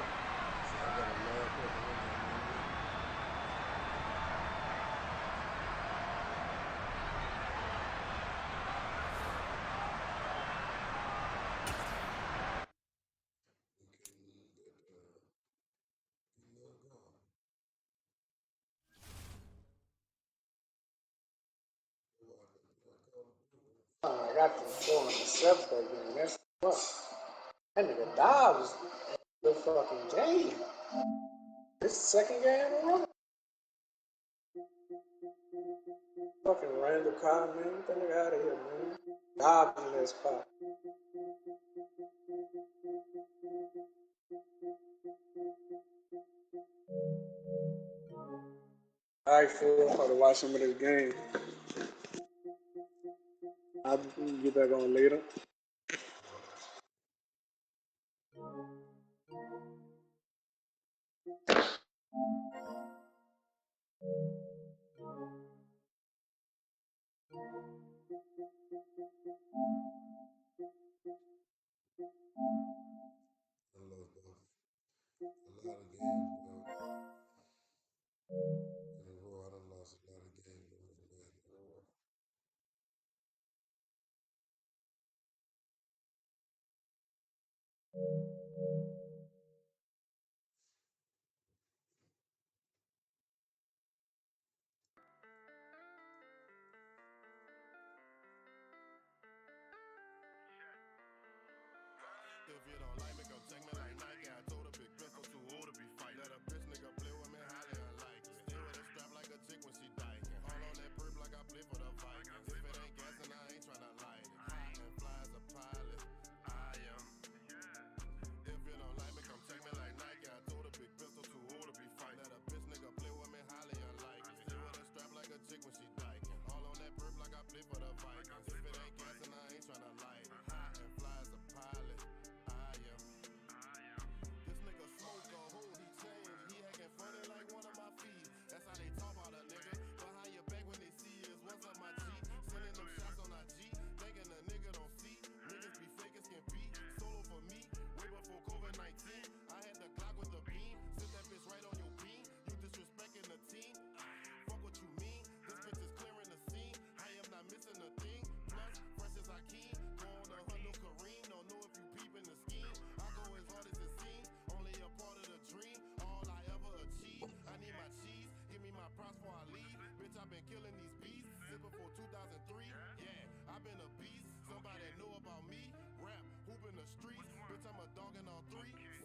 I got the 407 game. That's what. That nigga Dobbs the fucking game. This second game in a row. Fucking Randall Cobb, man. Get that nigga out of here, man. Dobbs in that spot. Alright, Phil. I'm about to watch some of this game. I'll get back on later. A lot of games, bro. In a row, I done lost a lot of games in a row. If you don't like me, come check me like Nike. I told a big pistol too old to be fighting. Let a bitch nigga play with me, highly unlikely. Stay with a strap like a chick when she dyking. All on that perp like I play for the Vikings. If it ain't gas and I ain't tryna light it. And fly as a pilot, I am. If you don't like before 2003. Yeah, I've been a beast. Somebody know about me. Rap, hoop in the streets. Bitch, I'm a dog in all three.